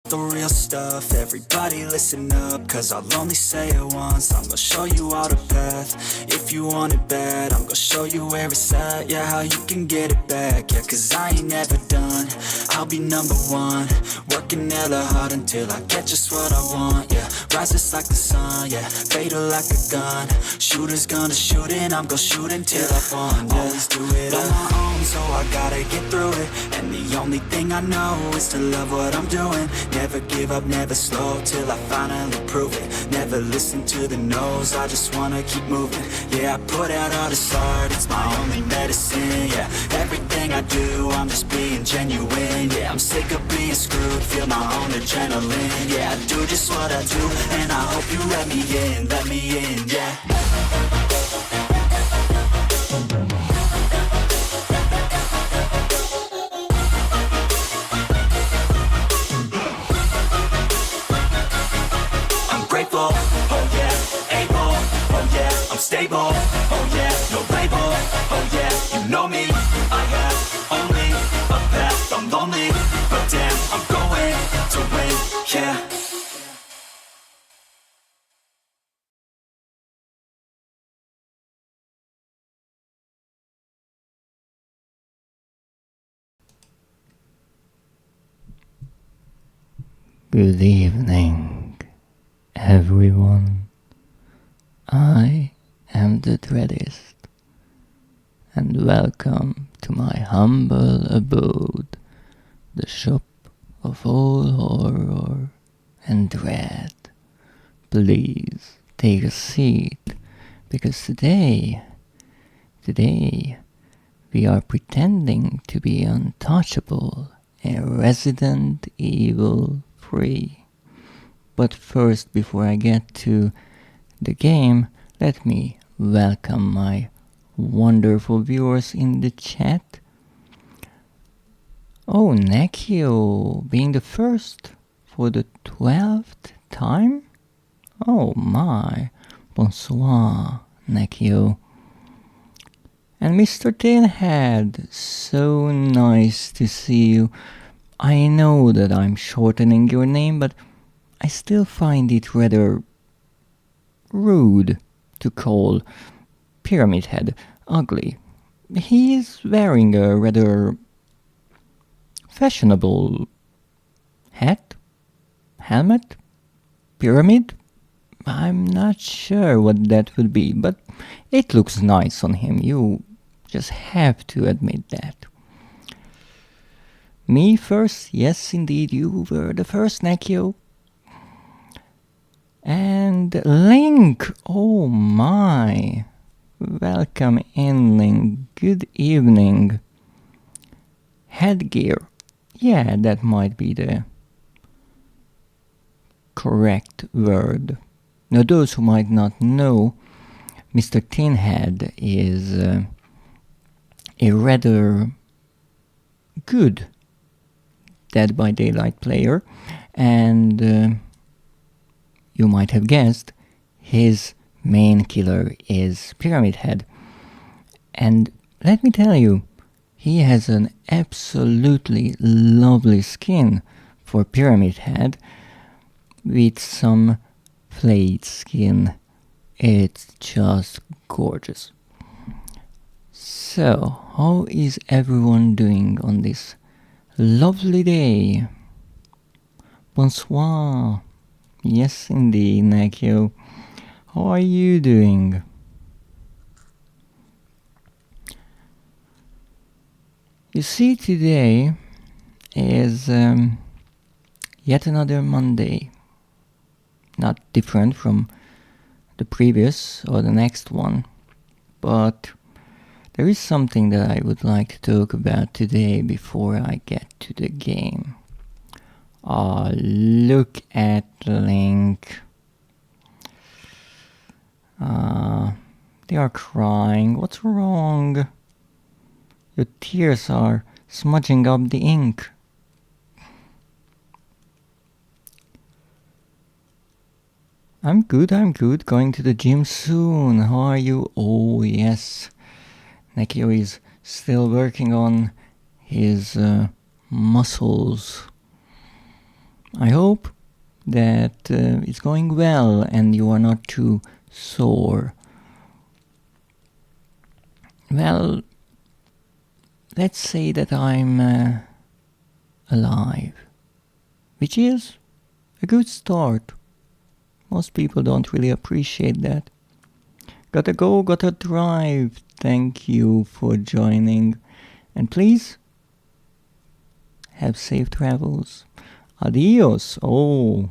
The real stuff, everybody listen up, cause I'll only say it once. I'm gonna show you all the path. If you want it bad, I'm gonna show you where it's at. Yeah, how you can get it back. Yeah, cause I ain't never done. I'll be number one, working hella hard until I get just what I want. Yeah, rises like the sun, yeah, fatal like a gun. Shooters gonna shoot and I'm gonna shoot until I won. Yeah, always do it on my own, so I gotta get through it. And the only thing I know is to love what I'm doing. Never give up, never slow, till I finally prove it. Never listen to the no's, I just wanna keep moving. Yeah, I put out all this art, it's my only medicine. Yeah, everything I do, I'm just being genuine. Yeah, I'm sick of being screwed, feel my own adrenaline. Yeah, I do just what I do, and I hope you let me in, yeah. Grateful, oh yeah, able, oh yeah, I'm stable, oh yeah, no label, oh yeah, you know me, I have only a path, I'm lonely, but damn, I'm going to win, yeah. Good evening, everyone. I am the Dreadist, and welcome to my humble abode, the shop of all horror and dread. Please take a seat, because today we are pretending to be untouchable in Resident Evil 3. But first, before I get to the game, let me welcome my wonderful viewers in the chat. Oh, Nekio, being the first for the 12th time? Oh my, bonsoir, Nekio. And Mr. Tinhead, so nice to see you. I know that I'm shortening your name, but I still find it rather rude to call Pyramid Head ugly. He is wearing a rather fashionable hat, helmet, pyramid. I'm not sure what that would be, but it looks nice on him. You just have to admit that. Me first? Yes, indeed, you were the first, Nekio. And Link! Oh my! Welcome in, Link. Good evening. Headgear. Yeah, that might be the correct word. Now, those who might not know, Mr. Tinhead is a rather good Dead by Daylight player, and you might have guessed, his main killer is Pyramid Head. And let me tell you, he has an absolutely lovely skin for Pyramid Head with some flayed skin. It's just gorgeous. So, how is everyone doing on this lovely day? Bonsoir. Yes, indeed, Nekio. How are you doing? You see, today is yet another Monday. Not different from the previous or the next one, but there is something that I would like to talk about today before I get to the game. Oh, look at Link. They are crying. What's wrong? Your tears are smudging up the ink. I'm good. Going to the gym soon. How are you? Oh, yes. Nekio is still working on his muscles. I hope that it's going well and you are not too sore. Well, let's say that I'm alive, which is a good start. Most people don't really appreciate that. Gotta go, gotta drive. Thank you for joining. And please, have safe travels. Adios. Oh,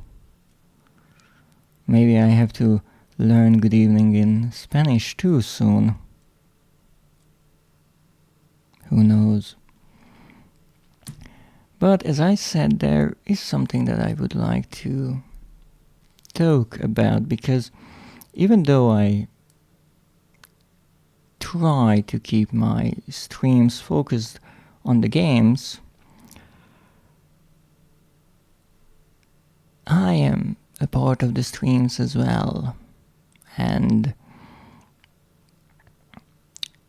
maybe I have to learn good evening in Spanish too soon. Who knows? But as I said, there is something that I would like to talk about, because even though I try to keep my streams focused on the games, I am a part of the streams as well. And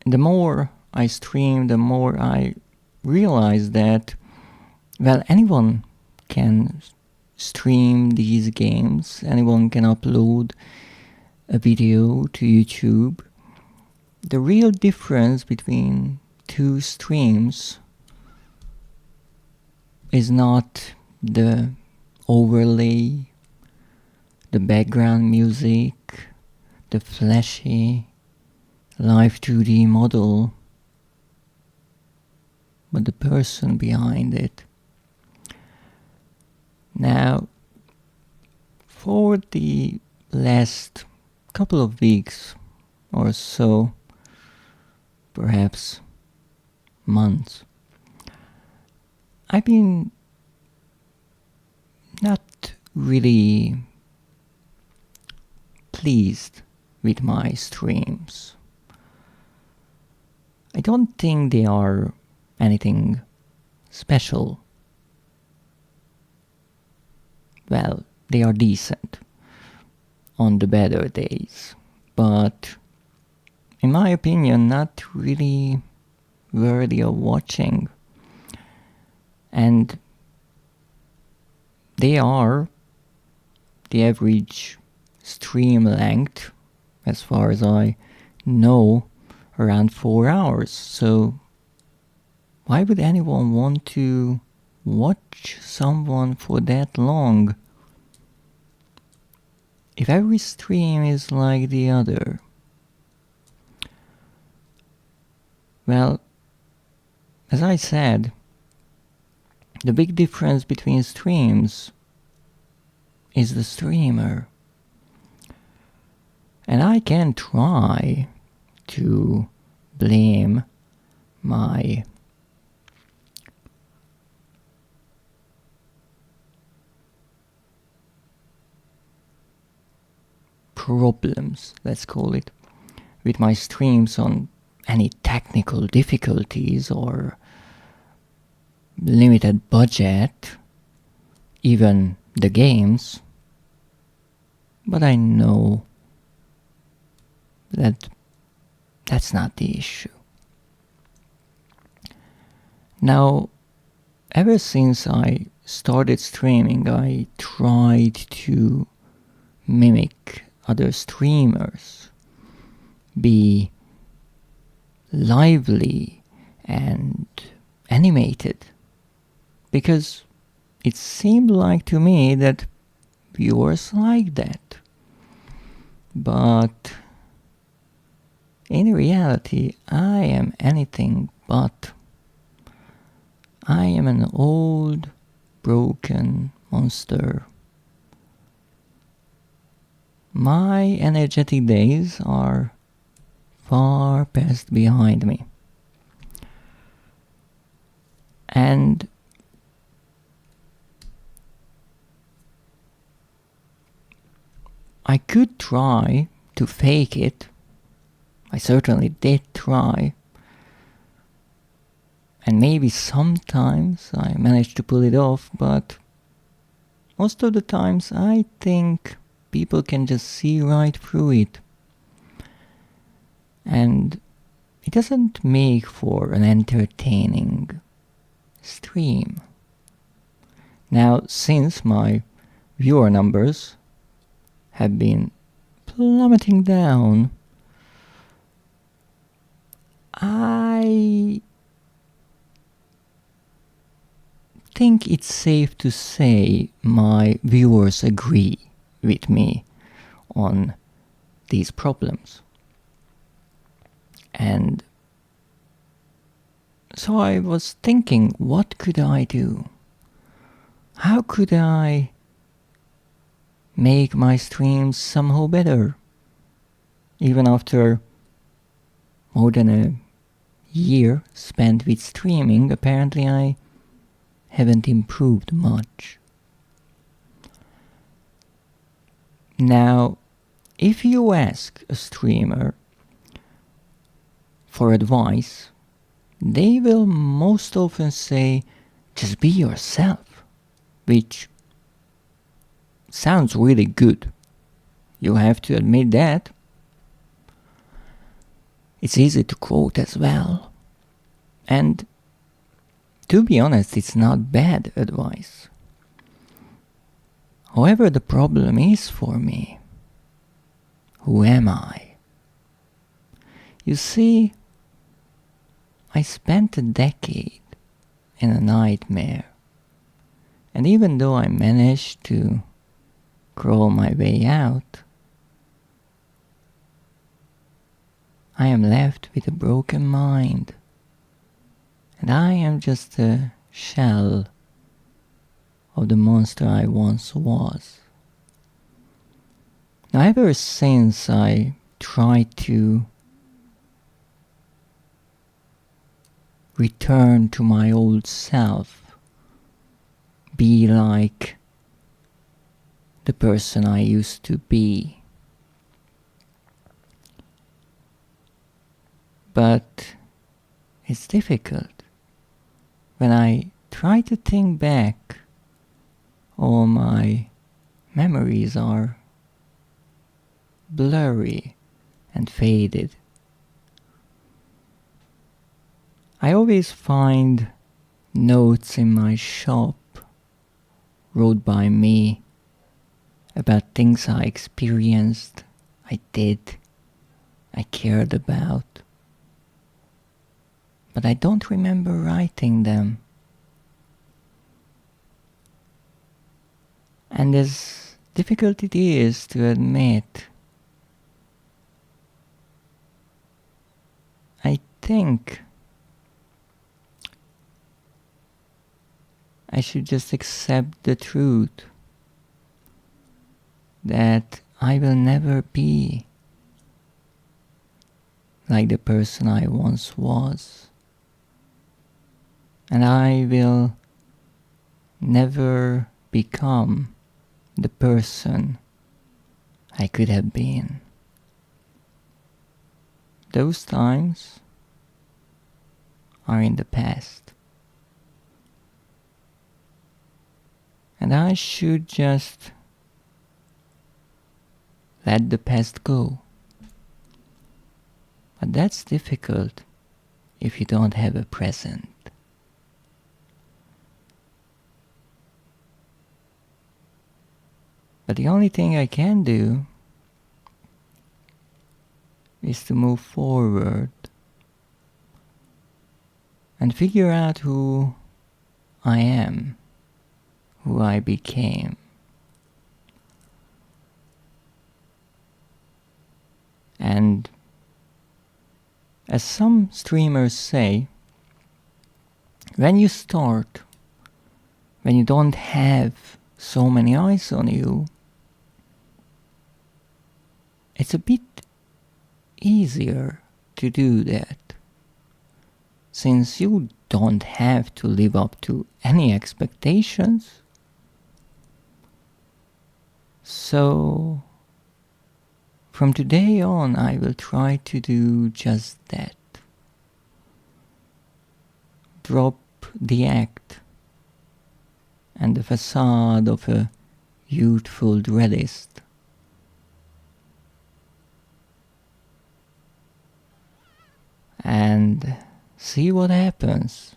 the more I stream, the more I realize that, well, anyone can stream these games, anyone can upload a video to YouTube. The real difference between two streams is not the overlay, the background music, the flashy live 2D model, but the person behind it. Now, for the last couple of weeks or so, perhaps months, I've been not really pleased with my streams. I don't think they are anything special. Well, they are decent on the better days, but in my opinion, not really worthy of watching. And they are the average stream length, as far as I know, around 4 hours. So why would anyone want to watch someone for that long? If every stream is like the other, well, as I said, the big difference between streams is the streamer. And I can try to blame my problems, let's call it, with my streams on any technical difficulties or limited budget, even the games, but I know that that's not the issue. Now, ever since I started streaming, I tried to mimic other streamers, be lively and animated, because it seemed like to me that viewers like that. But in reality, I am anything but. I am an old, broken monster. My energetic days are far past behind me. And I could try to fake it. I certainly did try. And maybe sometimes I managed to pull it off, but most of the times I think people can just see right through it. And it doesn't make for an entertaining stream. Now, since my viewer numbers have been plummeting down, I think it's safe to say my viewers agree with me on these problems. And so I was thinking, what could I do? How could I make my streams somehow better? Even after more than a year spent with streaming, apparently I haven't improved much. Now, if you ask a streamer for advice, they will most often say, just be yourself, which sounds really good. You have to admit that. It's easy to quote as well. And to be honest, it's not bad advice. However, the problem is for me, who am I? You see, I spent a decade in a nightmare, and even though I managed to crawl my way out, I am left with a broken mind, and I am just a shell of the monster I once was. Now, ever since I tried to return to my old self, be like the person I used to be, but it's difficult. When I try to think back, all my memories are blurry and faded. I always find notes in my shop wrote by me about things I experienced, I did, I cared about. But I don't remember writing them. And as difficult it is to admit, I think I should just accept the truth that I will never be like the person I once was. And I will never become the person I could have been. Those times are in the past. And I should just let the past go. But that's difficult if you don't have a present. But the only thing I can do is to move forward and figure out who I am, who I became. And as some streamers say, when you start, when you don't have so many eyes on you, it's a bit easier to do that, since you don't have to live up to any expectations. So from today on, I will try to do just that. Drop the act and the facade of a youthful dreadist, and see what happens.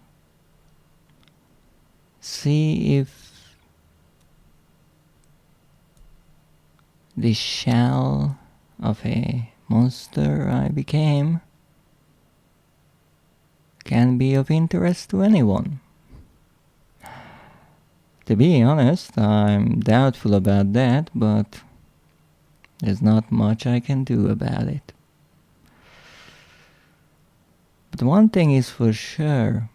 See if the shell of a monster I became can be of interest to anyone. To be honest, I'm doubtful about that, but there's not much I can do about it. But one thing is for sure,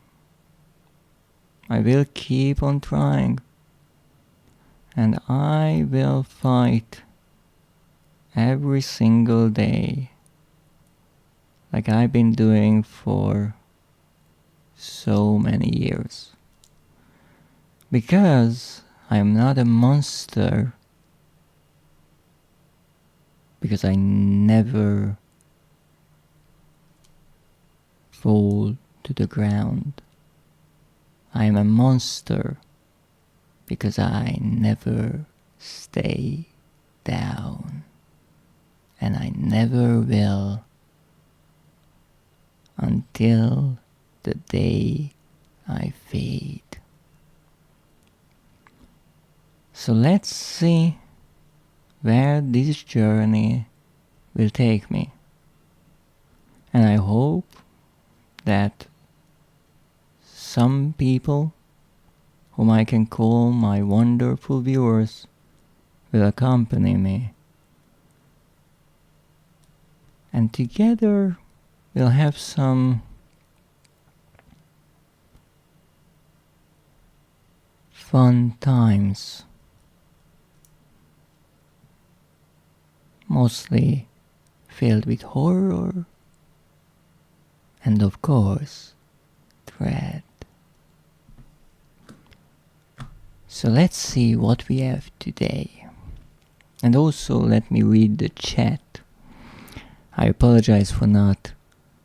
I will keep on trying, and I will fight every single day, like I've been doing for so many years. Because I'm not a monster, because I never fall to the ground. I am a monster because I never stay down, and I never will until the day I fade. So let's see where this journey will take me. And I hope that some people whom I can call my wonderful viewers will accompany me. And together we'll have some fun times. Mostly filled with horror and of course dread. So let's see what we have today. And also let me read the chat. I apologize for not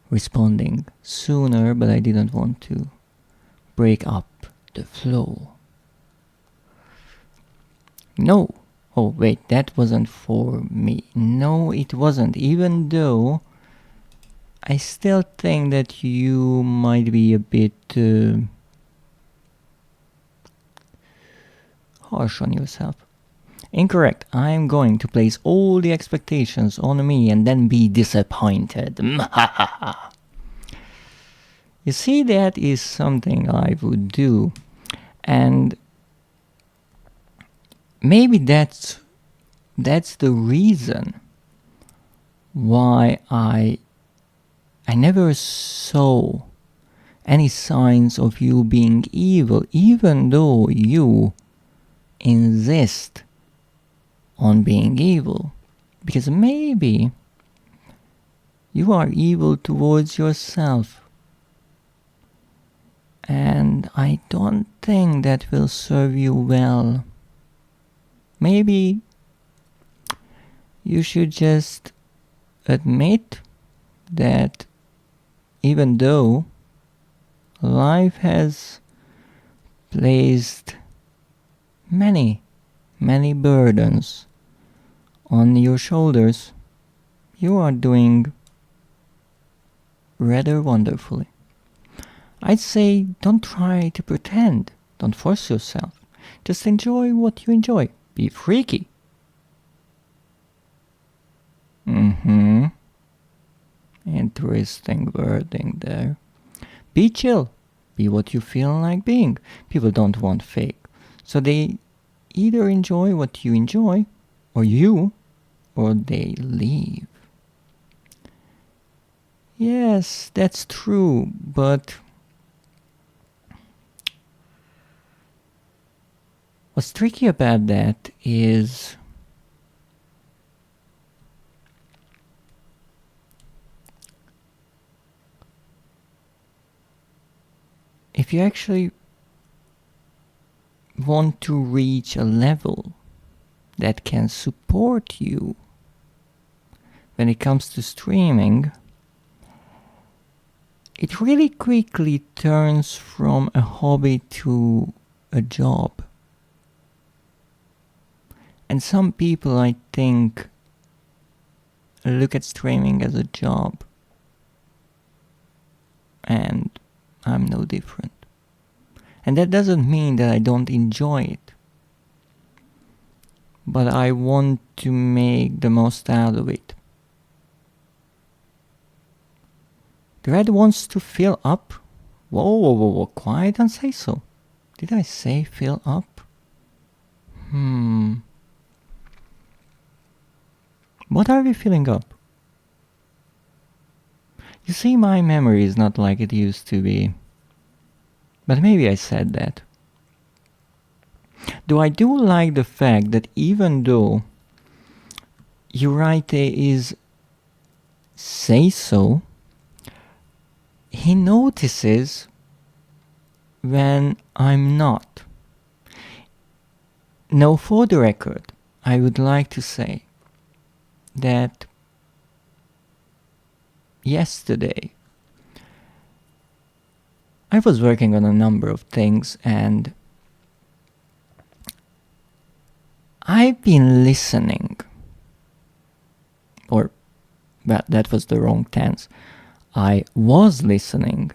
responding sooner, but I didn't want to break up the flow. No. Oh wait, that wasn't for me. No, it wasn't. Even though I still think that you might be a bit harsh on yourself. Incorrect. I'm going to place all the expectations on me and then be disappointed. You see, that is something I would do. And maybe that's the reason why I never saw any signs of you being evil, even though you insist on being evil. Because maybe you are evil towards yourself. And I don't think that will serve you well. Maybe you should just admit that even though life has placed many burdens on your shoulders, you are doing rather wonderfully. I'd say don't try to pretend, don't force yourself, just enjoy what you enjoy. Be freaky. Interesting wording there. Be chill. Be what you feel like being. People don't want fake. So they either enjoy what you enjoy, or they leave. Yes, that's true, but what's tricky about that is if you actually want to reach a level that can support you when it comes to streaming, it really quickly turns from a hobby to a job. And some people, I think, look at streaming as a job. And I'm no different. And that doesn't mean that I don't enjoy it. but I want to make the most out of it. Dread wants to fill up? Whoa, quiet, don't say so. Did I say fill up? What are we filling up? You see, my memory is not like it used to be. But maybe I said that. Though I do like the fact that even though Uraite is say so, he notices when I'm not. Now, for the record, I would like to say that yesterday I was working on a number of things and I've been listening, or well, that was the wrong tense. I was listening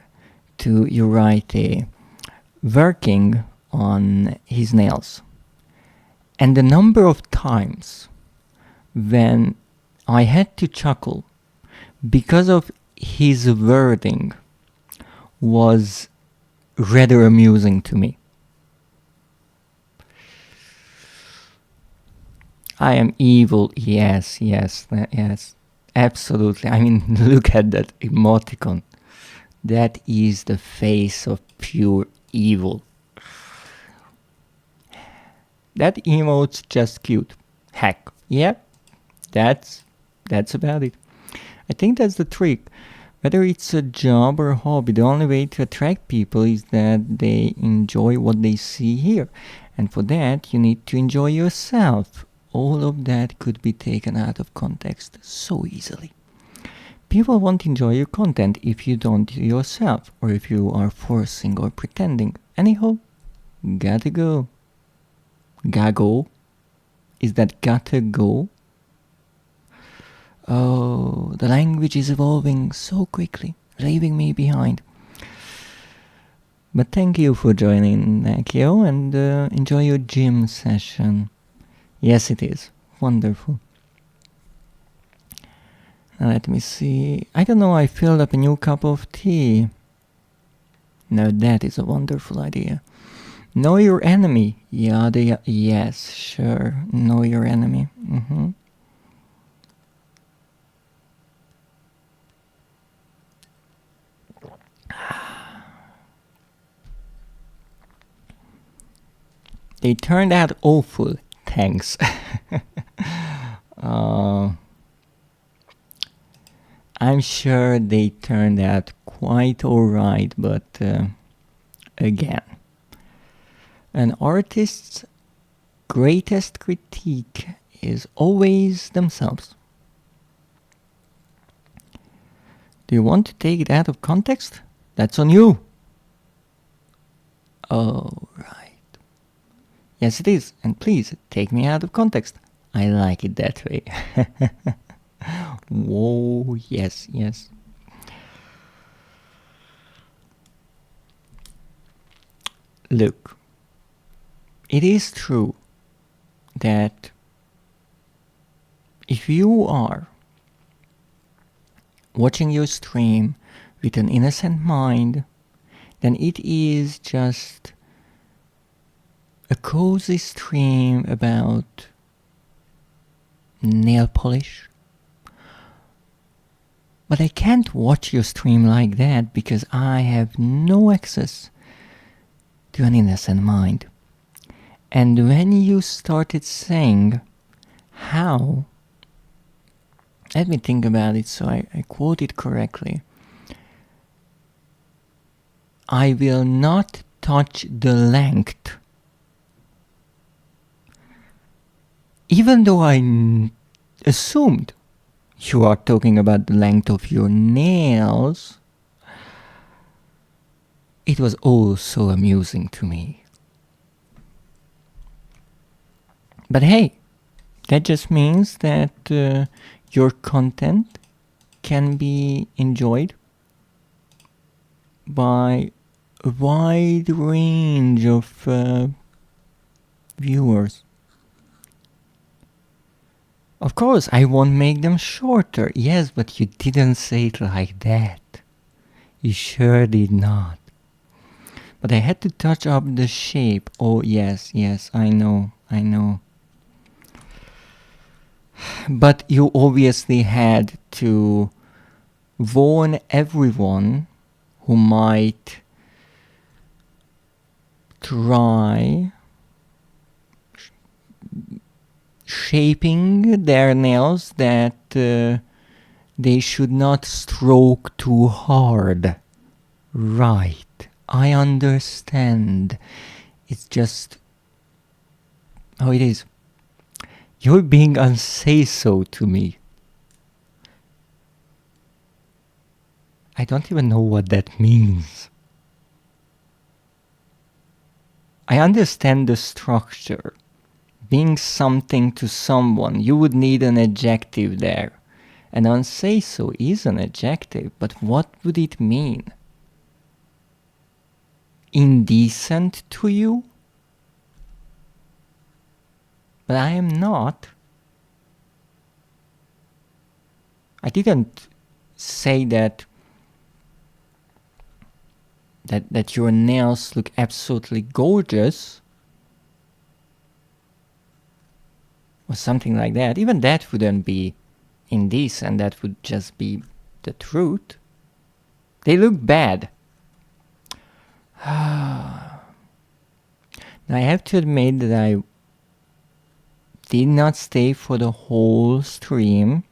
to Uraite working on his nails. And the number of times when I had to chuckle because of his wording was rather amusing to me. I am evil, yes, absolutely. I mean, look at that emoticon. That is the face of pure evil. That emote's just cute. Heck, yeah, that's about it. I think that's the trick. Whether it's a job or a hobby, the only way to attract people is that they enjoy what they see here. And for that, you need to enjoy yourself. All of that could be taken out of context so easily. People won't enjoy your content if you don't yourself, or if you are forcing or pretending. Anyhow, gotta go. Gago? Is that gotta go? Oh, the language is evolving so quickly, leaving me behind. But thank you for joining, Nakio, and enjoy your gym session. Yes, it is. Wonderful. Now let me see. I don't know, I filled up a new cup of tea. Now that is a wonderful idea. Know your enemy. Yes, sure. Know your enemy. They turned out awful. Thanks. I'm sure they turned out quite alright, but again, an artist's greatest critique is always themselves. Do you want to take it out of context? That's on you. Oh, right. Yes, it is. And please, take me out of context. I like it that way. Whoa, yes. Look, it is true that if you are watching your stream with an innocent mind, then it is just a cozy stream about nail polish. But I can't watch your stream like that because I have no access to an innocent mind. And when you started saying how, let me think about it so I quote it correctly. I will not touch the length. Even though I assumed you are talking about the length of your nails, it was all so amusing to me. But hey, that just means that your content can be enjoyed by a wide range of viewers. Of course, I won't make them shorter. Yes, but you didn't say it like that. You sure did not. But I had to touch up the shape. Oh, yes, I know. But you obviously had to warn everyone who might try shaping their nails that they should not stroke too hard. Right, I understand. It's just how it is. You're being unsay-so to me. I don't even know what that means. I understand the structure. Being something to someone, you would need an adjective there. And unsay-so is an adjective, but what would it mean? Indecent to you? But I am not. I didn't say that your nails look absolutely gorgeous or something like that. Even that wouldn't be indecent. That would just be the truth. They look bad. Now I have to admit that I did not stay for the whole stream,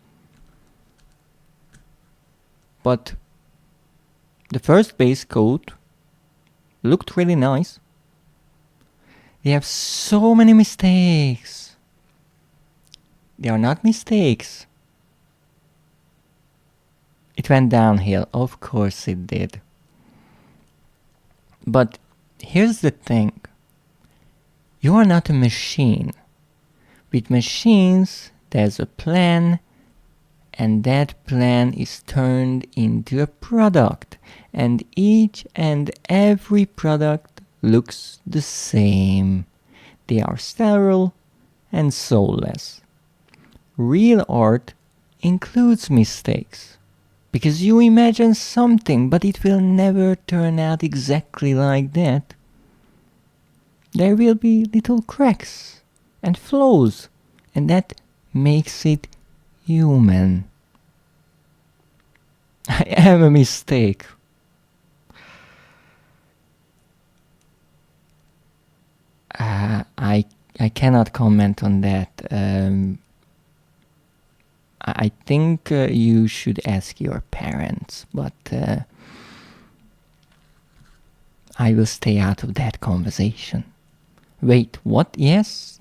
but the first base coat looked really nice. They have so many mistakes. They are not mistakes. It went downhill, of course it did. But here's the thing. You are not a machine. With machines, there's a plan, and that plan is turned into a product. And each and every product looks the same. They are sterile and soulless. Real art includes mistakes. Because you imagine something, but it will never turn out exactly like that. There will be little cracks and flaws, and that makes it human. I am a mistake. I cannot comment on that. I think you should ask your parents, but I will stay out of that conversation. Wait, what? Yes.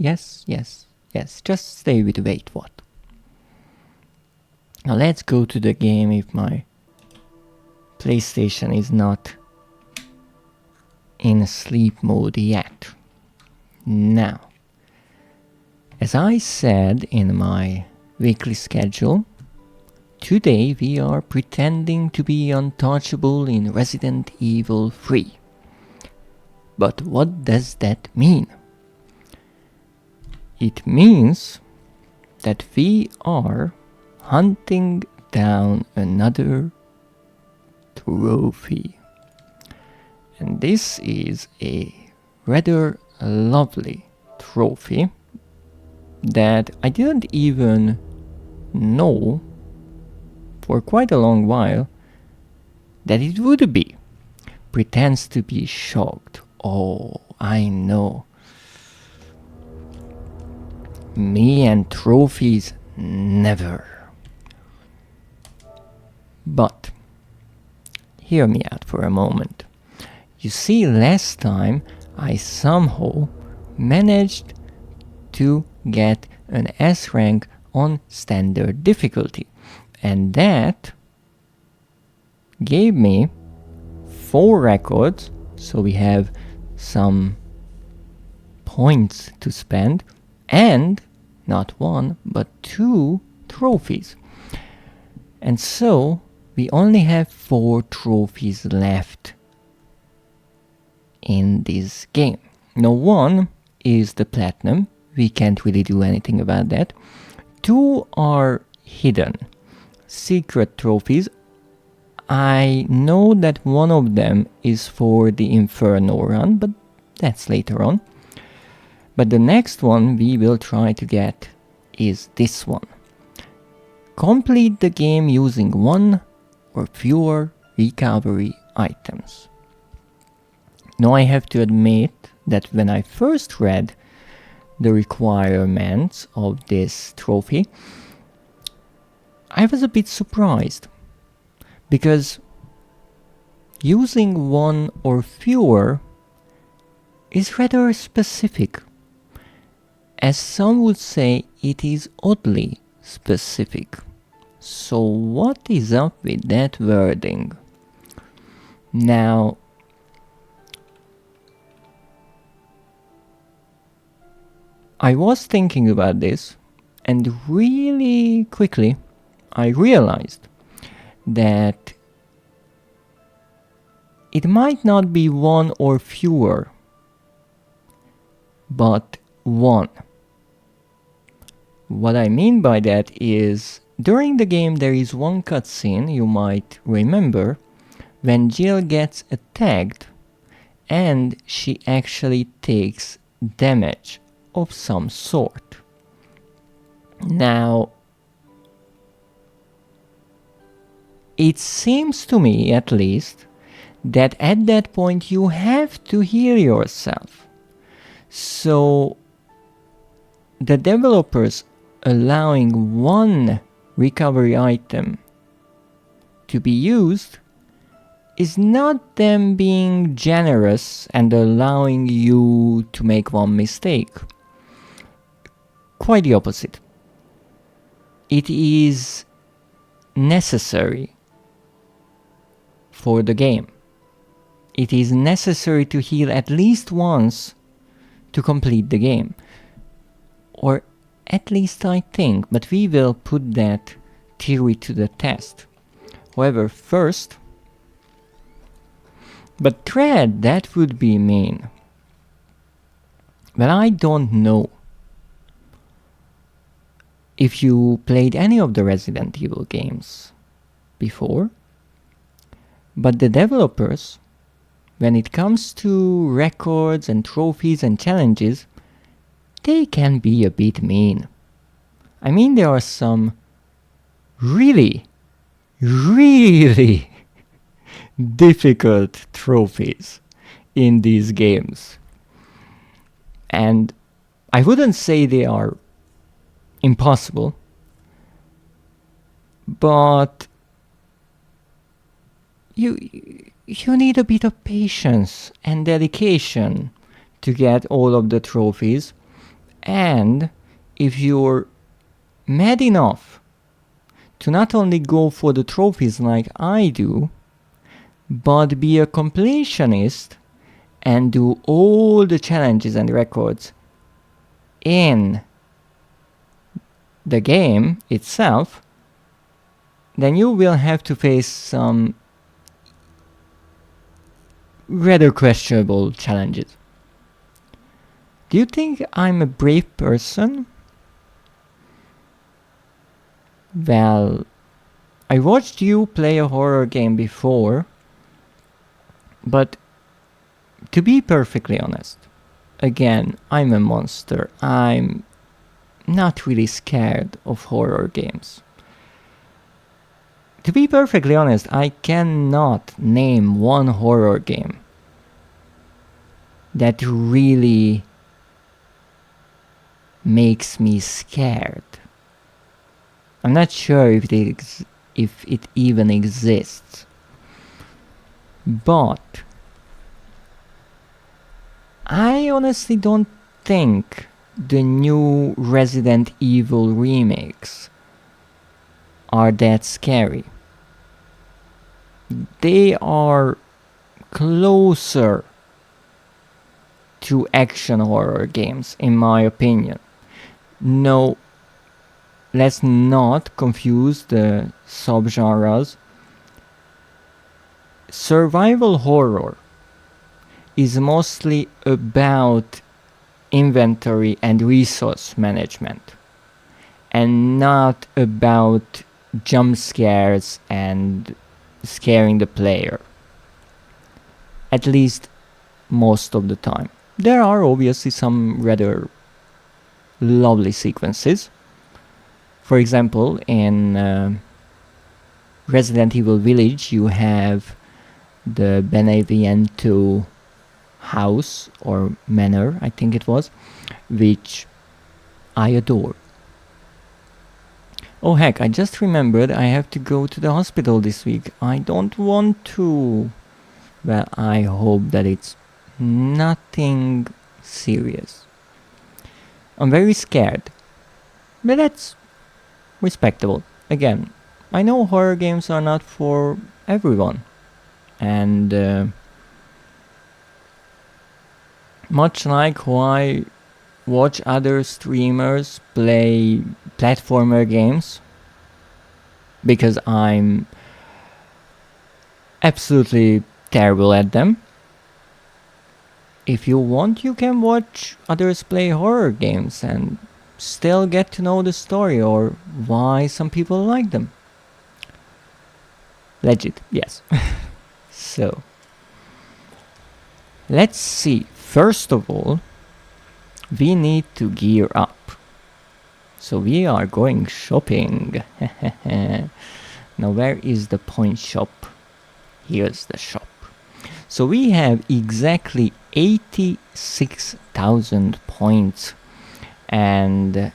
Just stay with wait, what? Now let's go to the game if my PlayStation is not in sleep mode yet. Now, as I said in my weekly schedule, today we are pretending to be untouchable in Resident Evil 3. But what does that mean? It means that we are hunting down another trophy. And this is a rather lovely trophy that I didn't even know for quite a long while that it would be. Pretends to be shocked. Oh, I know. Me and trophies, never. But hear me out for a moment. You see, last time I somehow managed to get an S rank on standard difficulty, and that gave me 4 records, so we have some points to spend, and not 1 but 2 trophies. And so we only have 4 trophies left in this game. Now, 1 is the platinum. We can't really do anything about that. 2 are hidden secret trophies. I know that one of them is for the Inferno run, but that's later on. But the next one we will try to get is this one. Complete the game using 1 or fewer recovery items. Now I have to admit that when I first read the requirements of this trophy, I was a bit surprised, because using 1 or fewer is rather specific. As some would say, it is oddly specific. So what is up with that wording? Now, I was thinking about this, and really quickly I realized that it might not be 1 or fewer, but 1. What I mean by that is, during the game there is one cutscene, you might remember, when Jill gets attacked and she actually takes damage of some sort. Now, it seems to me, at least, that at that point you have to heal yourself. So the developers allowing 1 recovery item to be used is not them being generous and allowing you to make 1 mistake. Quite the opposite. It is necessary for the game. It is necessary to heal at least once to complete the game. Or at least I think, but we will put that theory to the test. However, first, but Dread, that would be mean. Well, I don't know if you played any of the Resident Evil games before, but the developers, when it comes to records and trophies and challenges, they can be a bit mean. I mean, there are some really difficult trophies in these games. And I wouldn't say they are impossible, but you need a bit of patience and dedication to get all of the trophies. And if you're mad enough to not only go for the trophies like I do, but be a completionist and do all the challenges and records in the game itself, then you will have to face some rather questionable challenges. Do you think I'm a brave person? Well, I watched you play a horror game before, but to be perfectly honest, again, I'm a monster. I'm not really scared of horror games. To be perfectly honest, I cannot name 1 horror game that really makes me scared. I'm not sure if it even exists. But I honestly don't think the new Resident Evil remakes are that scary. They are closer to action horror games, in my opinion. No, let's not confuse the subgenres. Survival horror is mostly about inventory and resource management. and not about jump scares and scaring the player. At least most of the time. There are obviously some rather lovely sequences. For example, in Resident Evil Village, you have the Benevento house or manor, I think it was, which I adore. Oh heck, I just remembered I have to go to the hospital this week. I don't want to. Well, I hope that it's nothing serious. I'm very scared, but that's respectable. Again, I know horror games are not for everyone, and much like how I watch other streamers play platformer games, because I'm absolutely terrible at them. If you want, you can watch others play horror games and still get to know the story or why some people like them. Legit, yes. So, let's see. First of all, we need to gear up. So we are going shopping. Now where is the point shop? Here's the shop. So we have exactly 86,000 points, and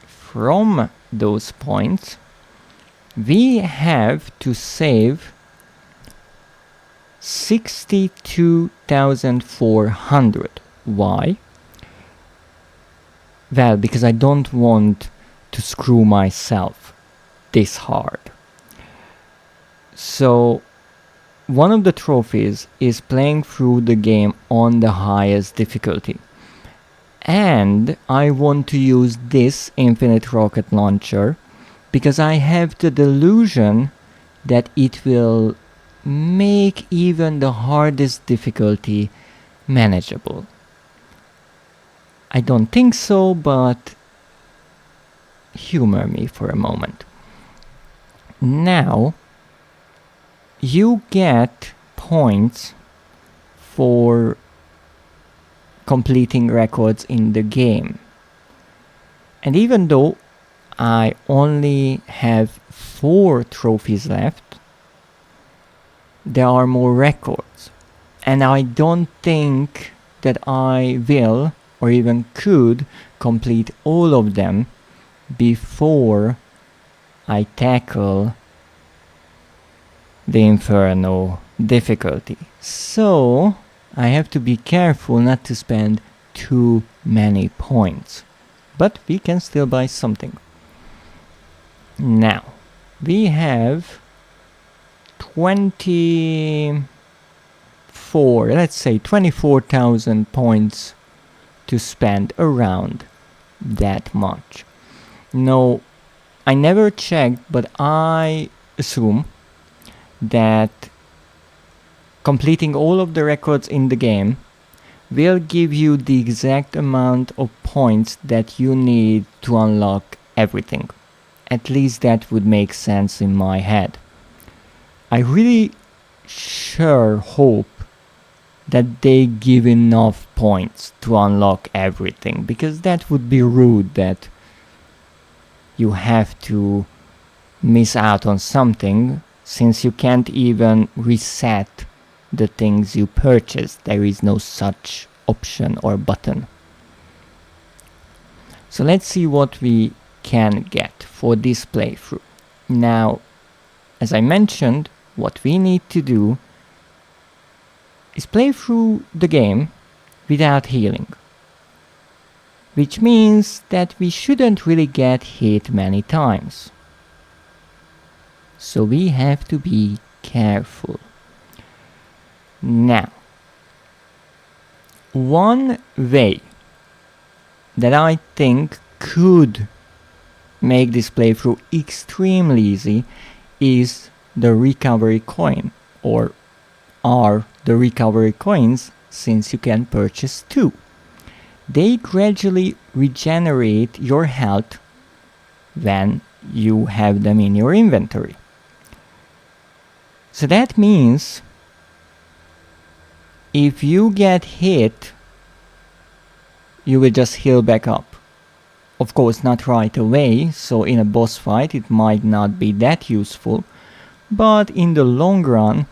from those points we have to save 62,400. Why? Well, because I don't want to screw myself this hard. So one of the trophies is playing through the game on the highest difficulty. And I want to use this infinite rocket launcher because I have the delusion that it will make even the hardest difficulty manageable. I don't think so, but humor me for a moment. Now, you get points for completing records in the game. And even though I only have 4 trophies left, there are more records. And I don't think that I will or even could complete all of them before I tackle the Inferno difficulty. So I have to be careful not to spend too many points. But we can still buy something. Now, we have 24,000 points to spend, around that much. No, I never checked, but I assume that completing all of the records in the game will give you the exact amount of points that you need to unlock everything. At least that would make sense in my head. I really sure hope that they give enough points to unlock everything, because that would be rude that you have to miss out on something since you can't even reset the things you purchased. There is no such option or button. So let's see what we can get for this playthrough. Now, as I mentioned, what we need to do is play through the game without healing. Which means that we shouldn't really get hit many times. So we have to be careful. Now, one way that I think could make this playthrough extremely easy is the recovery coin, or are the recovery coins, since you can purchase 2. they gradually regenerate your health when you have them in your inventory. So that means if you get hit, you will just heal back up. Of course, not right away, so in a boss fight it might not be that useful, but in the long run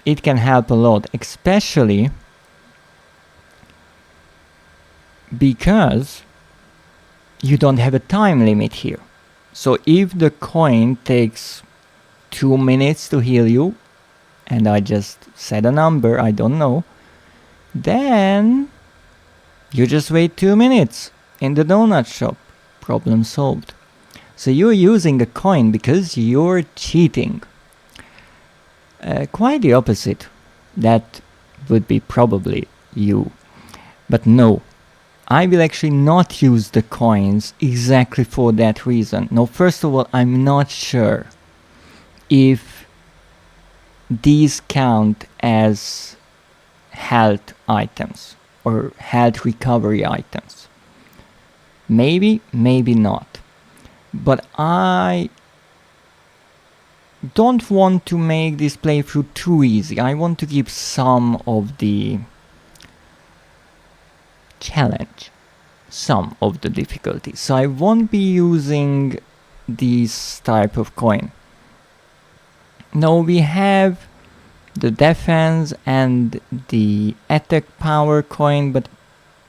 it can help a lot, especially because you don't have a time limit here. So if the coin takes 2 minutes to heal you, and I just said a number, I don't know, then you just wait 2 minutes in the donut shop. Problem solved. So you're using a coin because you're cheating. Quite the opposite. That would be probably you. But no, I will actually not use the coins exactly for that reason. No, first of all, I'm not sure if these count as health items or health recovery items. Maybe, maybe not. But I don't want to make this playthrough too easy. I want to keep some of the challenge, some of the difficulty. So I won't be using this type of coin. Now we have the defense and the attack power coin, but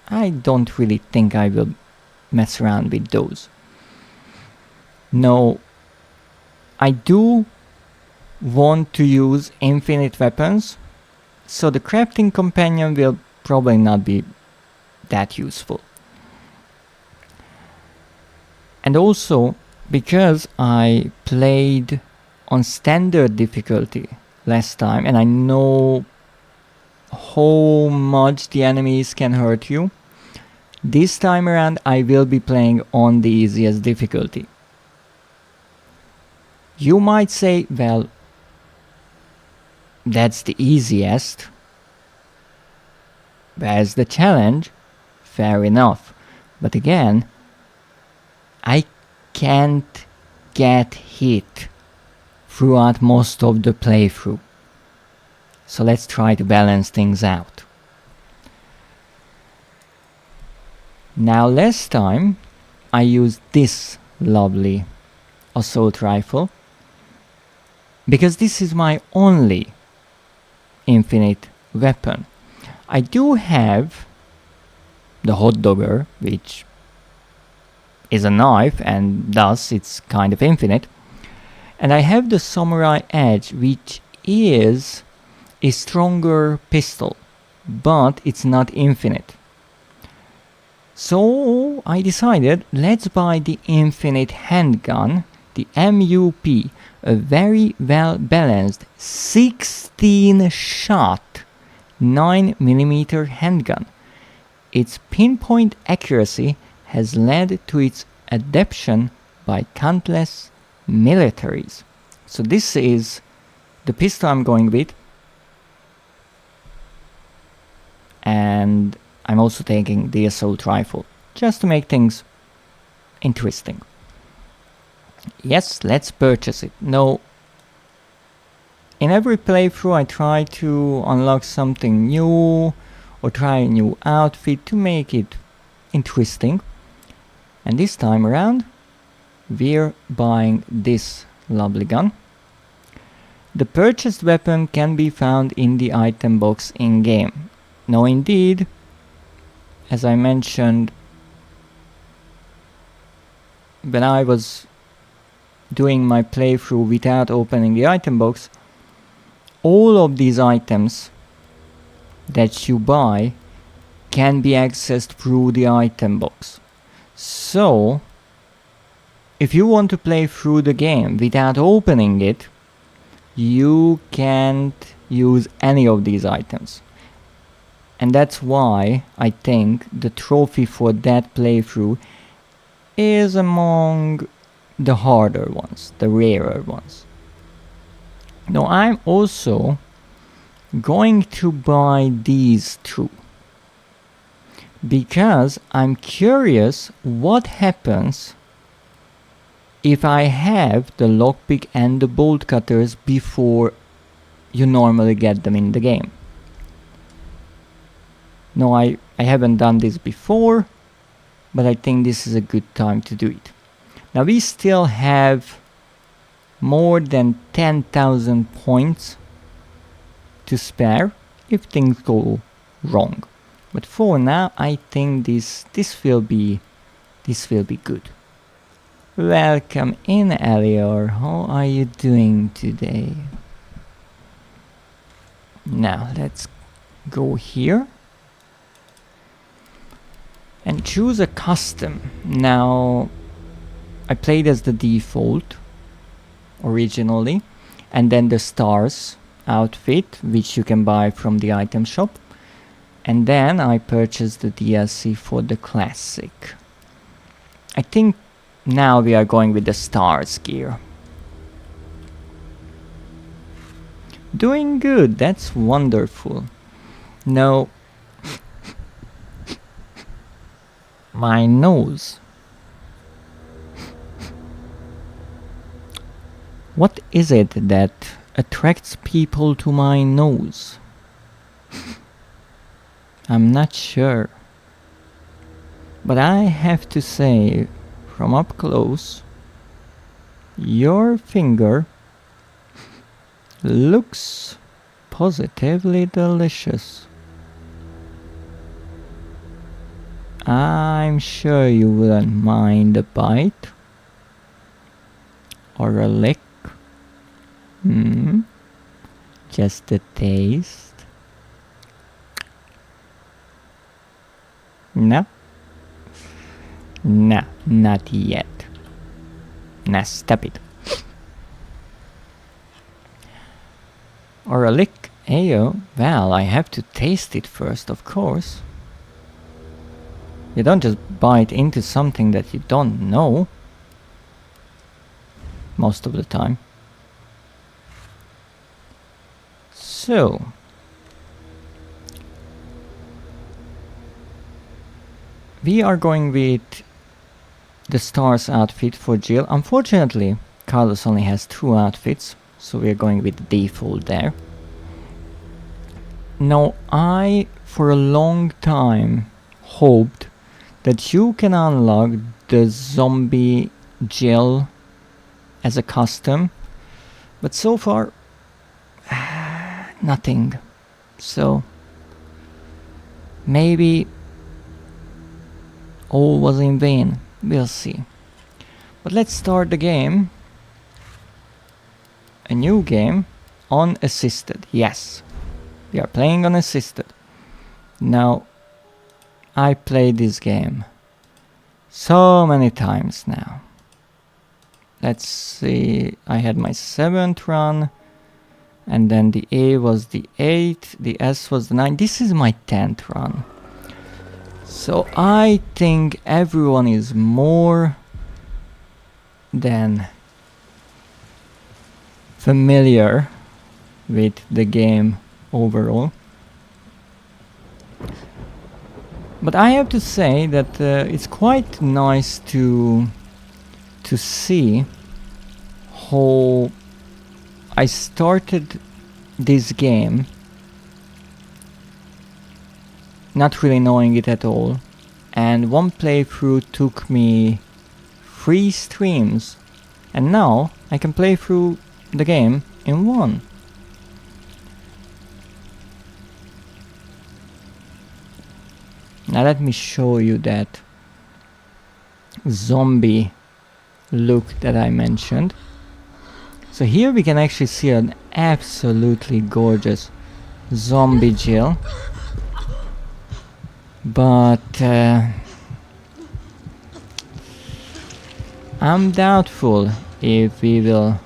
I don't really think I will mess around with those. No, I do want to use infinite weapons, so the crafting companion will probably not be that useful. And also, because I played on standard difficulty last time and I know how much the enemies can hurt you, this time around I will be playing on the easiest difficulty. You might say, well, that's the easiest. Where's the challenge? Fair enough. But again, I can't get hit throughout most of the playthrough. So let's try to balance things out. Now last time I used this lovely assault rifle because this is my only infinite weapon. I do have the hot dogger, which is a knife and thus it's kind of infinite, and I have the samurai edge, which is a stronger pistol, but it's not infinite. So I decided, let's buy the infinite handgun, the MUP, a very well balanced 16 shot 9mm handgun. Its pinpoint accuracy has led to its adoption by countless militaries. So this is the pistol I'm going with, and I'm also taking the assault rifle just to make things interesting. Yes, let's purchase it. No, in every playthrough I try to unlock something new or try a new outfit to make it interesting. And this time around, we're buying this lovely gun. The purchased weapon can be found in the item box in-game. Now indeed, as I mentioned, when I was doing my playthrough without opening the item box, all of these items that you buy can be accessed through the item box. So, if you want to play through the game without opening it, you can't use any of these items. And that's why I think the trophy for that playthrough is among the harder ones, the rarer ones. Now I'm also going to buy these two, because I'm curious what happens if I have the lockpick and the bolt cutters before you normally get them in the game. No, I haven't done this before, but I think this is a good time to do it. Now we still have more than 10,000 points to spare if things go wrong. But for now, I think this will be good. Welcome in, Elior. How are you doing today? Now let's go here and choose a custom. Now I played as the default originally, and then the stars outfit, which you can buy from the item shop, and then I purchased the DLC for the classic. I think now we are going with the stars gear. Doing good, that's wonderful. No, my nose. What is it that attracts people to my nose? I'm not sure. But I have to say, from up close, your finger looks positively delicious. I'm sure you wouldn't mind a bite or a lick. Just a taste. No? No, not yet. Nah, stop it. Or a lick. Ayo, well, I have to taste it first, of course. You don't just bite into something that you don't know. Most of the time. So, we are going with the stars outfit for Jill. Unfortunately, Carlos only has 2 outfits, so we are going with the default there. Now, I, for a long time, hoped that you can unlock the zombie Jill as a custom, but so far, nothing. So maybe all was in vain. We'll see. But let's start the game. A new game on assisted. Yes, we are playing on assisted. Now, I played this game so many times now. Let's see, I had my 7th run, and then the A was the 8th, the S was the 9th. This is my 10th run. So I think everyone is more than familiar with the game overall. But I have to say that it's quite nice to see how I started this game not really knowing it at all, and one playthrough took me 3 streams, and now I can play through the game in 1. Now let me show you that zombie look that I mentioned. So here we can actually see an absolutely gorgeous zombie Jill. But I'm doubtful if we will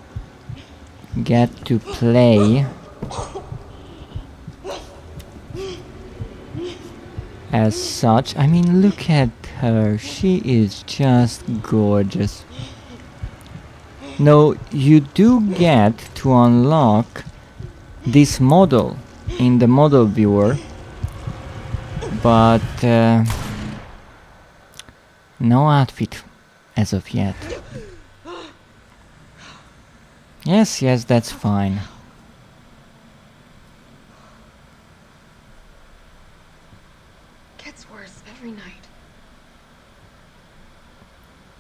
get to play as such. I mean, look at her, she is just gorgeous. Now, you do get to unlock this model in the model viewer, but No outfit as of yet. Yes, that's fine. Gets worse every night.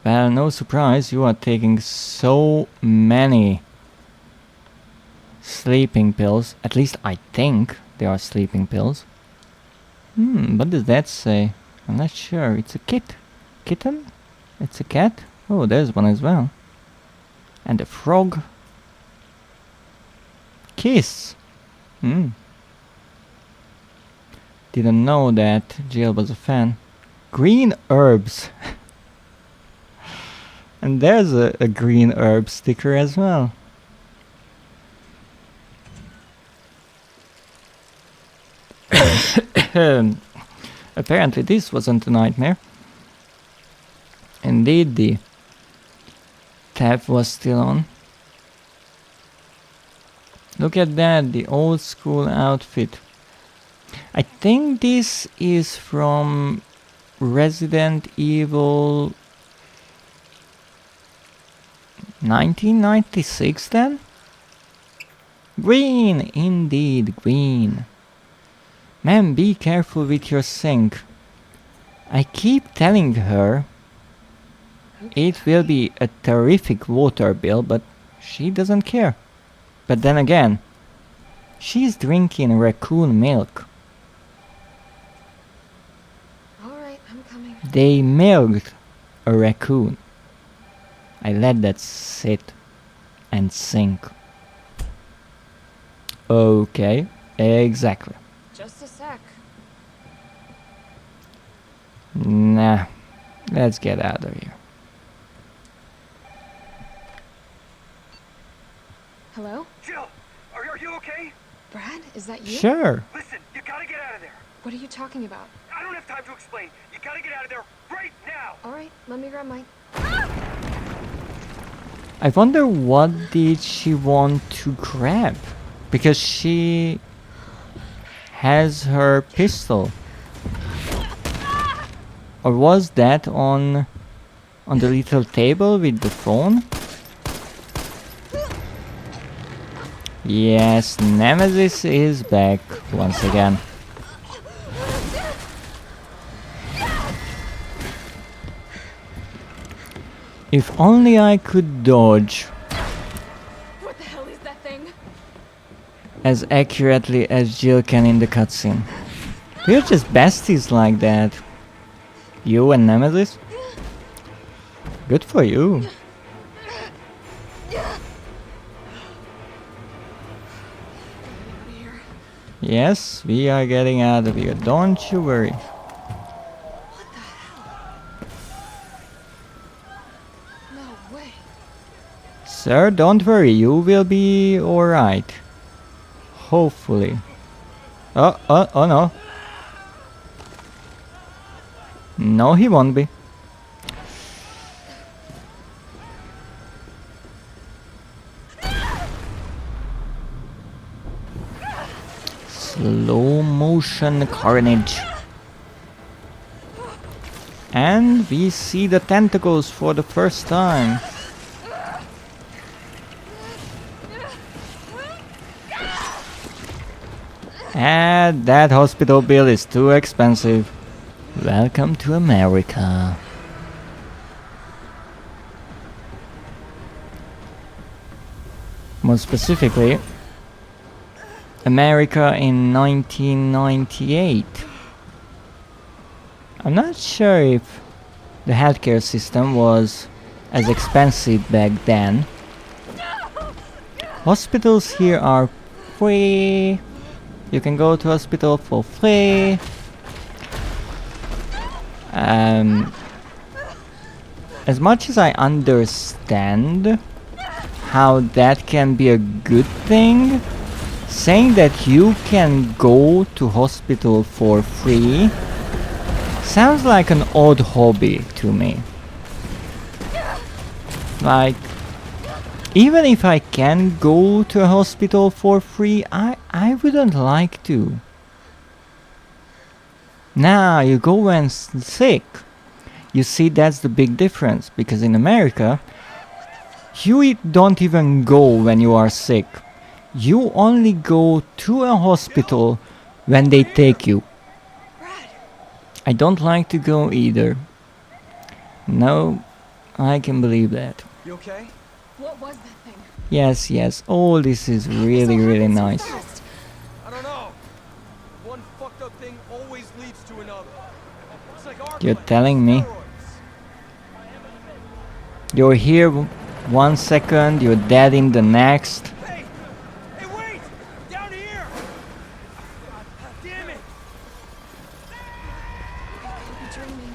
Well, no surprise, you are taking so many sleeping pills. At least I think they are sleeping pills. What does that say? I'm not sure. It's a kitten? It's a cat? Oh, there's one as well. And a frog. Kiss! Didn't know that Jill was a fan. Green herbs! And there's a green herb sticker as well. Apparently this wasn't a nightmare. Indeed, the tap was still on. Look at that, the old school outfit. I think this is from Resident Evil 1996 then? Green, indeed, green. Man, be careful with your sink. I keep telling her it will be a terrific water bill, but she doesn't care. But then again, she's drinking raccoon milk. Alright, I'm coming. They milked a raccoon. I let that sit and sink. Okay, exactly. Just a sec. Nah, let's get out of here. Hello? Jill, are you okay? Brad, is that you? Sure. Listen, you gotta get out of there. What are you talking about? I don't have time to explain. You gotta get out of there right now. Alright, let me grab my... I wonder what did she want to grab? Because she has her pistol. Or was that on the little table with the phone? Yes, Nemesis is back once again. If only I could dodge What the hell is that thing? as accurately as Jill can in the cutscene. We're just besties like that. You and Nemesis? Good for you. Yes, we are getting out of here. Don't you worry. What the hell? No way. Sir, don't worry. You will be alright. Hopefully. Oh no. No, he won't be. Slow motion carnage. And we see the tentacles for the first time. And that hospital bill is too expensive. Welcome to America. More specifically, America in 1998. I'm not sure if the healthcare system was as expensive back then. Hospitals here are free. You can go to hospital for free. As much as I understand how that can be a good thing, saying that you can go to hospital for free sounds like an odd hobby to me. Like, even if I can go to a hospital for free, I wouldn't like to. Now you go when sick. You see, that's the big difference, because in America, you don't even go when you are sick. You only go to a hospital when they take you. Brad, I don't like to go either. No, I can believe that. You okay? what was that thing? Yes, yes, all this is really, This all really happened so nice. fast. I don't know. One fucked up thing always leads to another. It's like our You're plan, telling me? steroids. You're here 1 second, you're dead in the next. Hey! Hey, wait! Down here! Damn it! I'll be dreaming.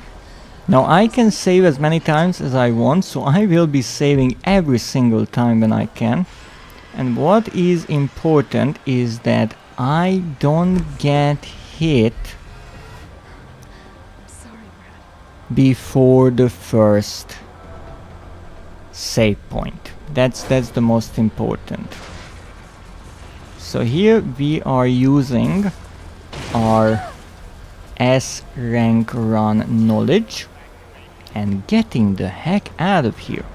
Now I can save as many times as I want, so I will be saving every single time when I can. And what is important is that I don't get hit I'm sorry, Brad. before the first save point. That's the most important. So here we are using our S rank run knowledge and getting the heck out of here.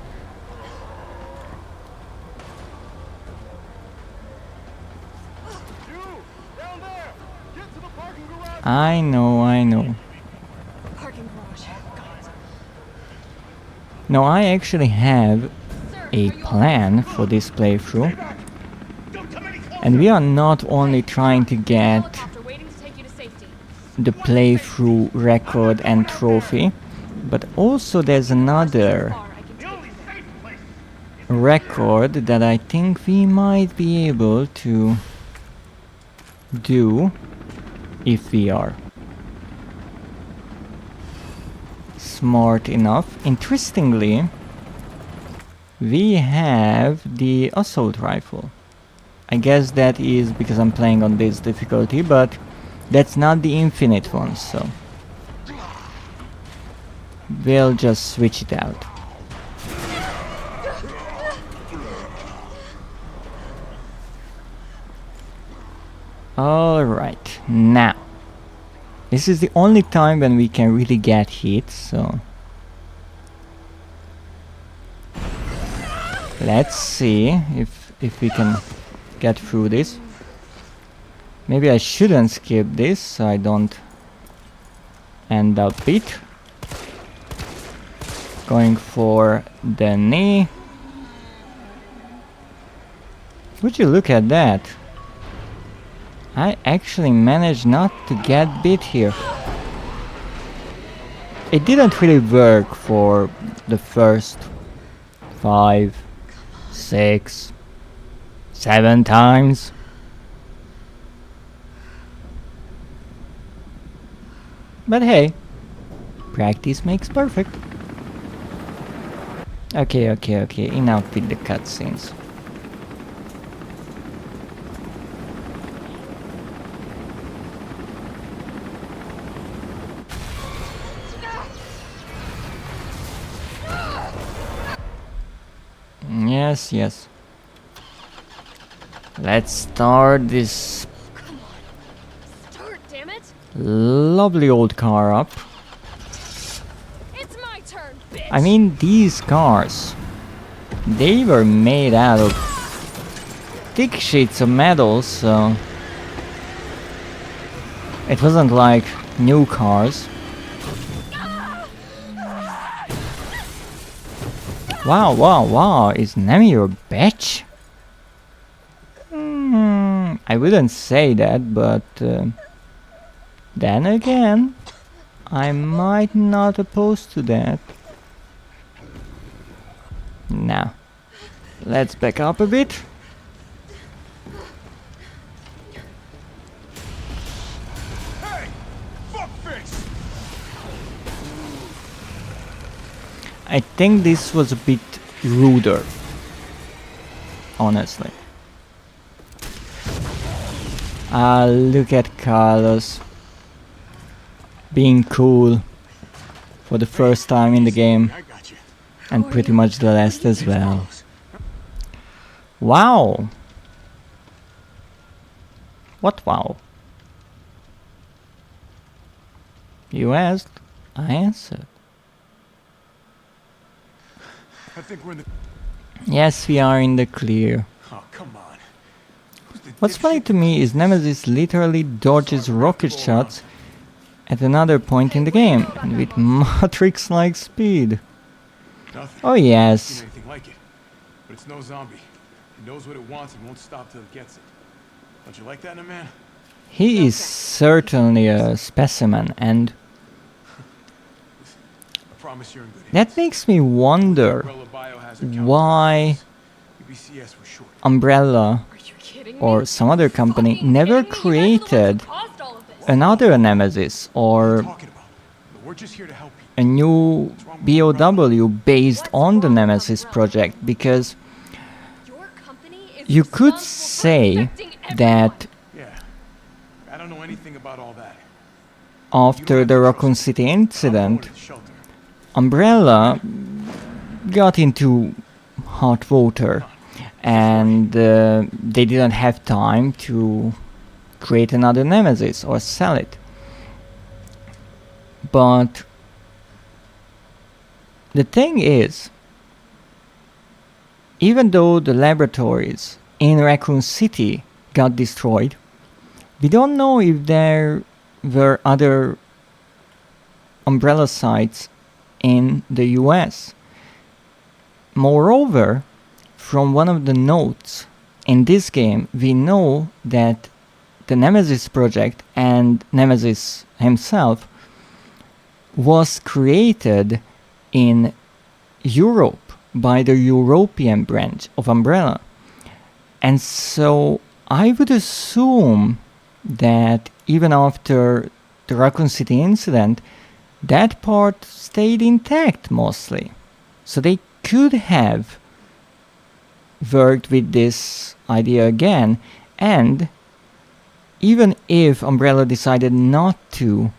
You! Down there! Get to the parking garage! I know. Parking garage. Now I actually have Sir, a are you plan for this playthrough, Don't come any closer! and we are not only trying to get helicopter waiting to take you to safety. the playthrough record and trophy, but also there's another Far, I can The take only you. safe place! record that I think we might be able to do if we are smart enough. Interestingly, we have the assault rifle. I guess that is because I'm playing on this difficulty, but that's not the infinite one, so we'll just switch it out. Alright, now this is the only time when we can really get hit, so let's see if we can get through this. Maybe I shouldn't skip this so I don't end up it. Going for the knee. Would you look at that? I actually managed not to get bit here. It didn't really work for the first 5, 6, 7 times. But hey, practice makes perfect. Okay, enough with the cutscenes. Yes. Let's start this Come on. Start, damn it. lovely old car up. It's my turn, bitch. I mean, these cars, they were made out of thick sheets of metal, so it wasn't like new cars. Wow, is Nemi your bitch? I wouldn't say that, but then again, I might not oppose to that. Now, let's back up a bit. Hey! Fuckface! I think this was a bit ruder, honestly. Look at Carlos being cool for the first time in the game, I got you. and pretty much the last as well. Wow! What wow? You asked, I answered. I think we're in the... Yes, we are in the clear. Oh, come on. Who's the What's funny dipshit to me is Nemesis literally dodges rocket shots at another point in the game, and with Matrix-like speed. Nothing. Oh Seen yes, anything like it. But it's no zombie. It knows what it wants and won't stop till it gets it. Don't you like that in a man? he is certainly a specimen, and I promise you're in good hands. that makes me wonder Umbrella Biohazard why UBCS for short. Umbrella Are you kidding me? or some other company Fucking never kidding me? You guys are the ones created who caused all of this. another Nemesis What are or you talking about? We're just here to help you. a new BOW based on the Nemesis project, because Your company is you could responsible for say infecting everyone. that Yeah. I don't know anything about all that. after the Raccoon City I'm going incident, to the shelter. Umbrella got into hot water, and they didn't have time to create another Nemesis or sell it. But the thing is, even though the laboratories in Raccoon City got destroyed, we don't know if there were other Umbrella sites in the US. Moreover, from one of the notes in this game, we know that the Nemesis project and Nemesis himself was created in Europe by the European branch of Umbrella. And so I would assume that even after the Raccoon City incident, that part stayed intact mostly. So they could have worked with this idea again, and even if Umbrella decided not to,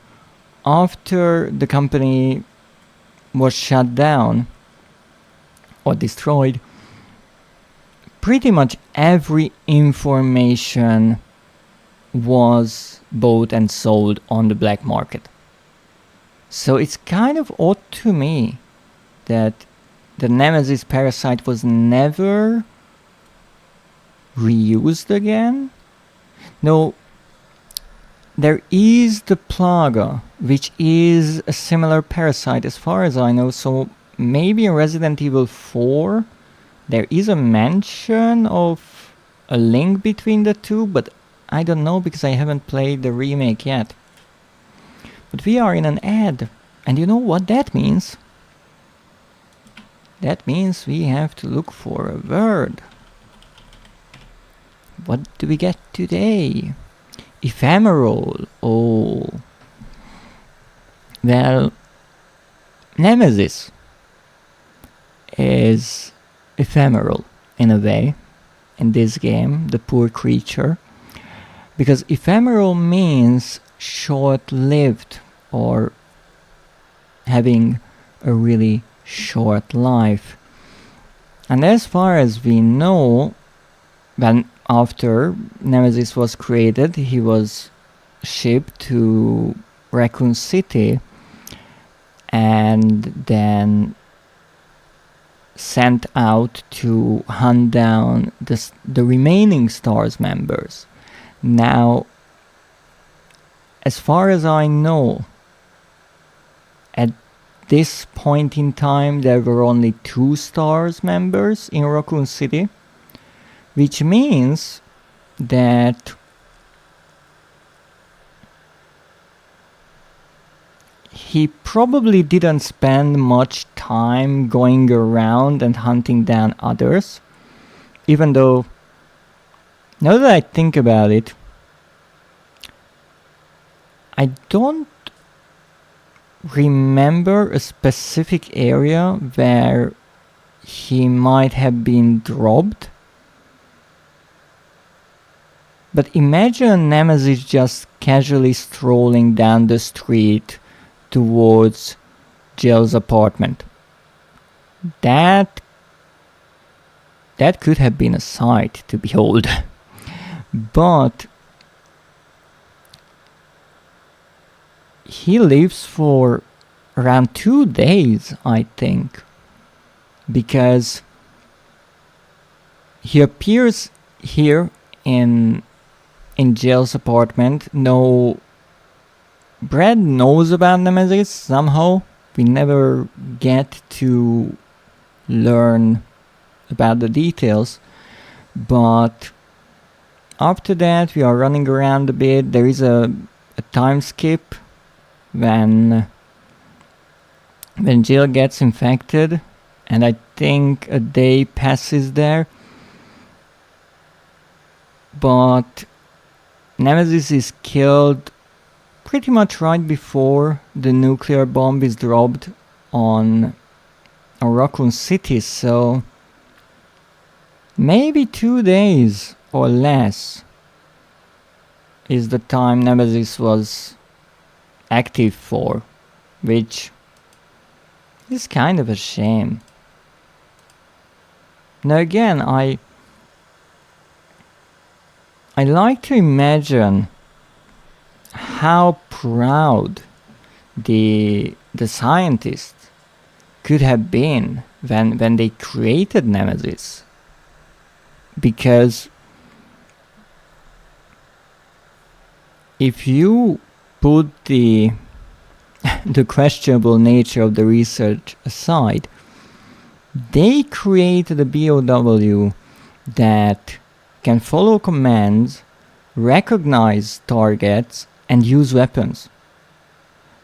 after the company was shut down or destroyed, pretty much every information was bought and sold on the black market. So it's kind of odd to me that the Nemesis parasite was never reused again. No, there is the Plaga, which is a similar parasite as far as I know, so maybe in Resident Evil 4 there is a mention of a link between the two, but I don't know because I haven't played the remake yet. But we are in an ad, and you know what that means? That means we have to look for a word. What do we get today? Ephemeral. Oh. Well, Nemesis is ephemeral in a way in this game, the poor creature. Because ephemeral means short-lived or having a really short life. And as far as we know, when after Nemesis was created, he was shipped to Raccoon City and then sent out to hunt down the remaining STARS members. Now, as far as I know, at this point in time there were only 2 STARS members in Raccoon City, which means that he probably didn't spend much time going around and hunting down others, even though, now that I think about it, I don't remember a specific area where he might have been dropped. But imagine Nemesis just casually strolling down the street towards Jill's apartment. That could have been a sight to behold. But he lives for around 2 days, I think. because he appears here in Jill's apartment. No, Brad knows about Nemesis somehow. We never get to learn about the details, but after that we are running around a bit. There is a time skip when Jill gets infected, and I think a day passes there, but Nemesis is killed pretty much right before the nuclear bomb is dropped on Raccoon City, so maybe 2 days or less is the time Nemesis was active for, which is kind of a shame. Now again, I like to imagine how proud the scientists could have been when they created Nemesis, because if you put the questionable nature of the research aside, they created a BOW that can follow commands, recognize targets, and use weapons.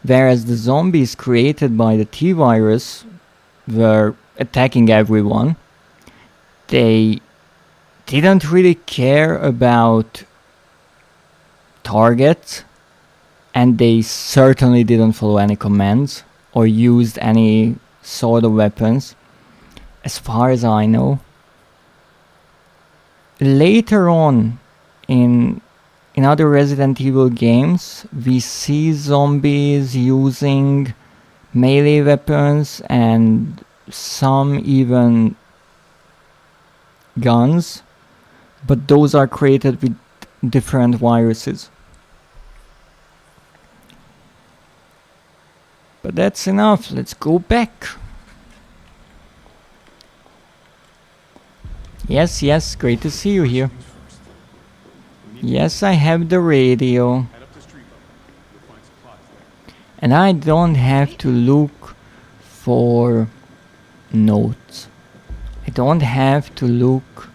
Whereas the zombies created by the T-virus were attacking everyone. They didn't really care about targets, and they certainly didn't follow any commands or used any sort of weapons, as far as I know. Later on in other Resident Evil games, we see zombies using melee weapons and some even guns, but those are created with different viruses. But that's enough, let's go back. Yes, great to see you here. Yes, I have the radio. And I don't have to look for notes. I don't have to look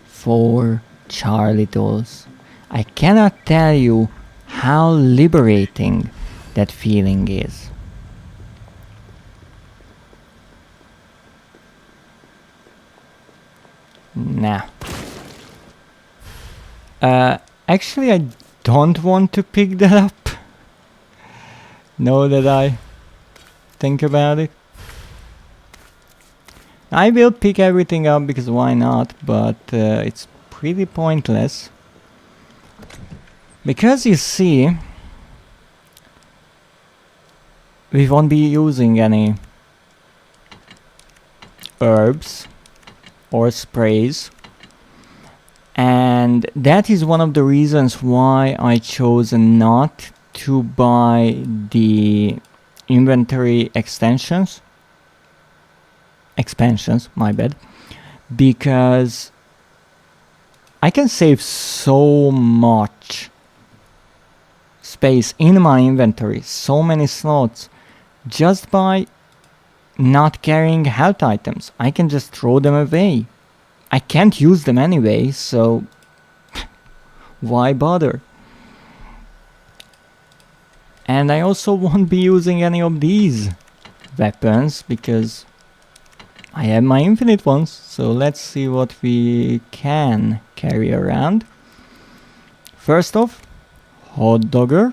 for Charlie dolls. I cannot tell you how liberating that feeling is. Nah. Actually, I don't want to pick that up. Now that I think about it, I will pick everything up because why not, but it's pretty pointless. Because you see, we won't be using any herbs or sprays, and that is one of the reasons why I chose not to buy the inventory expansions, my bad, because I can save so much space in my inventory, so many slots, just by not carrying health items. I can just throw them away. I can't use them anyway, so why bother? And I also won't be using any of these weapons because I have my infinite ones. So let's see what we can carry around. First off, Hot Dogger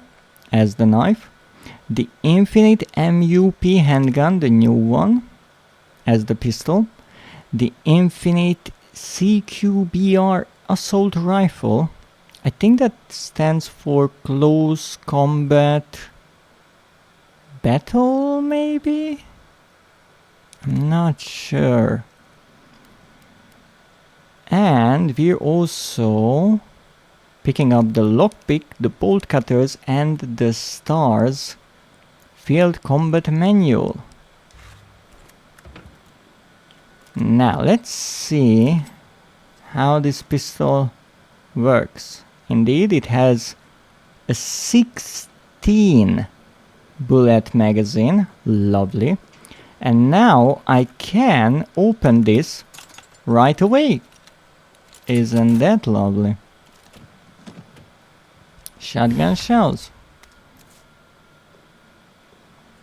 as the knife. The Infinite MUP handgun, the new one, as the pistol. The Infinite CQBR assault rifle. I think that stands for close combat battle, maybe? I'm not sure. And we're also picking up the lockpick, the bolt cutters, and the STARS field combat manual. Now let's see how this pistol works. Indeed, it has a 16 bullet magazine. Lovely. And now I can open this right away. Isn't that lovely? Shotgun shells.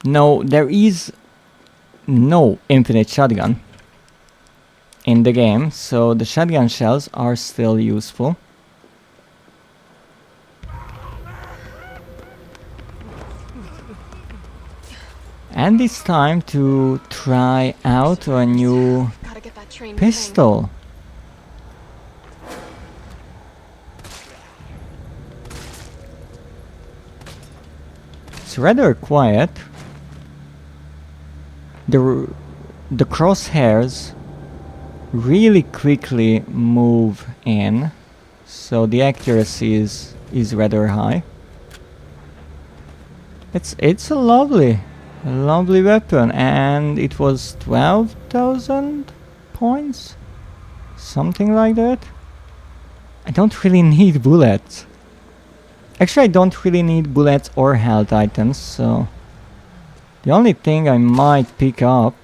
No, there is no infinite shotgun in the game, so the shotgun shells are still useful. And it's time to try out a new Gotta get that train pistol. It's rather quiet. The crosshairs really quickly move in, so the accuracy is rather high. It's a lovely weapon, and it was 12,000 points, something like that. I don't really need bullets. Actually, I don't really need bullets or health items, so the only thing I might pick up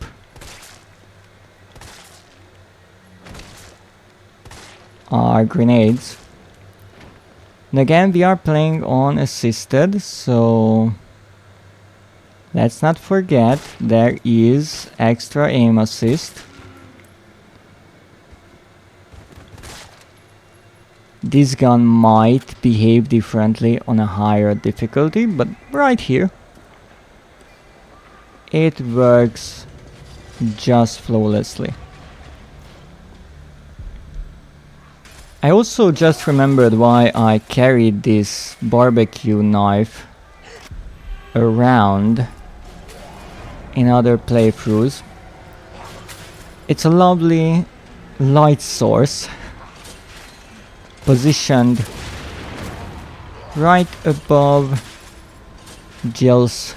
are grenades. And again, we are playing on assisted, so let's not forget there is extra aim assist. This gun might behave differently on a higher difficulty, but right here it works just flawlessly. I also just remembered why I carried this barbecue knife around in other playthroughs. It's a lovely light source positioned right above Jill's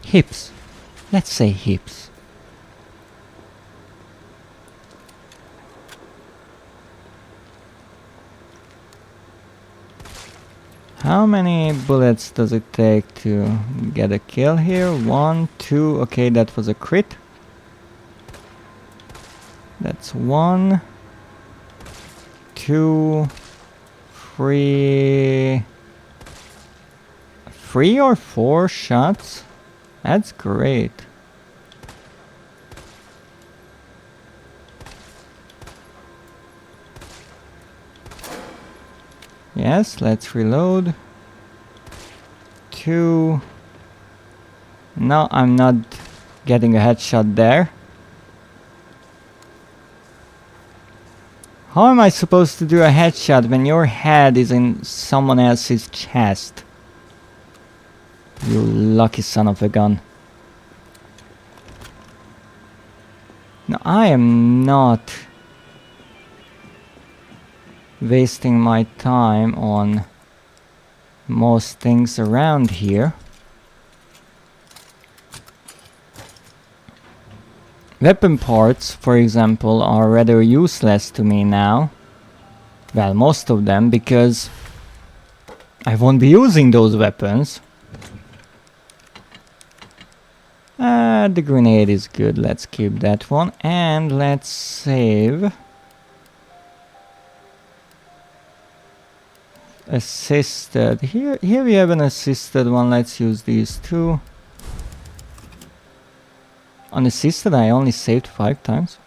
hips. Let's say hips. How many bullets does it take to get a kill here? 1, 2, okay, that was a crit. That's 1, 2, 3 or 4 shots. That's great. Yes, let's reload. 2. No, I'm not getting a headshot there. How am I supposed to do a headshot when your head is in someone else's chest? You lucky son of a gun. No, I am not wasting my time on most things around here. Weapon parts, for example, are rather useless to me now. Well, most of them, because I won't be using those weapons. The grenade is good, let's keep that one, and let's save. Assisted. Here we have an assisted one, let's use these two. Unassisted, I only saved 5 times.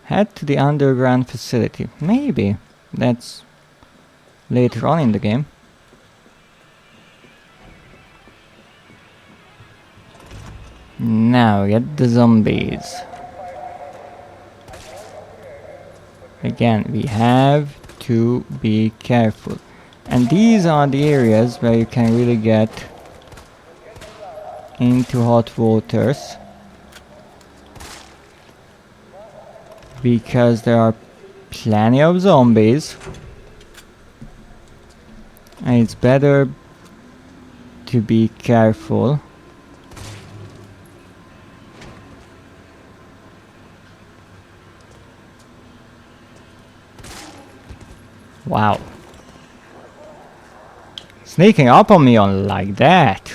Head to the underground facility. Maybe that's later on in the game. Now get the zombies. Again, we have to be careful. And these are the areas where you can really get into hot waters, because there are plenty of zombies and it's better to be careful. Wow. Sneaking up on me on like that.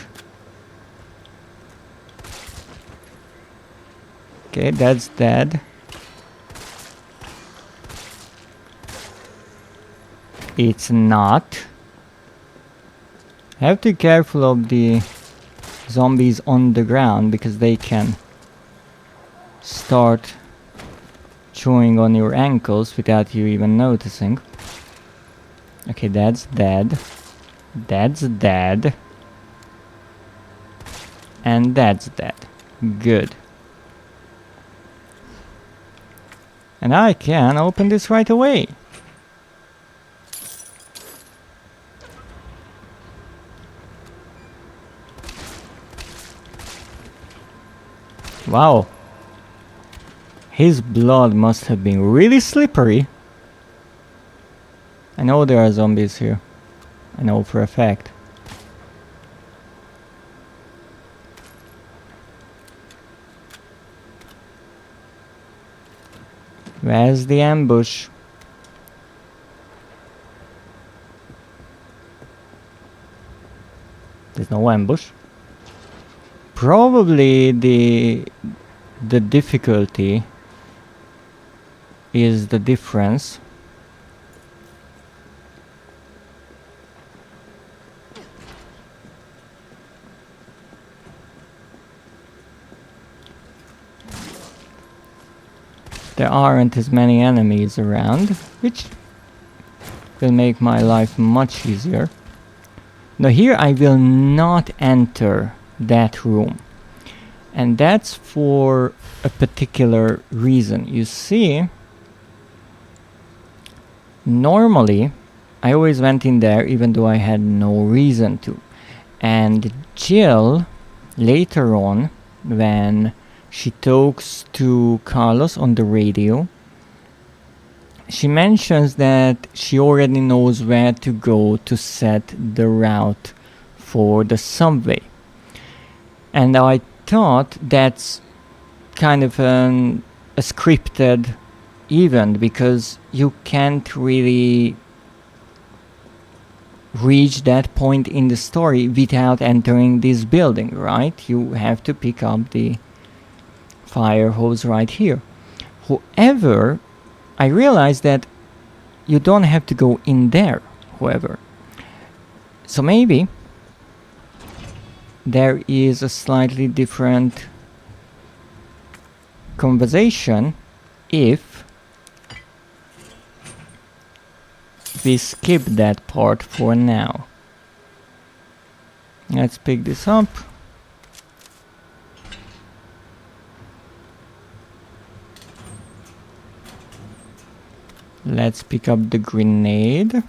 Okay, that's dead. It's not. Have to be careful of the zombies on the ground because they can start chewing on your ankles without you even noticing. Okay, that's dead. That's dead. And that's dead. Good. And I can open this right away. Wow. His blood must have been really slippery. I know there are zombies here. I know for a fact. Where's the ambush? There's no ambush. Probably the difficulty is the difference. There aren't as many enemies around, which will make my life much easier. Now here I will not enter that room. And that's for a particular reason. You see, normally I always went in there even though I had no reason to. And Jill, later on, when she talks to Carlos on the radio, she mentions that she already knows where to go to set the route for the subway. And I thought that's kind of a scripted event because you can't really reach that point in the story without entering this building, right? You have to pick up the fire hose right here. However, I realized that you don't have to go in there, however. So maybe there is a slightly different conversation if we skip that part for now. Let's pick this up. Let's pick up the grenade.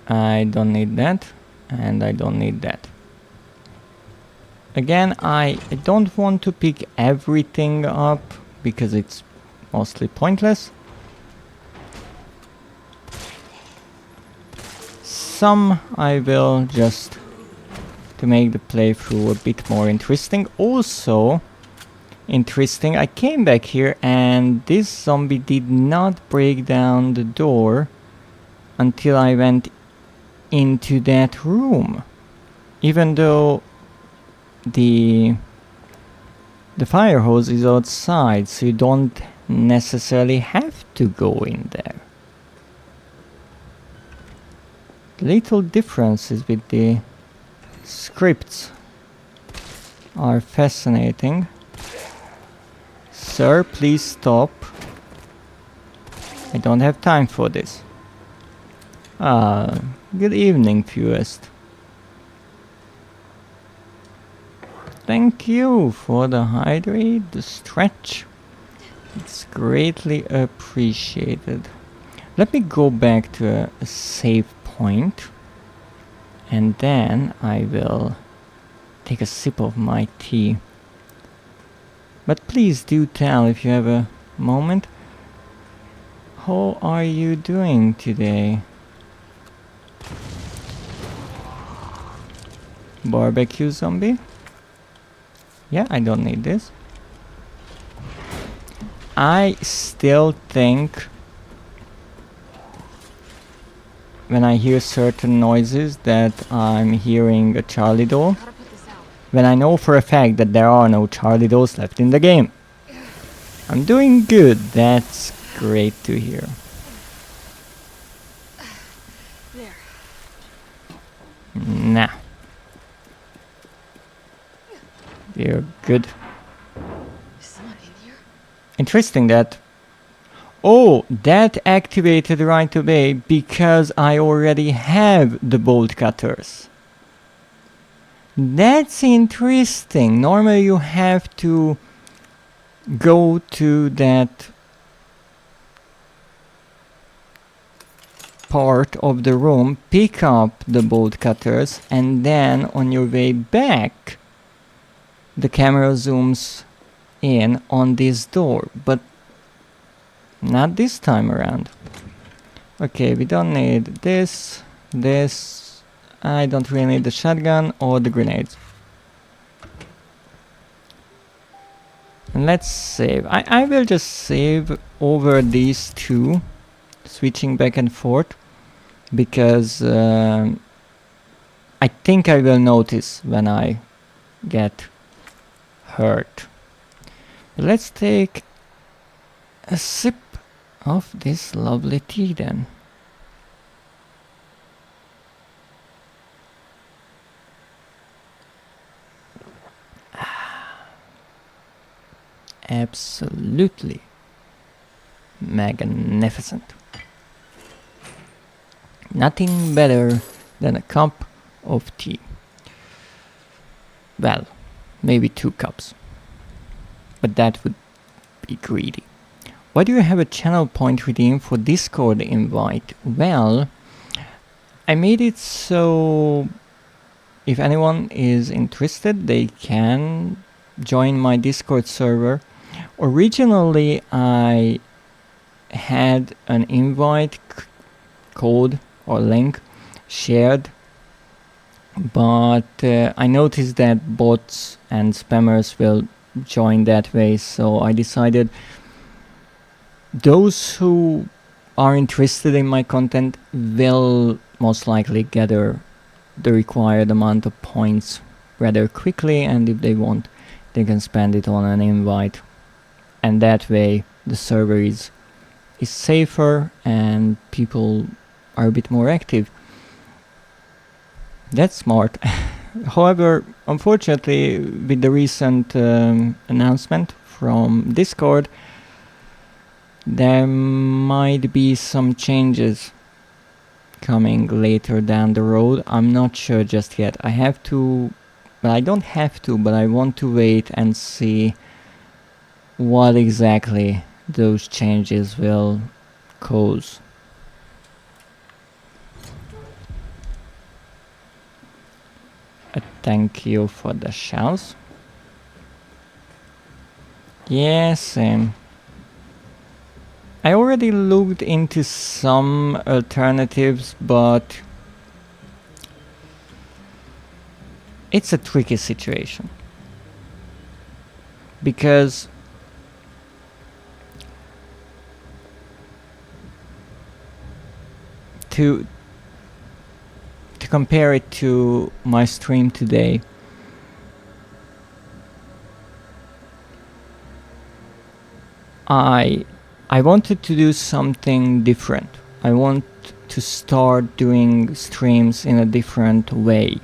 I don't need that, and I don't need that. Again, I don't want to pick everything up because it's mostly pointless. Some I will just to make the playthrough a bit more interesting. Also interesting, I came back here and this zombie did not break down the door until I went into that room, even though the fire hose is outside, so you don't necessarily have to go in there. Little differences with the scripts are fascinating. Sir, please stop. I don't have time for this. Good evening, Fewest. Thank you for the hydrate, the stretch. It's greatly appreciated. Let me go back to a save point. And then I will take a sip of my tea. But please do tell if you have a moment. How are you doing today? Barbecue zombie? Yeah, I don't need this. I still think when I hear certain noises that I'm hearing a Charlie doll, Gotta put this out. when I know for a fact that there are no Charlie dolls left in the game. I'm doing good, that's great to hear. There. Nah. We're good. Is someone in here? Interesting that... Oh, that activated right away because I already have the bolt cutters. That's interesting. Normally you have to go to that part of the room, pick up the bolt cutters, and then on your way back the camera zooms in on this door, but not this time around. Okay, we don't need this. I don't really need the shotgun or the grenades. And let's save. I will just save over these two, switching back and forth, because I think I will notice when I get hurt. Let's take a sip of this lovely tea then. Absolutely magnificent. Nothing better than a cup of tea. Well, maybe 2 cups, but that would be greedy. Why do you have a channel point redeem for Discord invite? Well, I made it so if anyone is interested, they can join my Discord server. Originally, I had an invite code or link shared, but I noticed that bots and spammers will join that way, so I decided those who are interested in my content will most likely gather the required amount of points rather quickly, and if they want, they can spend it on an invite, and that way the server is safer and people are a bit more active. That's smart. However, unfortunately, with the recent announcement from Discord, there might be some changes coming later down the road. I'm not sure just yet. I have to... Well, I don't have to, but I want to wait and see what exactly those changes will cause. Thank you for the shells. Yes, I already looked into some alternatives, but it's a tricky situation. Because to compare it to my stream today, I wanted to do something different. I want to start doing streams in a different way.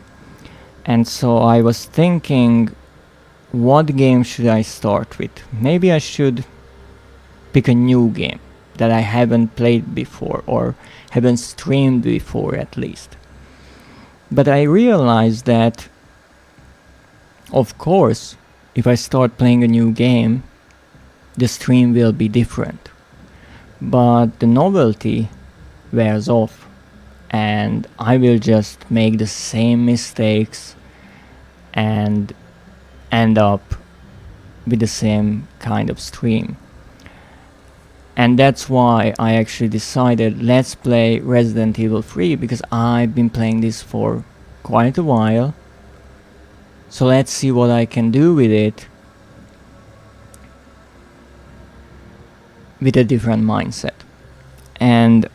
And so I was thinking, what game should I start with? Maybe I should pick a new game that I haven't played before, or haven't streamed before at least. But I realized that, of course, if I start playing a new game, the stream will be different. But the novelty wears off, and I will just make the same mistakes and end up with the same kind of stream. And that's why I actually decided, let's play Resident Evil 3, because I've been playing this for quite a while. So let's see what I can do with it. with a different mindset. And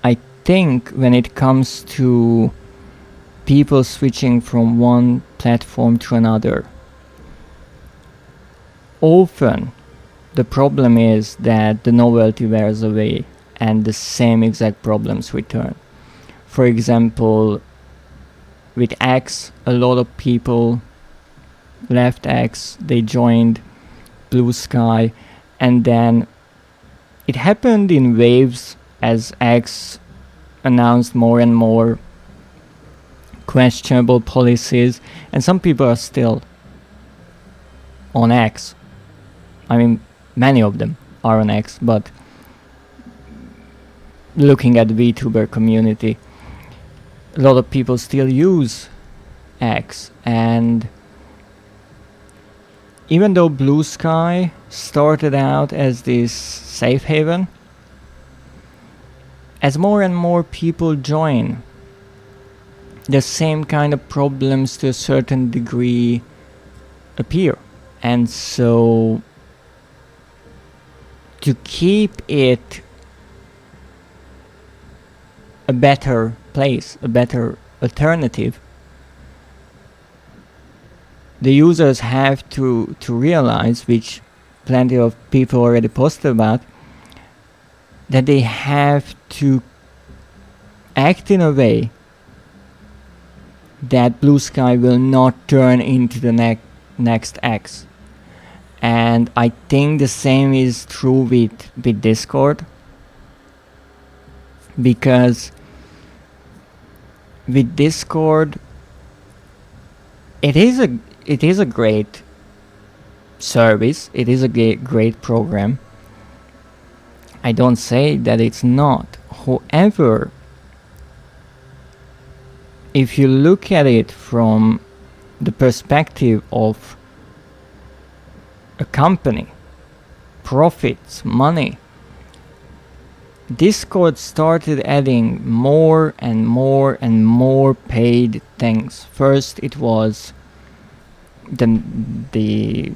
I think when it comes to people switching from one platform to another, often the problem is that the novelty wears away and the same exact problems return. For example, with X, a lot of people left X, they joined Blue Sky, and then it happened in waves as X announced more and more questionable policies, and some people are still on X. I mean, many of them are on X, but looking at the VTuber community, a lot of people still use X. And even though Blue Sky started out as this safe haven, as more and more people join, the same kind of problems to a certain degree appear. And so to keep it a better place, a better alternative, the users have to realize, which plenty of people already posted about, that they have to act in a way that Blue Sky will not turn into the next X. And I think the same is true with Discord, because with Discord, it is a great service, it is a great program. I don't say that it's not. However, if you look at it from the perspective of a company, profits, money, Discord started adding more and more and more paid things. First it was the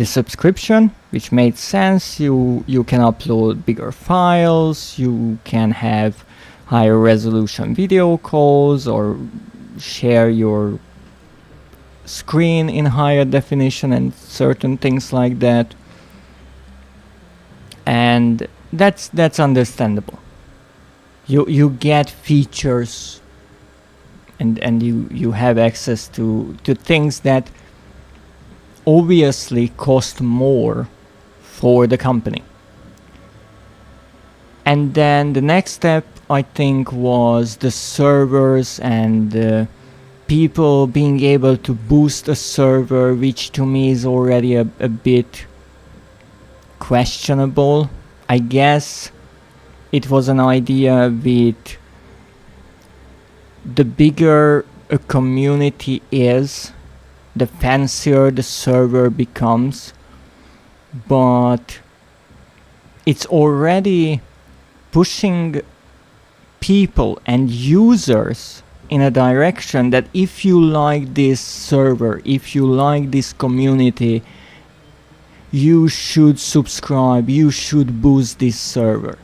subscription, which made sense. You can upload bigger files, you can have higher resolution video calls, or share your screen in higher definition and certain things like that. And that's understandable. You get features and you have access to things that obviously cost more for the company. And then the next step, I think, was the servers and people being able to boost a server, which to me is already a bit questionable. I guess it was an idea with the bigger a community is, the fancier the server becomes, but it's already pushing people and users in a direction that if you like this server, if you like this community, you should subscribe, you should boost this server.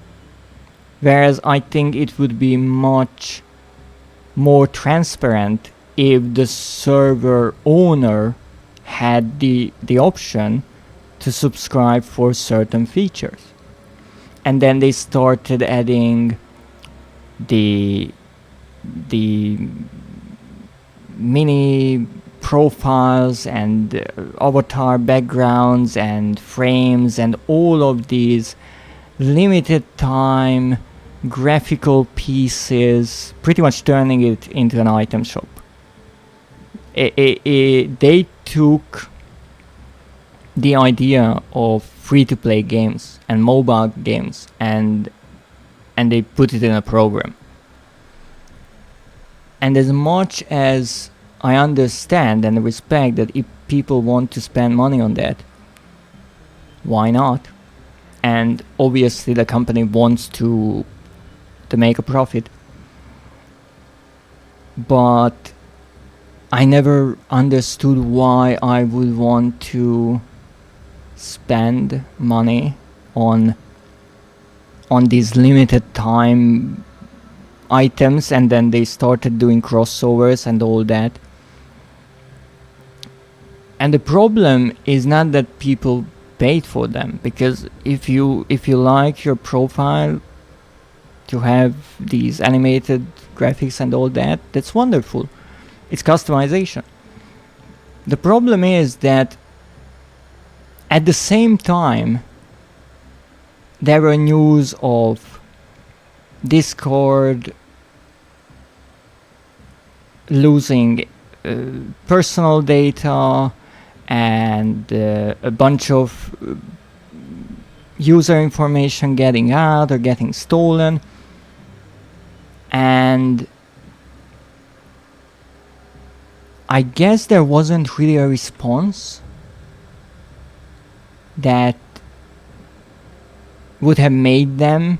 Whereas I think it would be much more transparent if the server owner had the option to subscribe for certain features. And then they started adding the mini profiles and avatar backgrounds and frames and all of these limited time graphical pieces, pretty much turning it into an item shop. They took the idea of free-to-play games and mobile games and they put it in a program. And as much as I understand and respect that if people want to spend money on that, why not? And obviously the company wants to make a profit. But I never understood why I would want to spend money on on these limited time items, and then they started doing crossovers and all that. And the problem is not that people paid for them, because if you like your profile to have these animated graphics and all that, that's wonderful. It's customization. The problem is that at the same time there were news of Discord losing personal data and a bunch of user information getting out or getting stolen, and I guess there wasn't really a response that would have made them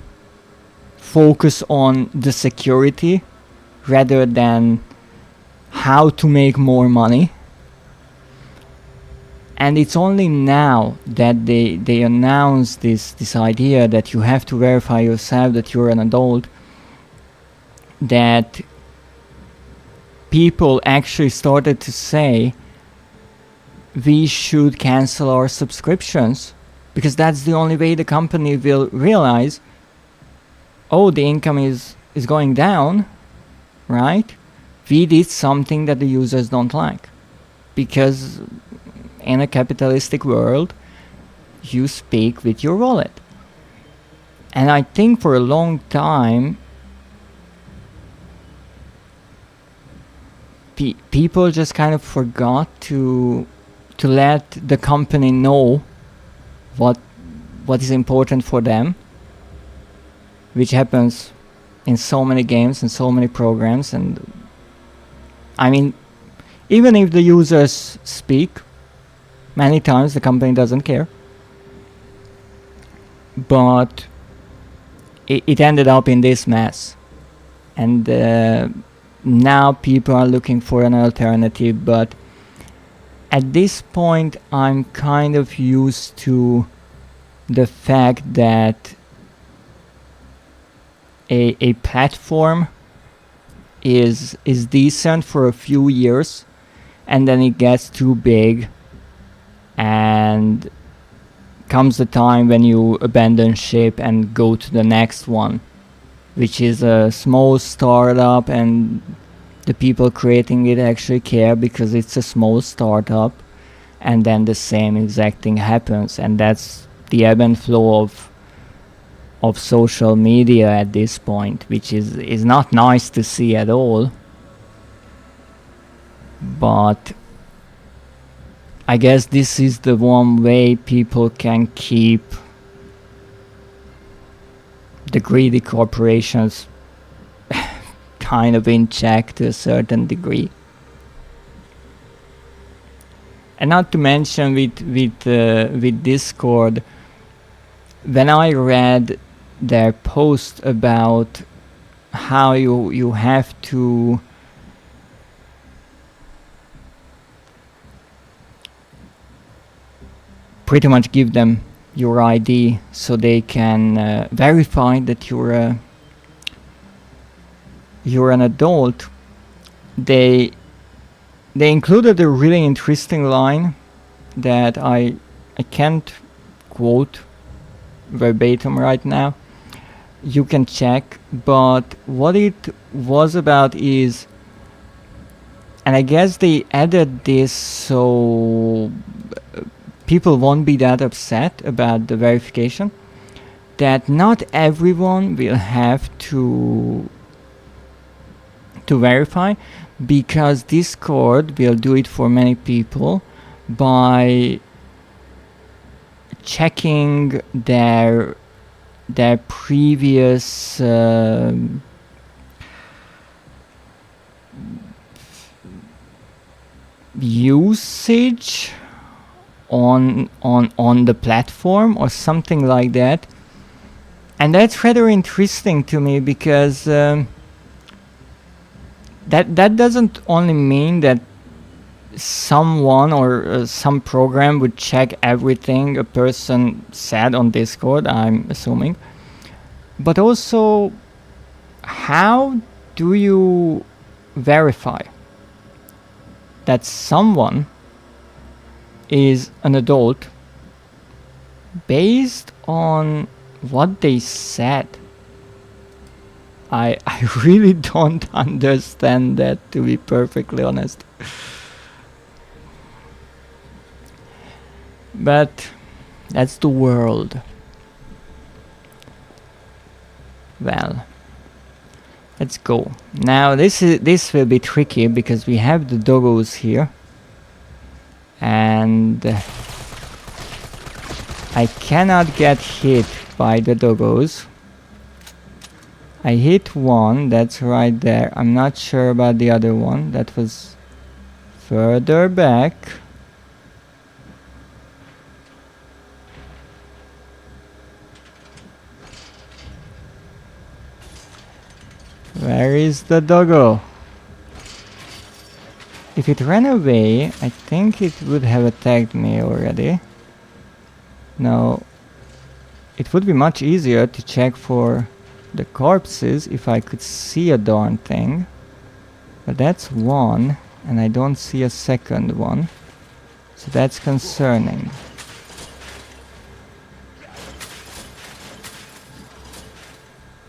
focus on the security rather than how to make more money. And it's only now that they announce this idea that you have to verify yourself that you're an adult, that people actually started to say we should cancel our subscriptions, because that's the only way the company will realize, oh, the income is going down, right? We did something that the users don't like. Because in a capitalistic world, you speak with your wallet. And I think for a long time, people just kind of forgot to let the company know what is important for them, which happens in so many games and so many programs. And I mean, even if the users speak, many times the company doesn't care. But it ended up in this mess. And now people are looking for an alternative, but at this point I'm kind of used to the fact that a platform is decent for a few years, and then it gets too big, and comes the time when you abandon ship and go to the next one, which is a small startup, and the people creating it actually care because it's a small startup, and then the same exact thing happens. And that's the ebb and flow of social media at this point, which is not nice to see at all. But I guess this is the one way people can keep the greedy corporations kind of in check to a certain degree. And not to mention with Discord, when I read their post about how you have to pretty much give them your ID so they can verify that you're an adult, they included a really interesting line that I can't quote verbatim right now. You can check, but what it was about is, and I guess they added this so people won't be that upset about the verification, that not everyone will have to verify, because Discord will do it for many people by checking their previous usage on the platform or something like that. And that's rather interesting to me, because that doesn't only mean that someone or some program would check everything a person said on Discord, I'm assuming, But also, how do you verify that someone is an adult based on what they said? I really don't understand that, to be perfectly honest. But that's the world. Well, let's go. Now this will be tricky because we have the doggos here, and I cannot get hit by the doggos. I hit one, that's right there. I'm not sure about the other one. That was further back. Where is the doggo? If it ran away, I think it would have attacked me already. Now, it would be much easier to check for the corpses if I could see a darn thing. But that's one, and I don't see a second one. So that's concerning.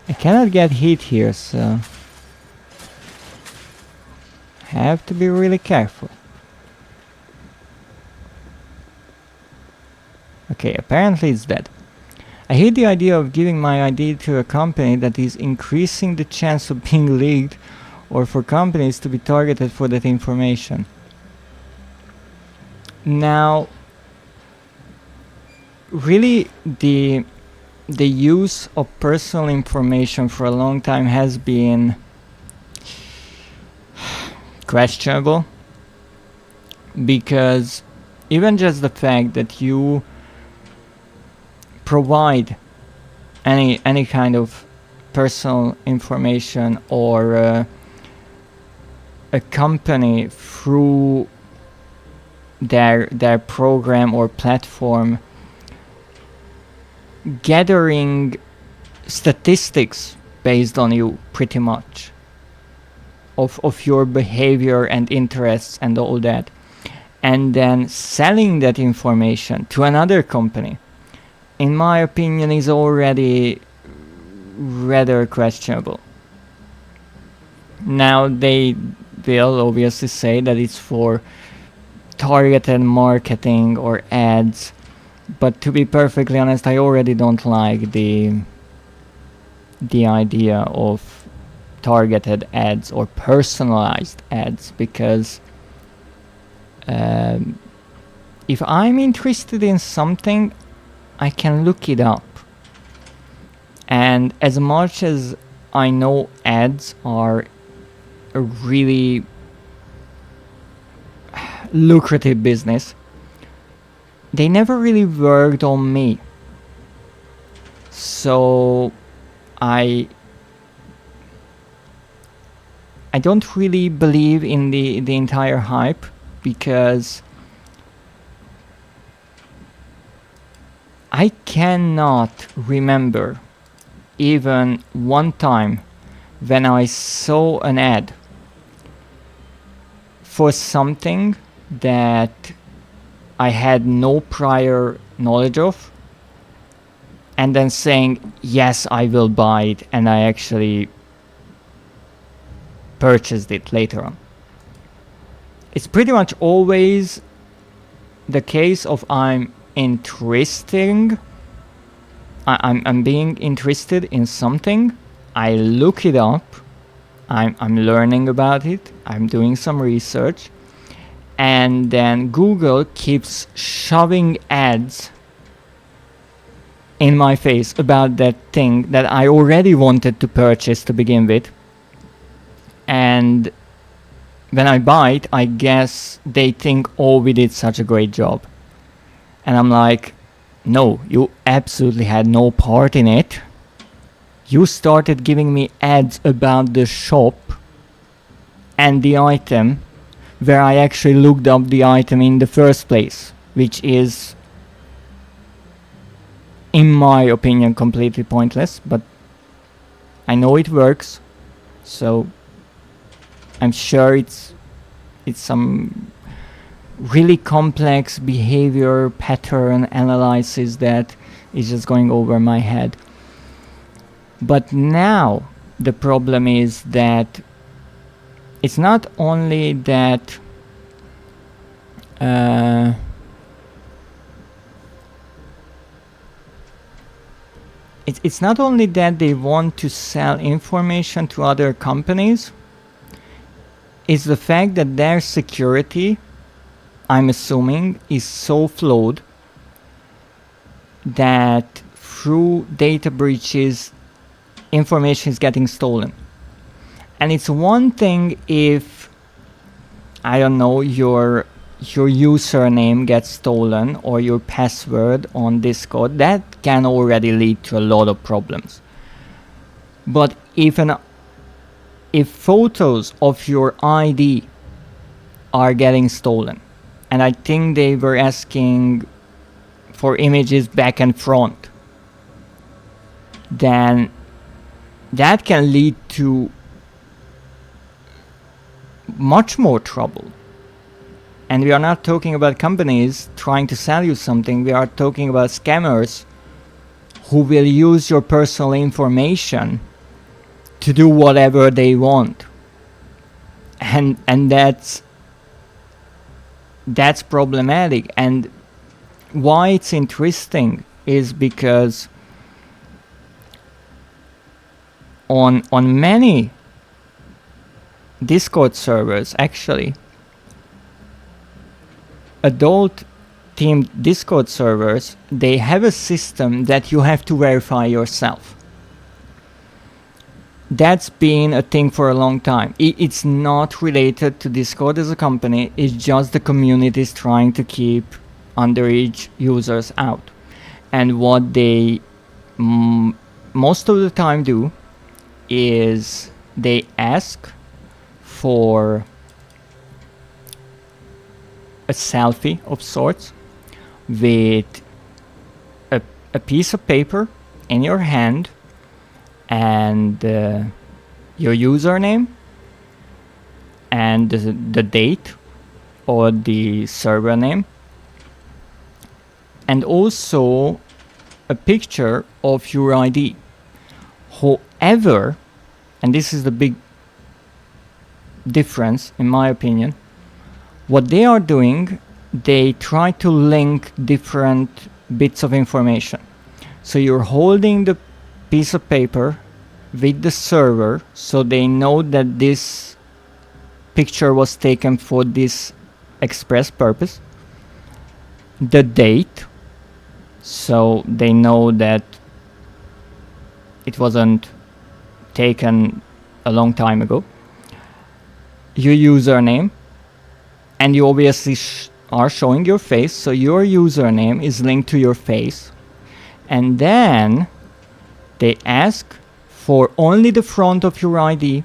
I cannot get hit here, so have to be really careful. Okay, apparently it's dead. I hate the idea of giving my ID to a company that is increasing the chance of being leaked, or for companies to be targeted for that information. Now, really, the use of personal information for a long time has been questionable, because even just the fact that you provide any kind of personal information, or a company through their program or platform gathering statistics based on you, pretty much, of your behavior and interests and all that, and then selling that information to another company, in my opinion, is already rather questionable. Now they will obviously say that it's for targeted marketing or ads, but to be perfectly honest, I already don't like the idea of targeted ads or personalized ads, because if I'm interested in something, I can look it up. And as much as I know ads are a really lucrative business, they never really worked on me. So I don't really believe in the entire hype, because I cannot remember even one time when I saw an ad for something that I had no prior knowledge of, and then saying, yes, I will buy it, and I actually purchased it later on. It's pretty much always the case of I'm being interested in something, I look it up, I'm learning about it, I'm doing some research, and then Google keeps shoving ads in my face about that thing that I already wanted to purchase to begin with. And when I buy it, I guess they think, oh, we did such a great job. And I'm like, no, you absolutely had no part in it. You started giving me ads about the shop and the item, where I actually looked up the item in the first place, which is, in my opinion, completely pointless, but I know it works, so I'm sure it's some really complex behavior pattern analysis that is just going over my head. But now the problem is that it's not only that it's not only that they want to sell information to other companies, it's the fact that their security, I'm assuming, is so flawed that through data breaches information is getting stolen. And it's one thing if, I don't know, your username gets stolen or your password on Discord. That can already lead to a lot of problems. But if photos of your ID are getting stolen, and I think they were asking for images back and front, then that can lead to much more trouble. And we are not talking about companies trying to sell you something. We are talking about scammers who will use your personal information to do whatever they want. And that's problematic. And why it's interesting is because on many Discord servers, actually, adult themed Discord servers, they have a system that you have to verify yourself. That's been a thing for a long time. It's not related to Discord as a company, it's just the community is trying to keep underage users out. And what they most of the time do is they ask for a selfie of sorts with a piece of paper in your hand and your username and the date or the server name, and also a picture of your ID. However, and this is the big difference in my opinion, what they are doing, they try to link different bits of information. So you're holding the piece of paper with the server, so they know that this picture was taken for this express purpose. The date, so they know that it wasn't taken a long time ago. Your username, and you obviously are showing your face, so your username is linked to your face. And then they ask for only the front of your ID,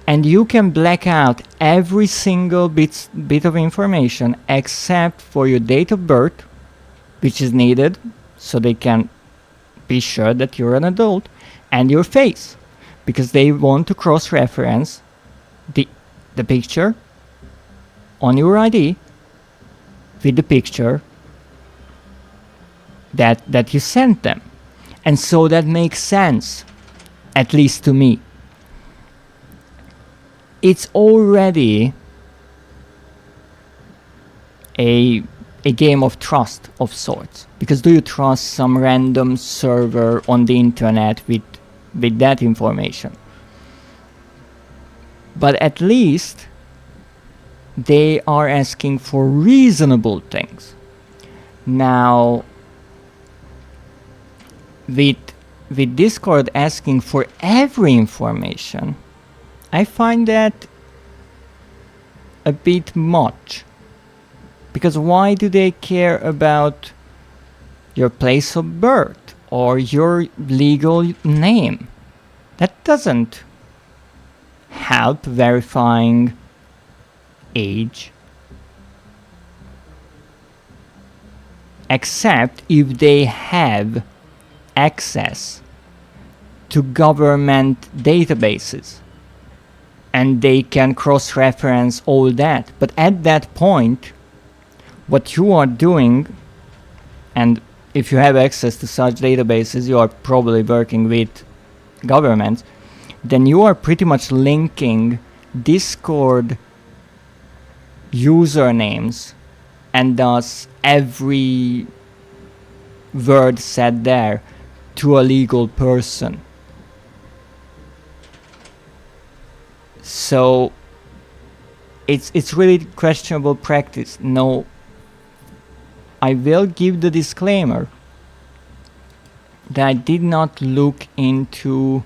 and you can black out every single bit of information except for your date of birth, which is needed so they can be sure that you're an adult, and your face, because they want to cross-reference the picture on your ID with the picture that you sent them. And so that makes sense, at least to me. It's already a game of trust of sorts, because do you trust some random server on the internet with that information? But at least they are asking for reasonable things. Now, with Discord asking for every information, I find that a bit much. Because why do they care about your place of birth or your legal name? That doesn't help verifying age. Except if they have access to government databases, and they can cross-reference all that. But at that point, what you are doing, and if you have access to such databases, you are probably working with governments, then you are pretty much linking Discord usernames and thus every word said there to a legal person. So it's really questionable practice. No, I will give the disclaimer that I did not look into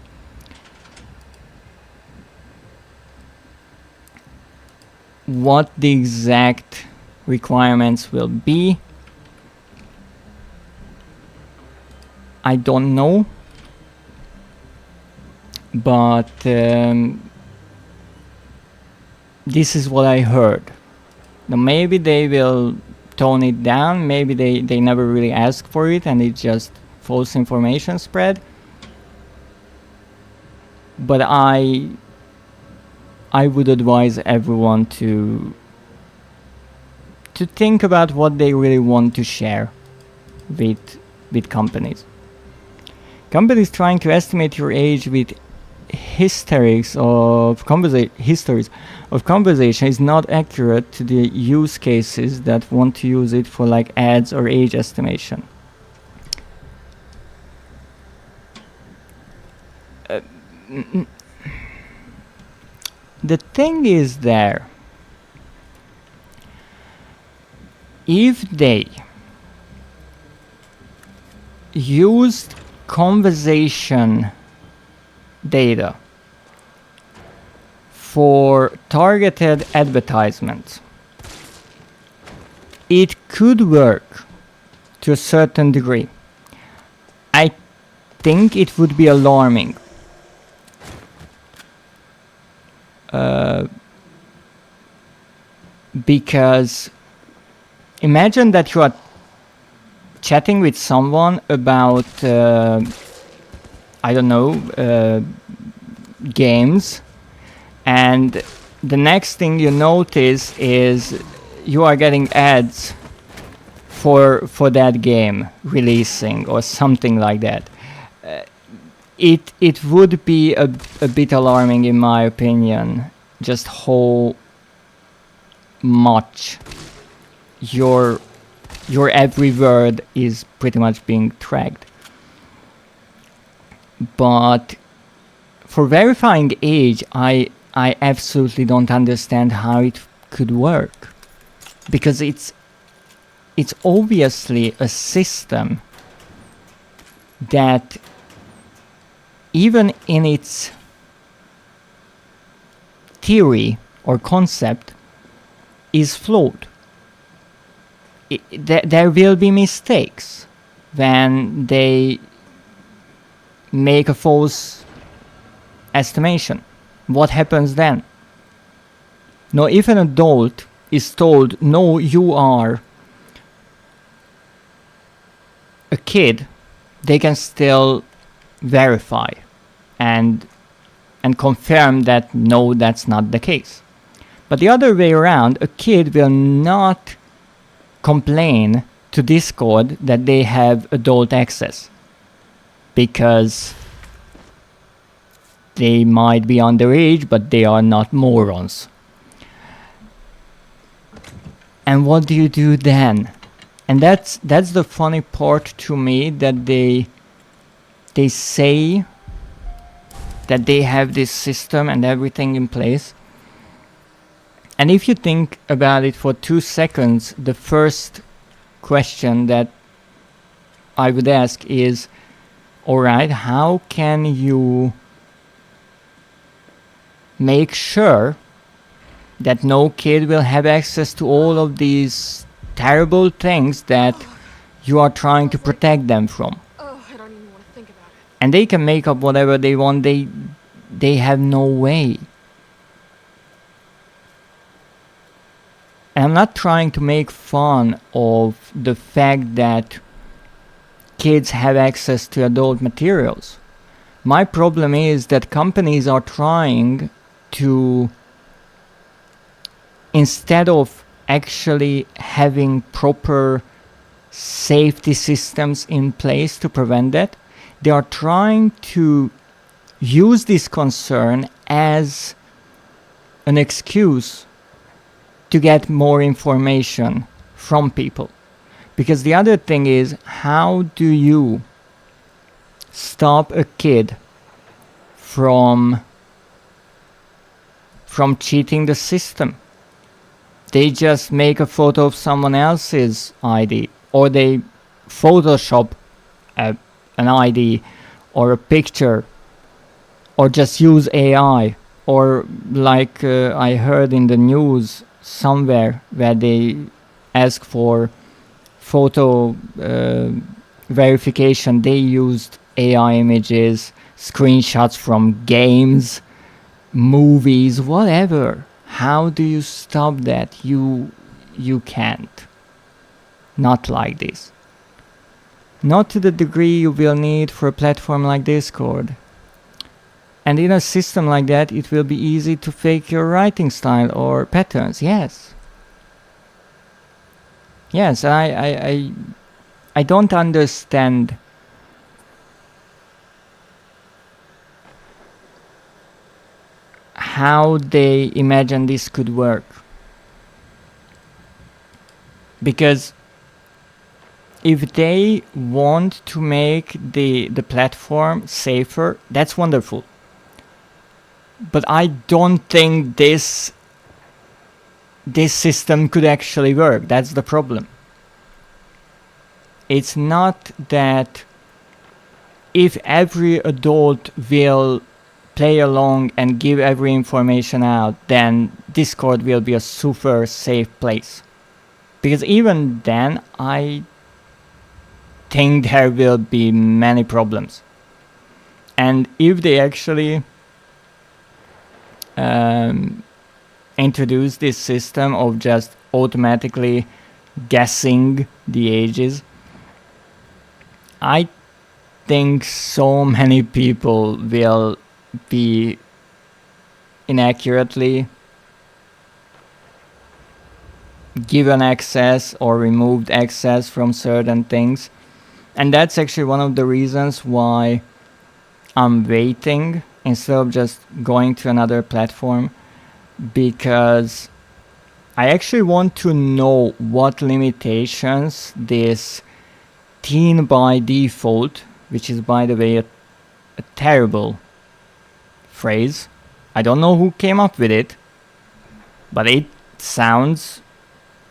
what the exact requirements will be. I don't know, but this is what I heard. Now maybe they will tone it down, maybe they never really asked for it and it's just false information spread. But I would advise everyone to think about what they really want to share with companies. Companies trying to estimate your age with histories of conversation is not accurate to the use cases that want to use it for like ads or age estimation. The thing is there, if they used conversation data for targeted advertisements, it could work to a certain degree. I think it would be alarming. Because imagine that you are chatting with someone about I don't know, games, and the next thing you notice is you are getting ads for that game releasing or something like that. It would be a bit alarming in my opinion, just how much your every word is pretty much being tracked. But for verifying age, I absolutely don't understand how it could work, because it's obviously a system that even in its theory or concept is flawed. There will be mistakes when they make a false estimation. What happens then? Now, if an adult is told, no, you are a kid, they can still verify and confirm that no, that's not the case. But the other way around, a kid will not complain to Discord that they have adult access, because they might be underage, but they are not morons. And what do you do then? And that's the funny part to me, that they say that they have this system and everything in place. And if you think about it for 2 seconds, the first question that I would ask is, alright, how can you make sure that no kid will have access to all of these terrible things that you are trying to protect them from? Oh, I don't even want to think about it. And they can make up whatever they want. They have no way. And I'm not trying to make fun of the fact that kids have access to adult materials, My problem is that companies are trying to, instead of actually having proper safety systems in place to prevent that, they are trying to use this concern as an excuse to get more information from people. Because the other thing is, how do you stop a kid from cheating the system? They just make a photo of someone else's ID, or they Photoshop an ID or a picture, or just use AI, or like I heard in the news somewhere where they ask for photo verification, they used AI images, screenshots from games, movies, whatever. How do you stop that? You can't. Not like this. Not to the degree you will need for a platform like Discord. And in a system like that, it will be easy to fake your writing style or patterns. Yes. Yes, I don't understand how they imagine this could work. Because if they want to make the platform safer, that's wonderful. But I don't think this system could actually work. That's the problem. It's not that if every adult will play along and give every information out, then Discord will be a super safe place. Because even then, I think there will be many problems. And if they actually introduce this system of just automatically guessing the ages, I think so many people will be inaccurately given access or removed access from certain things. And that's actually one of the reasons why I'm waiting instead of just going to another platform, because I actually want to know what limitations this teen by default, which is by the way a terrible phrase. I don't know who came up with it, but it sounds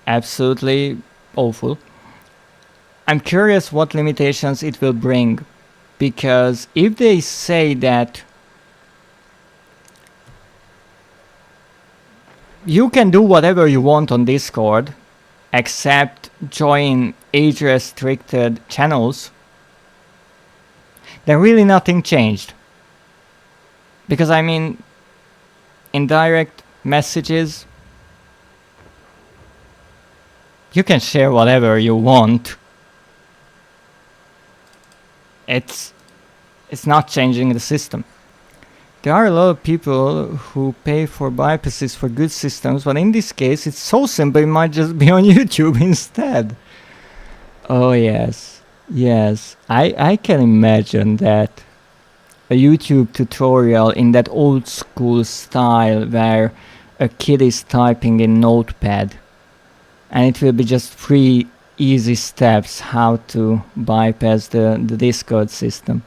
absolutely awful. I'm curious what limitations it will bring, because if they say that you can do whatever you want on Discord except join age-restricted channels, then really nothing changed. Because I mean, in direct messages, you can share whatever you want. It's not changing the system. There are a lot of people who pay for bypasses for good systems, but in this case it's so simple it might just be on YouTube instead. Oh yes, yes, I can imagine that. A YouTube tutorial in that old school style where a kid is typing in Notepad, and it will be just 3 easy steps how to bypass the Discord system.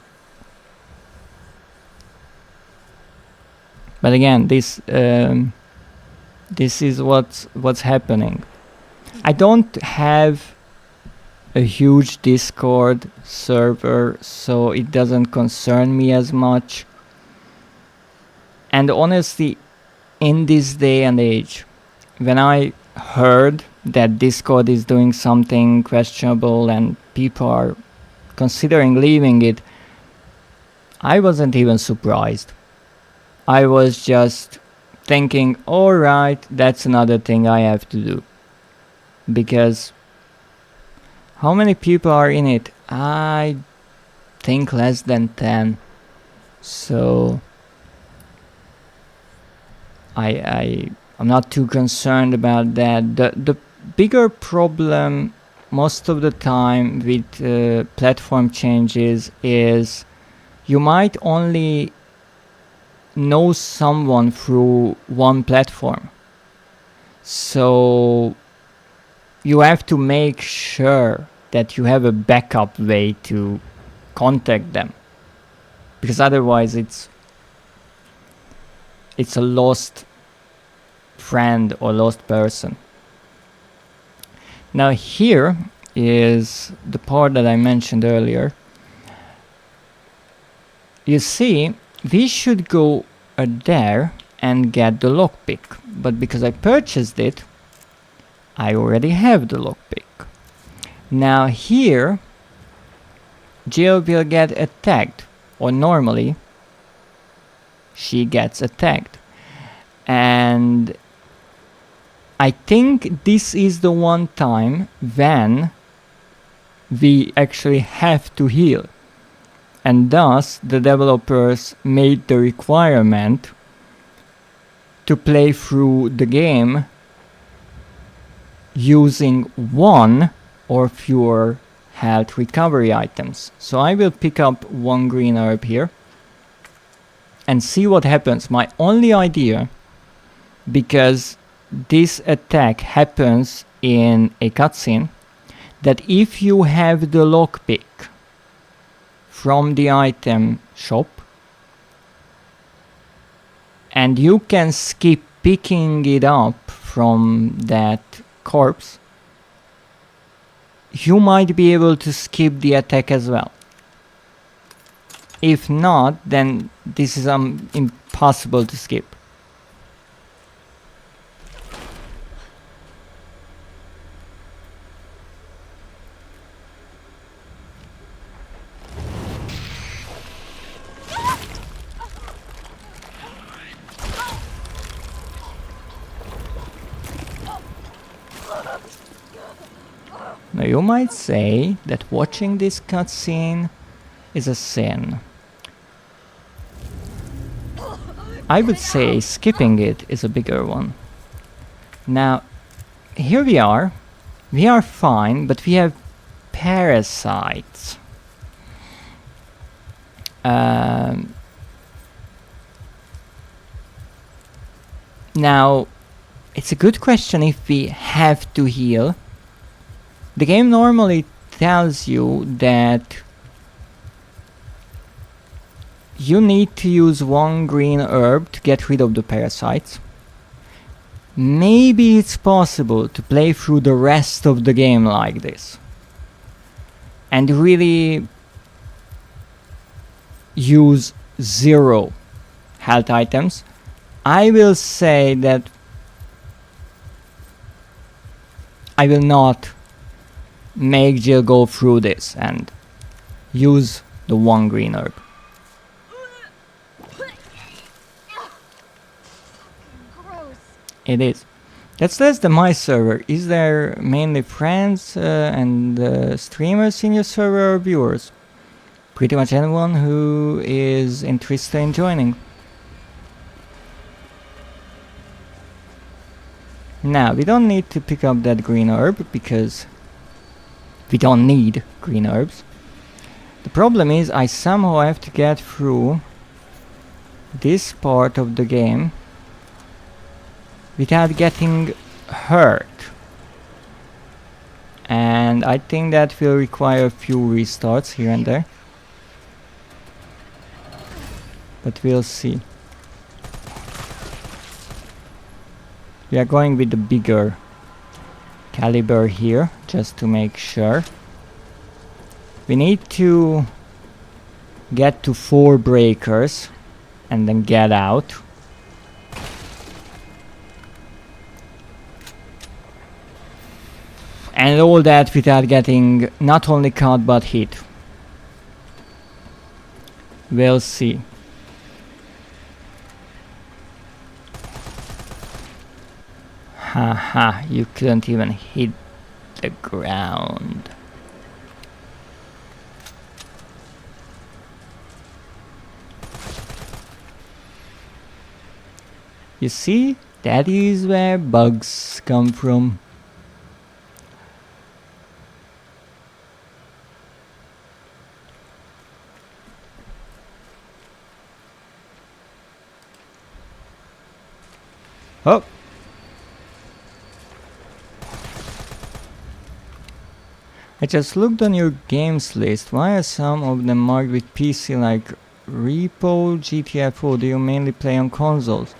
But again, this is what's happening. I don't have a huge Discord server, so it doesn't concern me as much. And honestly, in this day and age, when I heard that Discord is doing something questionable and people are considering leaving it, I wasn't even surprised. I was just thinking, alright, that's another thing I have to do. Because how many people are in it? I think less than 10. So I'm not too concerned about that. The bigger problem most of the time with platform changes is you might only know someone through one platform. So you have to make sure that you have a backup way to contact them, because otherwise it's a lost friend or lost person. Now here is the part that I mentioned earlier. You see, we should go there and get the lockpick, but because I purchased it, I already have the lockpick. Now here, Jill will get attacked, or normally she gets attacked. And I think this is the one time when we actually have to heal. And thus the developers made the requirement to play through the game using one or fewer health recovery items. So I will pick up one green herb here and see what happens. My only idea, because this attack happens in a cutscene, that if you have the lockpick from the item shop and you can skip picking it up from that corpse, you might be able to skip the attack as well. If not, then this is impossible to skip. Now you might say that watching this cutscene is a sin. I would say skipping it is a bigger one. Now, here we are fine, but we have parasites. Now, it's a good question if we have to heal. The game normally tells you that you need to use one green herb to get rid of the parasites. Maybe it's possible to play through the rest of the game like this and really use 0 health items. I will say that I will not make Jill go through this and use the one green herb. Gross. It is. That's less than my server. Is there mainly friends and streamers in your server or viewers? Pretty much anyone who is interested in joining. Now, we don't need to pick up that green herb because we don't need green herbs. The problem is I somehow have to get through this part of the game without getting hurt. And I think that will require a few restarts here and there. But we'll see. We are going with the bigger caliber here, just to make sure. We need to get to 4 breakers and then get out. And all that without getting not only caught but hit. We'll see. Haha, you couldn't even hit the ground. You see, that is where bugs come from. Oh! I just looked on your games list. Why are some of them marked with PC like Repo, GTFO? Do you mainly play on consoles?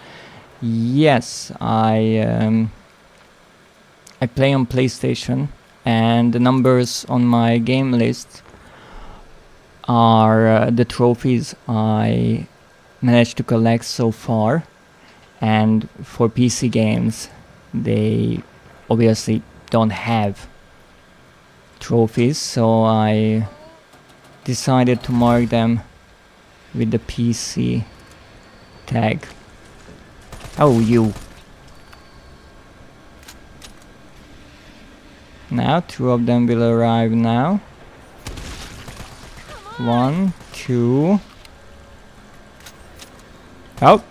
Yes, I play on PlayStation, and the numbers on my game list are the trophies I managed to collect so far. And for PC games, they obviously don't have trophies, so I decided to mark them with the PC tag. Oh, you. Now, 2 of them will arrive now. 1, 2. Oh!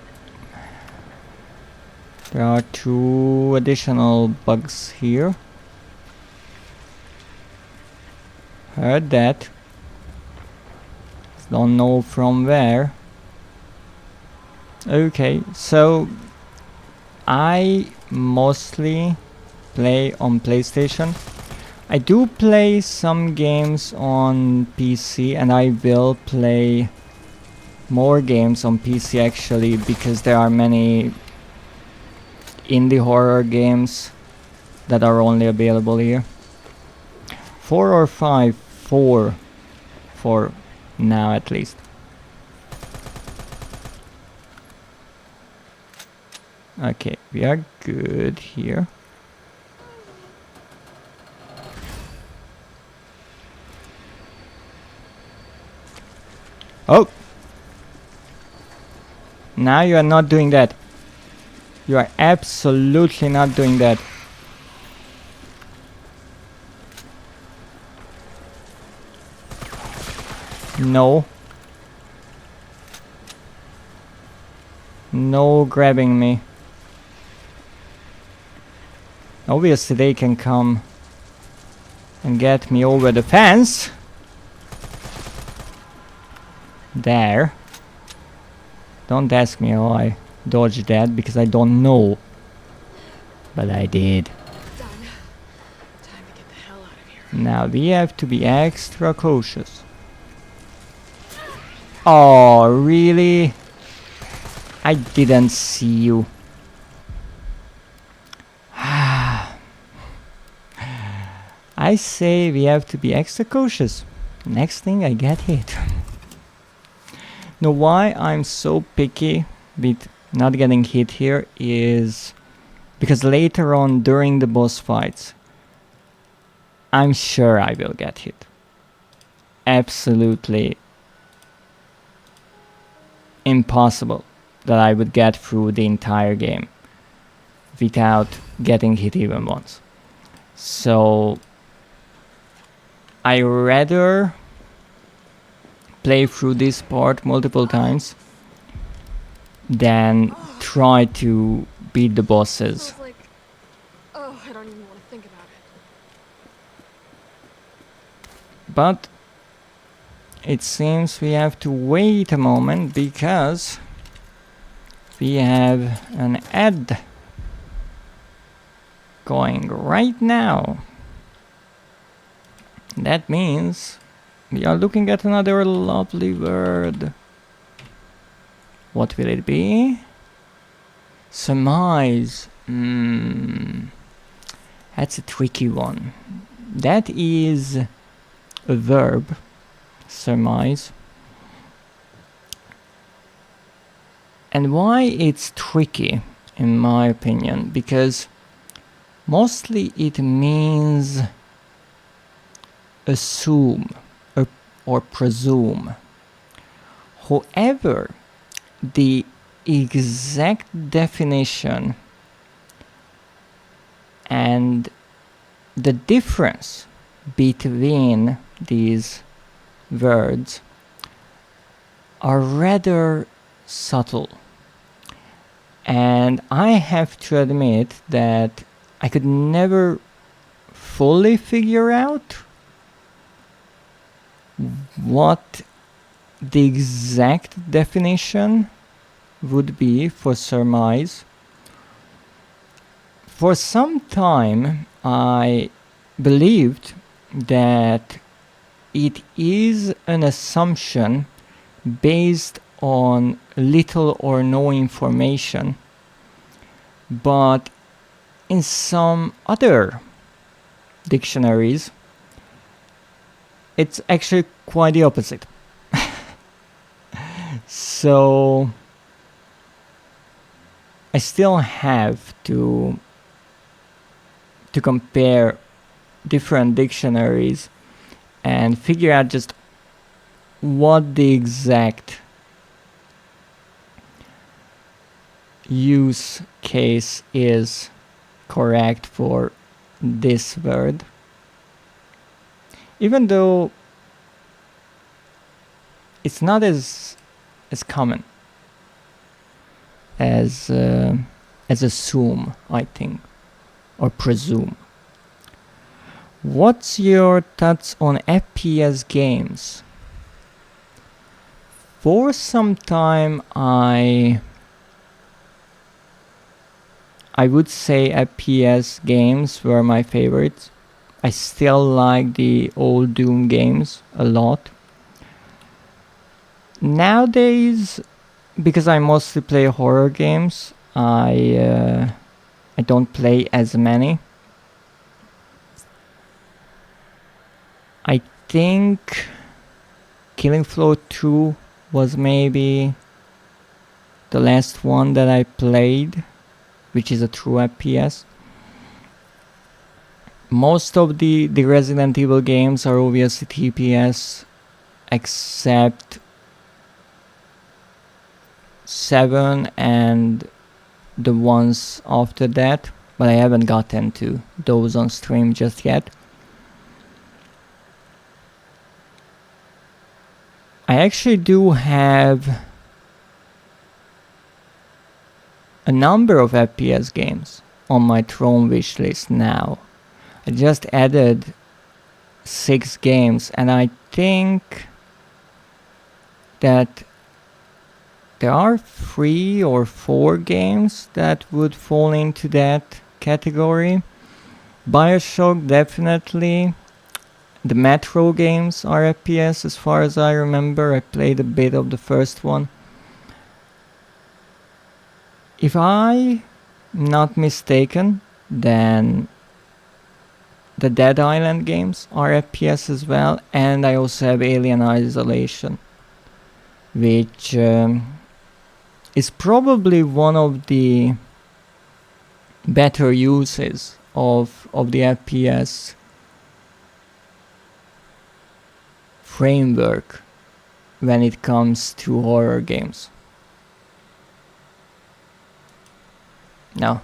There are 2 additional bugs here. Heard that. Don't know from where. Okay, so I mostly play on PlayStation. I do play some games on PC, and I will play more games on PC actually, because there are many indie horror games that are only available here. 4 or 5? 4 for now at least. Okay, we are good here. Oh! Now you are not doing that. You are absolutely not doing that. No. No grabbing me. Obviously they can come and get me over the fence. There. Don't ask me how I dodged that, because I don't know. But I did. Done. Time to get the hell out of here. Now we have to be extra cautious. Oh, really? I didn't see you. I say we have to be extra cautious. Next thing I get hit. Now why I'm so picky with not getting hit here is because later on during the boss fights, I'm sure I will get hit. Absolutely impossible that I would get through the entire game without getting hit even once. So I rather play through this part multiple times than try to beat the bosses. Smells like... Oh, I don't even want to think about it. But it seems we have to wait a moment because we have an ad going right now. That means we are looking at another lovely word. What will it be? Surmise. That's a tricky one. That is a verb. Surmise. And why it's tricky, in my opinion, because mostly it means assume or presume. However, the exact definition and the difference between these words are rather subtle. And I have to admit that I could never fully figure out what the exact definition would be for surmise. For some time I believed that it is an assumption based on little or no information, but in some other dictionaries it's actually quite the opposite. So I still have to compare different dictionaries and figure out just what the exact use case is correct for this word, even though it's not as common as assume, I think, or presume. What's your thoughts on FPS games? For some time I would say FPS games were my favorites. I still like the old Doom games a lot. Nowadays, because I mostly play horror games, I don't play as many. I think Killing Floor 2 was maybe the last one that I played, which is a true FPS. Most of the Resident Evil games are obviously TPS, except 7 and the ones after that, but I haven't gotten to those on stream just yet. I actually do have a number of FPS games on my Throne wish list now. I just added 6 games, and I think that there are 3 or 4 games that would fall into that category. BioShock, definitely. The Metro games are FPS as far as I remember. I played a bit of the first one. If I'm not mistaken, then the Dead Island games are FPS as well, and I also have Alien Isolation, which is probably one of the better uses of the FPS framework when it comes to horror games. Now,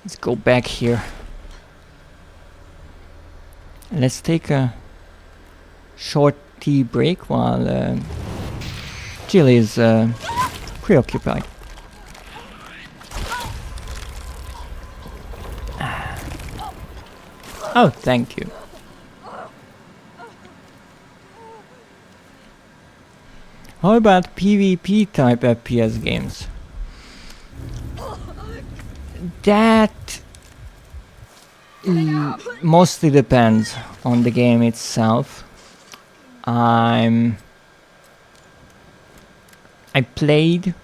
let's go back here. Let's take a short tea break while Jill is preoccupied. Oh, thank you. How about PvP type FPS games? That mostly depends on the game itself. I played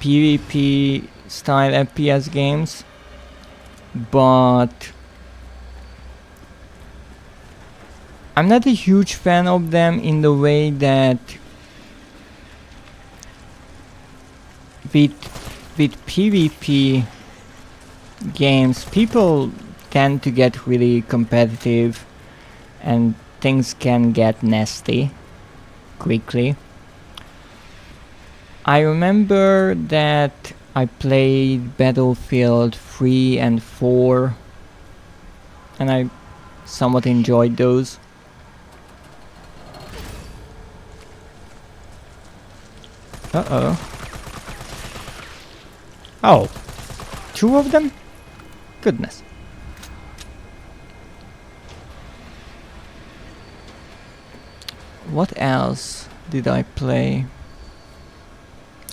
PvP style FPS games, but I'm not a huge fan of them in the way that with PvP games, people tend to get really competitive and things can get nasty quickly. I remember that I played Battlefield 3 and 4 and I somewhat enjoyed those. Uh-oh. Oh, two of them? Goodness. What else did I play?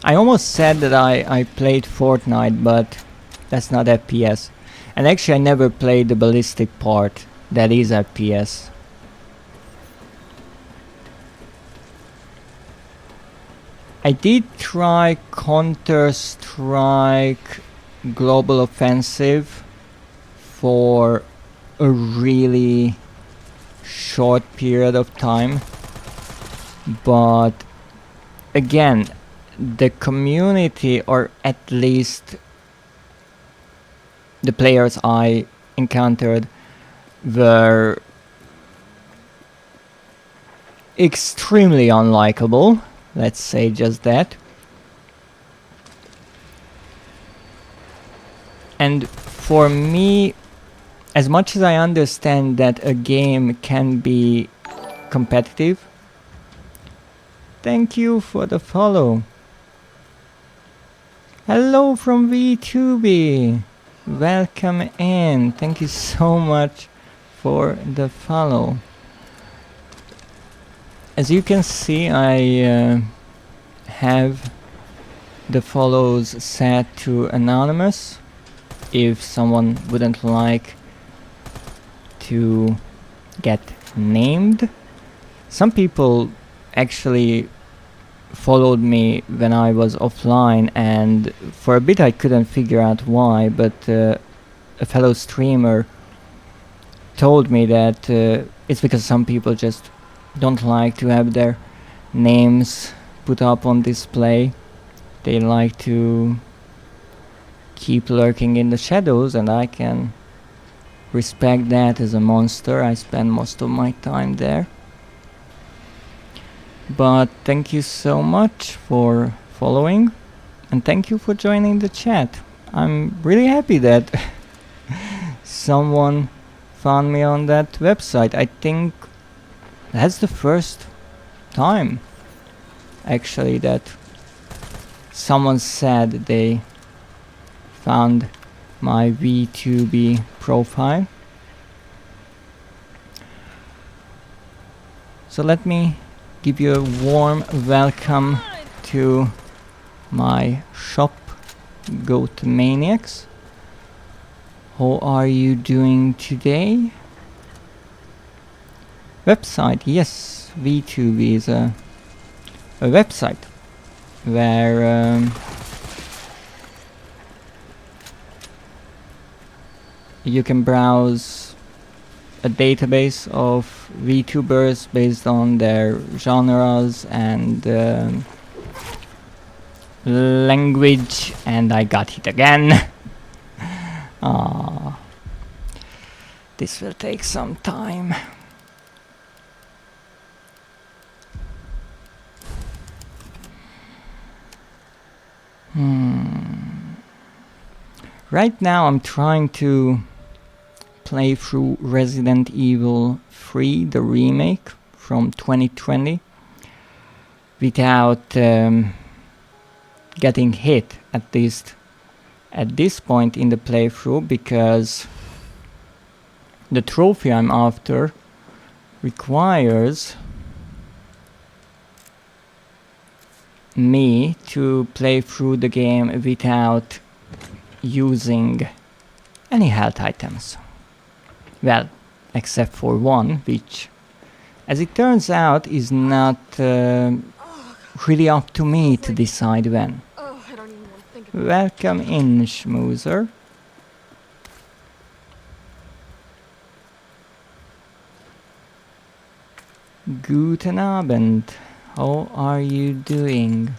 I almost said that I played Fortnite, but that's not FPS. And actually I never played the ballistic part. That is FPS. I did try Counter-Strike Global Offensive for a really short period of time, but again, the community, or at least the players I encountered, were extremely unlikable. Let's say just that. And for me, as much as I understand that a game can be competitive, thank you for the follow. Hello from VTuber. Welcome in. Thank you so much for the follow. As you can see, I have the follows set to anonymous if someone wouldn't like to get named. Some people actually followed me when I was offline, and for a bit I couldn't figure out why, but a fellow streamer told me that it's because some people just don't like to have their names put up on display. They like to keep lurking in the shadows, and I can respect that as a monster. I spend most of my time there. But thank you so much for following, and thank you for joining the chat. I'm really happy that someone found me on that website. I think that's the first time actually that someone said they found my VTuber profile. So let me give you a warm welcome to my shop, Goatmaniacs. How are you doing today? Website, yes, VTuber is a website where you can browse a database of VTubers based on their genres and language, and I got it again. This will take some time. Right now I'm trying to play through Resident Evil 3, the remake from 2020, without getting hit, at least at this point in the playthrough, because the trophy I'm after requires me to play through the game without using any health items. Well, except for one, which, as it turns out, is not really up to me to decide when. Oh, I don't even want to think about Welcome in, Schmoozer. Guten Abend. How are you doing?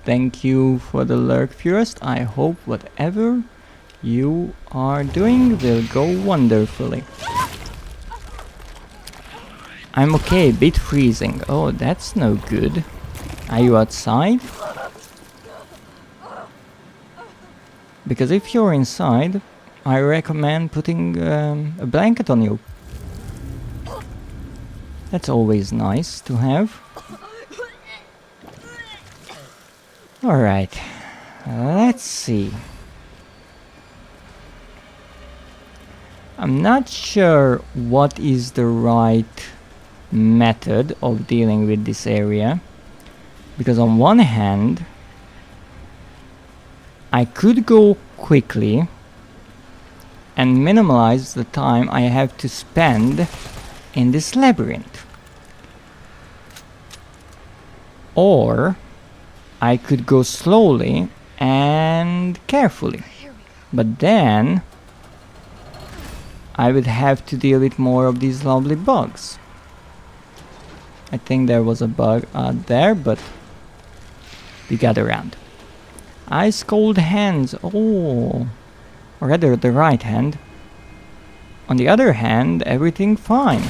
Thank you for the lurk, Furist. I hope whatever you are doing will go wonderfully. I'm okay, a bit freezing. Oh, that's no good. Are you outside? Because if you're inside, I recommend putting a blanket on you. That's always nice to have. Alright, let's see. I'm not sure what is the right method of dealing with this area. Because on one hand, I could go quickly and minimize the time I have to spend in this labyrinth. Or I could go slowly and carefully. But then I would have to deal with more of these lovely bugs. I think there was a bug out there, but we got around. Ice cold hands. Oh, or rather the right hand. On the other hand, everything fine.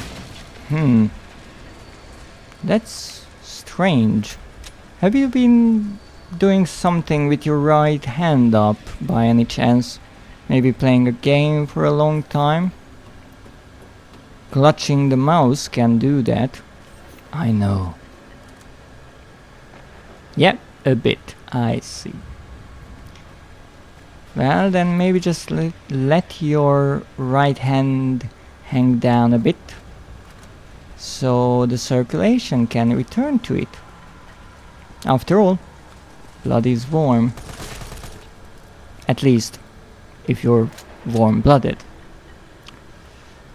That's strange. Have you been doing something with your right hand up by any chance? Maybe playing a game for a long time? Clutching the mouse can do that. I know. Yep, a bit. I see. Well, then maybe just let your right hand hang down a bit, so the circulation can return to it. After all, blood is warm. At least, if you're warm-blooded.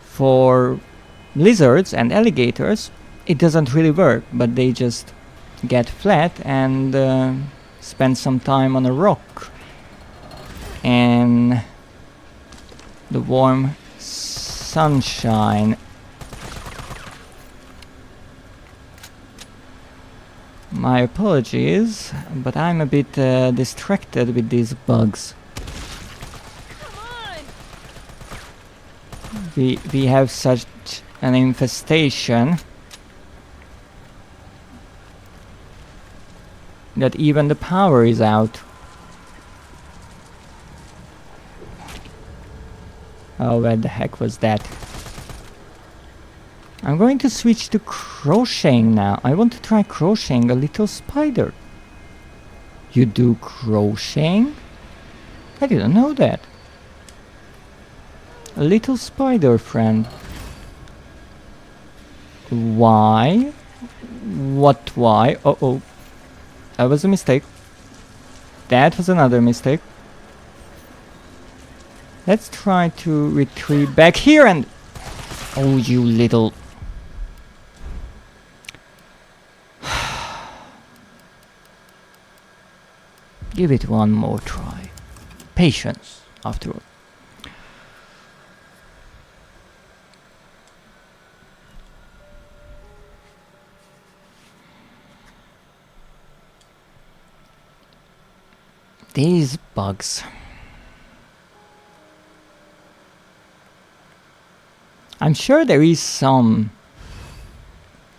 For lizards and alligators, it doesn't really work, but they just get flat and spend some time on a rock and the warm sunshine. My apologies, but I'm a bit distracted with these bugs. We have such an infestation that even the power is out. Oh, where the heck was that? I'm going to switch to crocheting now. I want to try crocheting a little spider. You do crocheting? I didn't know that. A little spider friend. Why? What why? Uh-oh. That was a mistake. That was another mistake. Let's try to retreat back here and... Oh, you little... Give it one more try. Patience, after all. These bugs. I'm sure there is some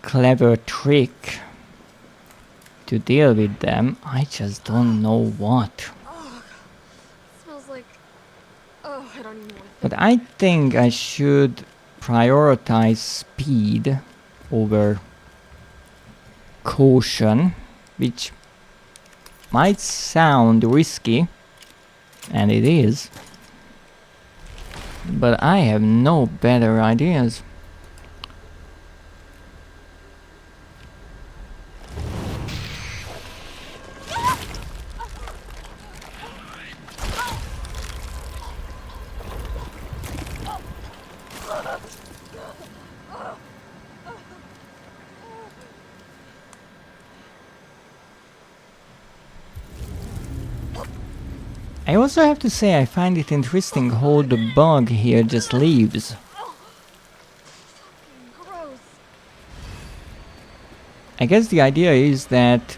clever trick to deal with them. I just don't know what. Oh, it smells like... Oh, I don't even want to... But I think I should prioritize speed over caution, which might sound risky, and it is, but I have no better ideas. I also have to say I find it interesting how the bug here just leaves. Gross. I guess the idea is that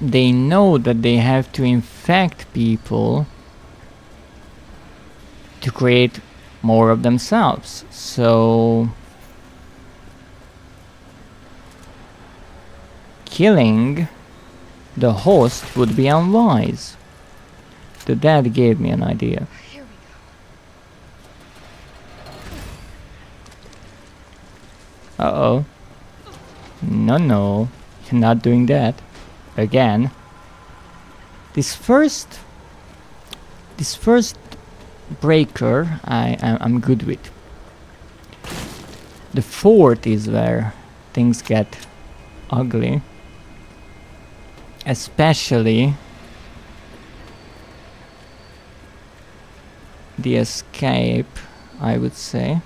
they know that they have to infect people to create more of themselves. So killing the host would be unwise. So that gave me an idea. Here we Uh-oh. No, no. You're not doing that. Again. This first breaker I'm good with. The fourth is where things get ugly. Especially the escape, I would say.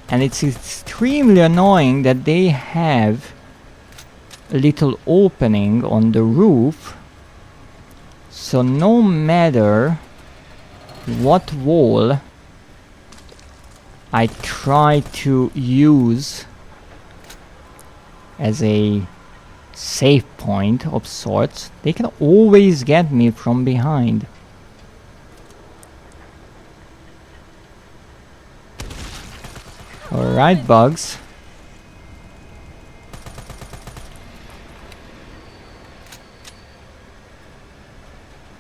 And it's extremely annoying that they have a little opening on the roof, so no matter what wall I try to use as a safe point of sorts, they can always get me from behind. Alright, bugs.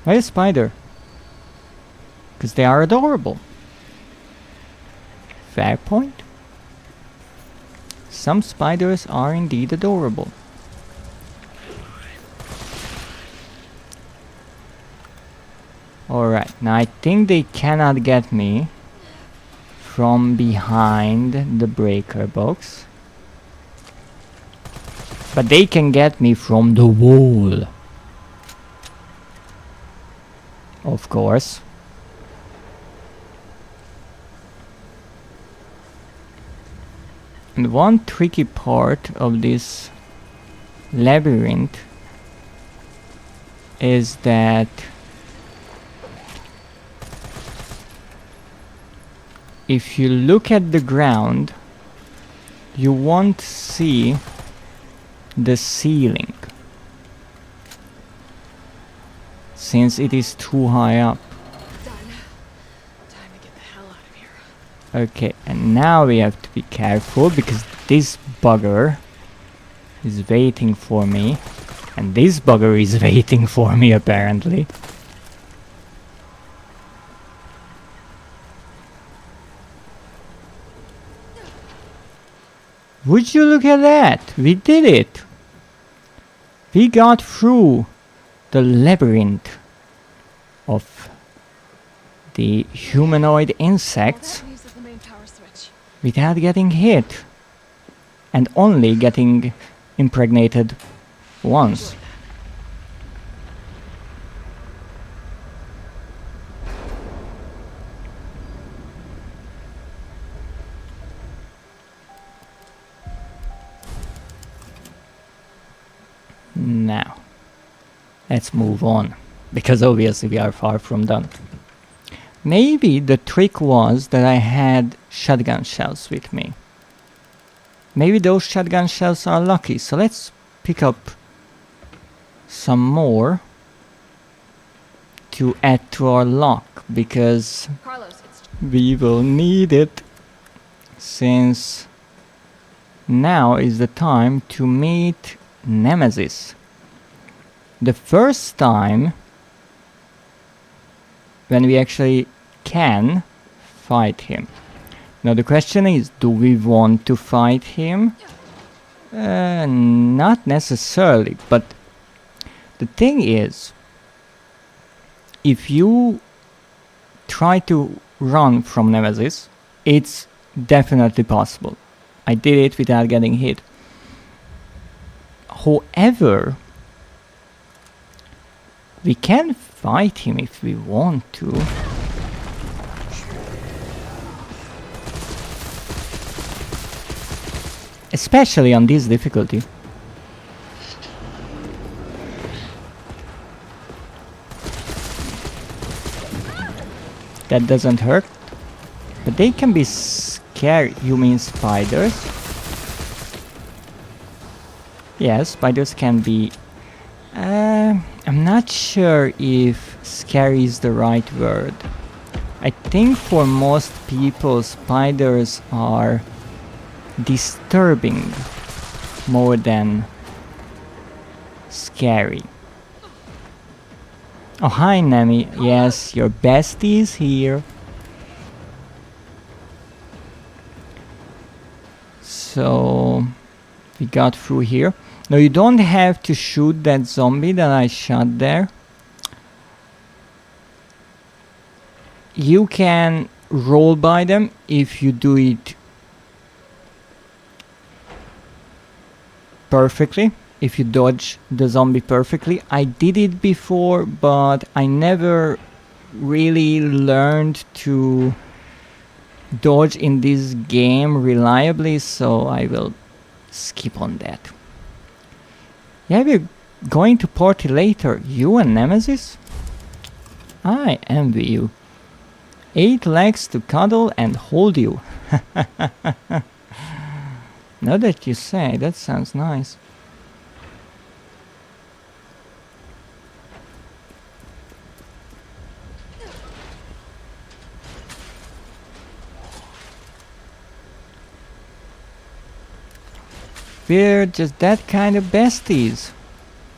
Why a spider? Because they are adorable. Fair point. Some spiders are indeed adorable. Alright, now I think they cannot get me from behind the breaker box. But they can get me from the wall. Of course. And one tricky part of this labyrinth is that if you look at the ground, you won't see the ceiling, since it is too high up. Done. Time to get the hell out of here. Okay, and now we have to be careful because this bugger is waiting for me, and this bugger is waiting for me apparently. Would you look at that? We did it! We got through the labyrinth of the humanoid insects Well, that uses the main power switch. without getting hit. And only getting impregnated once. Now, let's move on, because obviously we are far from done. Maybe the trick was that I had shotgun shells with me. Maybe those shotgun shells are lucky, so let's pick up some more to add to our luck, because Carlos, it's we will need it, since now is the time to meet Nemesis. The first time when we actually can fight him. Now the question is, do we want to fight him? Not necessarily, but the thing is, if you try to run from Nemesis, it's definitely possible. I did it without getting hit. However, we can fight him if we want to. Especially on this difficulty. That doesn't hurt. But they can be scary. You mean spiders? Yes, spiders can be... I'm not sure if scary is the right word. I think for most people spiders are disturbing more than scary. Oh, hi, Nami. Yes, your bestie is here. So, we got through here. No, you don't have to shoot that zombie that I shot there. You can roll by them if you do it perfectly. If you dodge the zombie perfectly. I did it before, but I never really learned to dodge in this game reliably, so I will skip on that. Yeah, we're going to party later. You and Nemesis? I envy you. 8 legs to cuddle and hold you. Now that you say, that sounds nice. We're just that kind of besties.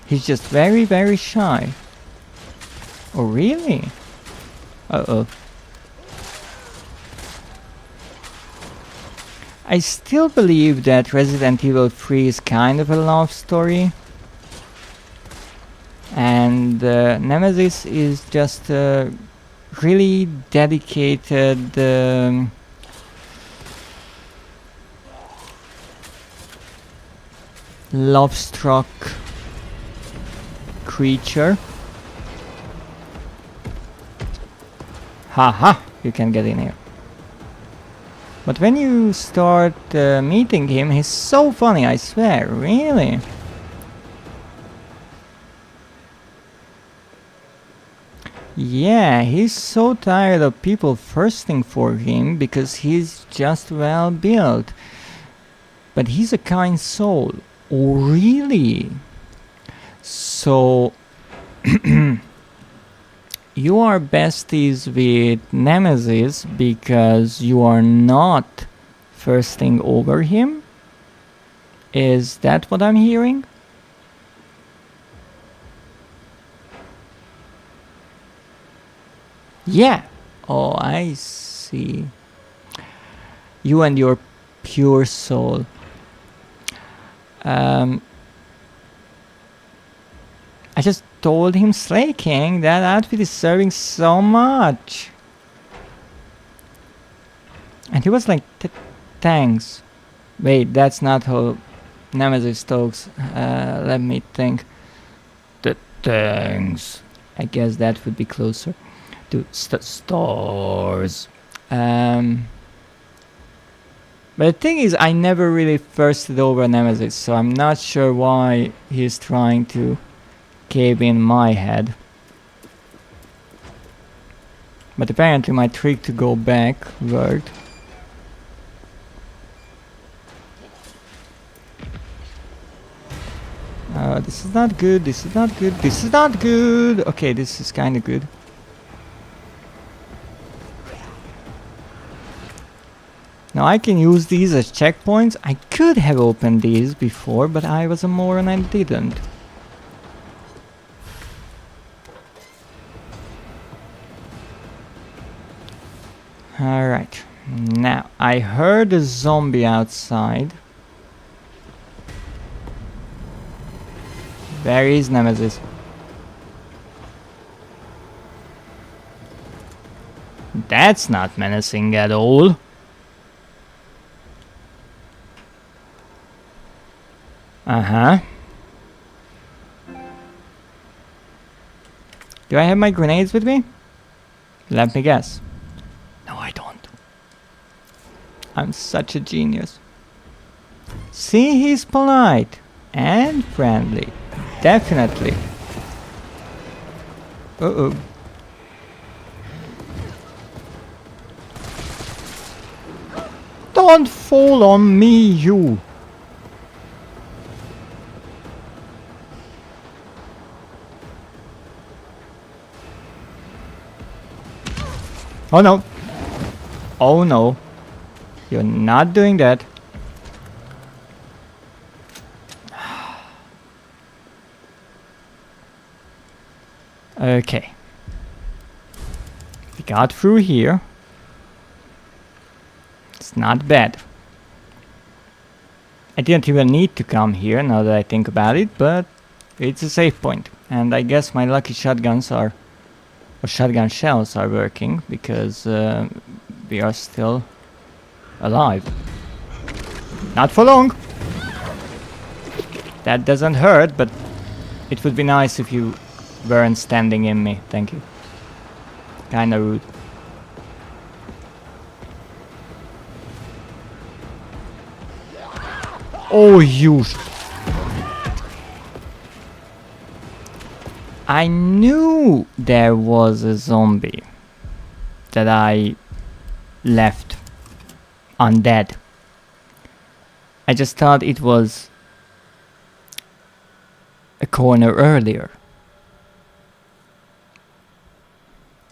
He's just very, very shy. Oh, really? Uh-oh. I still believe that Resident Evil 3 is kind of a love story. And Nemesis is just a really dedicated love-struck creature. Haha, you can get in here. But when you start meeting him, he's so funny, I swear, really. Yeah, he's so tired of people thirsting for him because he's just well built. But he's a kind soul. Oh, really? So, you are besties with Nemesis because you are not thirsting over him? Is that what I'm hearing? Yeah. Oh, I see. You and your pure soul. I just told him, Slay King, that outfit is serving so much. And he was like, thanks. Wait, that's not how Nemesis talks. Let me think. Thanks. I guess that would be closer to stars. But the thing is, I never really thirsted over Nemesis, so I'm not sure why he's trying to cave in my head. But apparently my trick to go back worked. This is not good, this is not good, this is not good! Okay, this is kinda good. Now I can use these as checkpoints. I could have opened these before, but I was a moron and didn't. Alright, now I heard a zombie outside. Where is Nemesis? That's not menacing at all. Uh-huh. Do I have my grenades with me? Let me guess. No, I don't. I'm such a genius. See, he's polite and friendly. Definitely. Uh-oh. Don't fall on me, you! Oh no! Oh no! You're not doing that. Okay. We got through here. It's not bad. I didn't even need to come here now that I think about it, but it's a safe point. And I guess my lucky shotguns are, or shotgun shells are working, because we are still alive. Not for long! That doesn't hurt, but it would be nice if you weren't standing in me. Thank you. Kinda rude. Oh, you... I knew there was a zombie that I left undead. I just thought it was a corner earlier.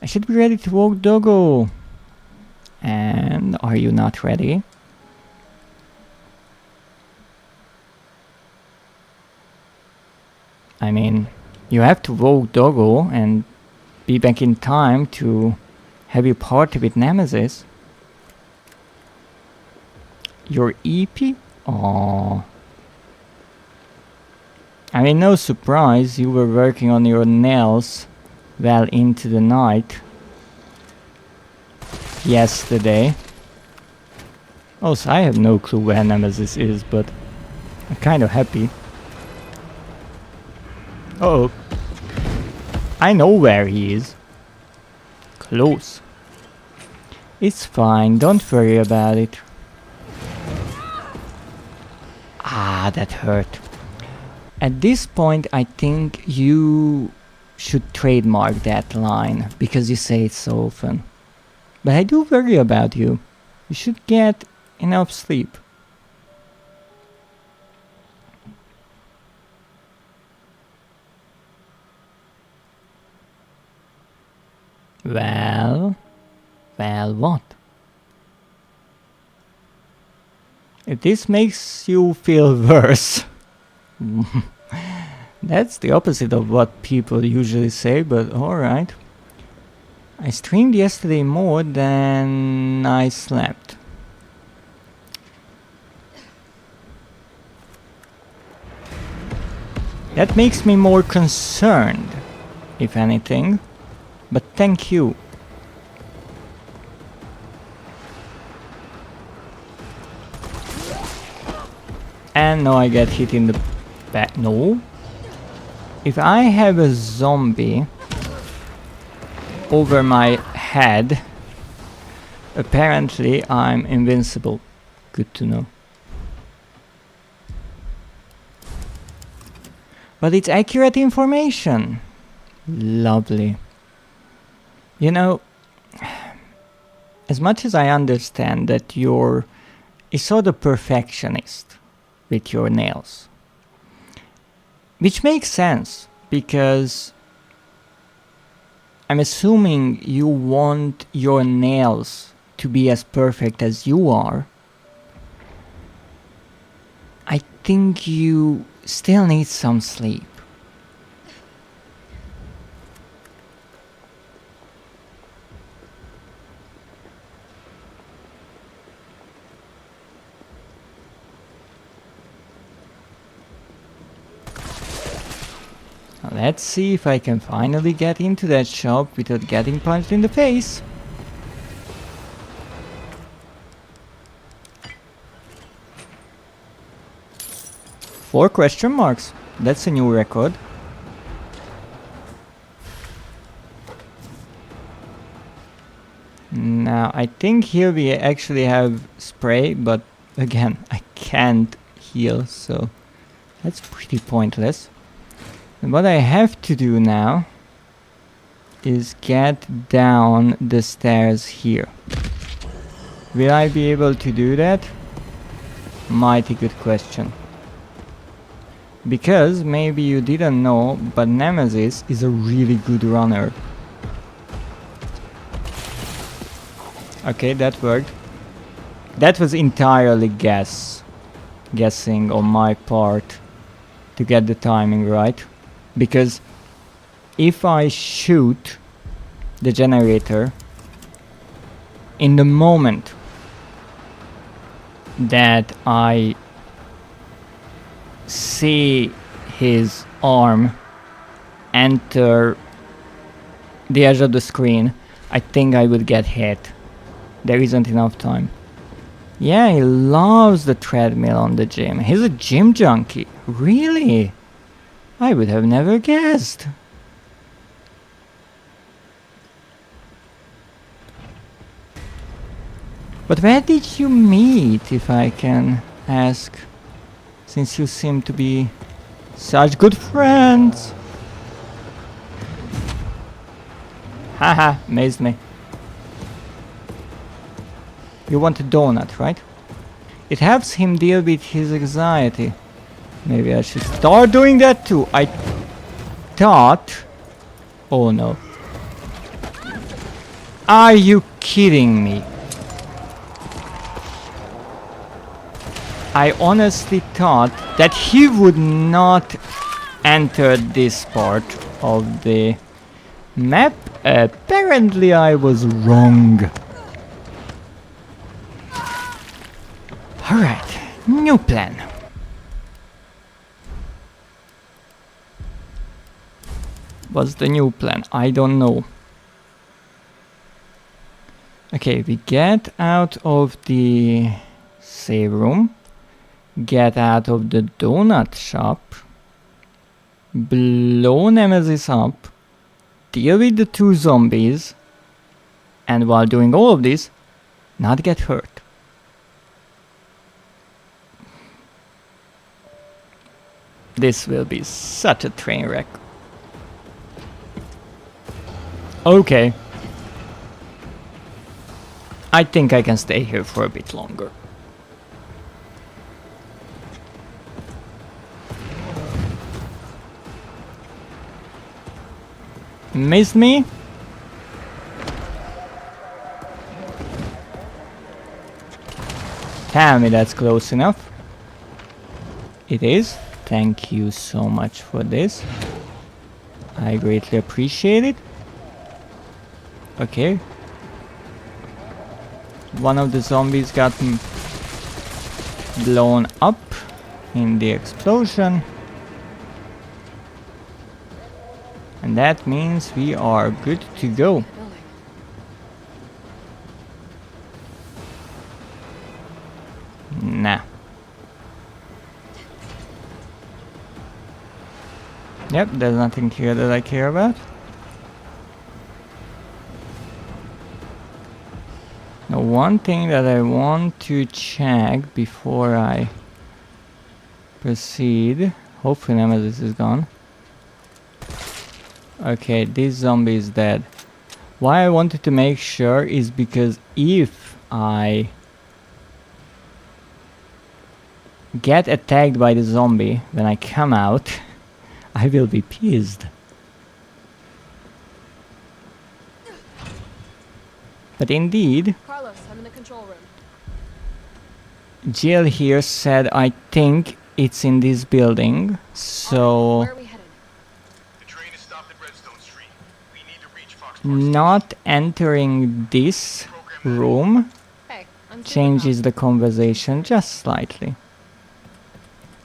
I should be ready to walk doggo. And are you not ready? I mean, you have to walk doggo and be back in time to have your party with Nemesis. Your EP? Aww. I mean, no surprise, you were working on your nails well into the night yesterday. Also, I have no clue where Nemesis is, but I'm kind of happy. Uh oh. I know where he is. Close. It's fine, don't worry about it. Ah, that hurt. At this point, I think you should trademark that line, because you say it so often. But I do worry about you. You should get enough sleep. Well, what? If this makes you feel worse, that's the opposite of what people usually say, but alright. I streamed yesterday more than I slept. That makes me more concerned, if anything. But thank you. And now I get hit in the back. No. If I have a zombie over my head, apparently I'm invincible. Good to know. But it's accurate information. Lovely. You know, as much as I understand that you're a sort of perfectionist with your nails, which makes sense, because I'm assuming you want your nails to be as perfect as you are, I think you still need some sleep. Let's see if I can finally get into that shop without getting punched in the face. Four question marks. That's a new record. Now, I think here we actually have spray, but again, I can't heal, so that's pretty pointless. And what I have to do now is get down the stairs here. Will I be able to do that? Mighty good question. Because maybe you didn't know, but Nemesis is a really good runner. Okay, that worked. That was entirely guessing on my part to get the timing right. Because if I shoot the generator in the moment that I see his arm enter the edge of the screen, I think I would get hit. There isn't enough time. Yeah, he loves the treadmill on the gym. He's a gym junkie. Really? I would have never guessed. But where did you meet, if I can ask? Since you seem to be such good friends. Haha, amazed me. You want a donut, right? It helps him deal with his anxiety. Maybe I should start doing that too. I thought... Oh no. Are you kidding me? I honestly thought that he would not enter this part of the map. Apparently I was wrong. Alright, new plan. What's the new plan? I don't know. Okay, we get out of the save room. Get out of the donut shop. Blow Nemesis up. Deal with the 2 zombies. And while doing all of this, not get hurt. This will be such a train wreck. Okay. I think I can stay here for a bit longer. Missed me? Tell me that's close enough. It is. Thank you so much for this. I greatly appreciate it. Okay. One of the zombies got blown up in the explosion. And that means we are good to go. Nah. Yep, there's nothing here that I care about. Now, one thing that I want to check before I proceed. Hopefully Nemesis is gone. Okay, this zombie is dead. Why I wanted to make sure is because if I get attacked by the zombie when I come out, I will be pissed. But indeed, Carlos, I'm in the control room. Jill here said I think it's in this building, so Where are we headed? The train is stopped at Redstone Street. We need to reach Fox not entering this room Hey, I'm changes the conversation just slightly.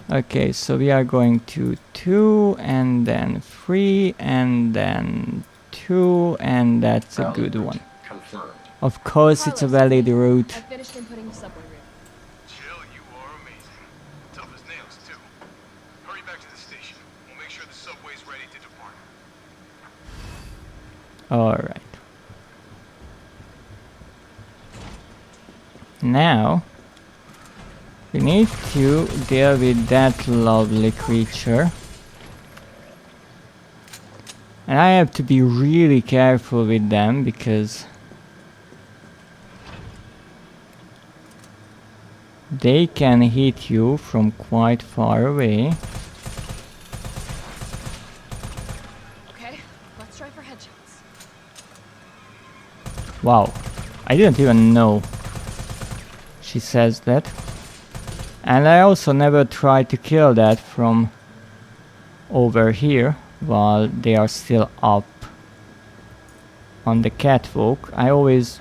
Okay, so we are going to 2 and then 3 and then 2, and that's a good one. Confirmed. Of course it's a valid route. I finished inputting the subway route. Jill, you are amazing. Tough as nails, too. Hurry back to the station. We'll make sure the subway's ready to depart. Alright. Now we need to deal with that lovely creature. And I have to be really careful with them because they can hit you from quite far away. Okay, let's try for headshots. Wow, I didn't even know she says that. And I also never tried to kill that from over here. while they are still up on the catwalk. I always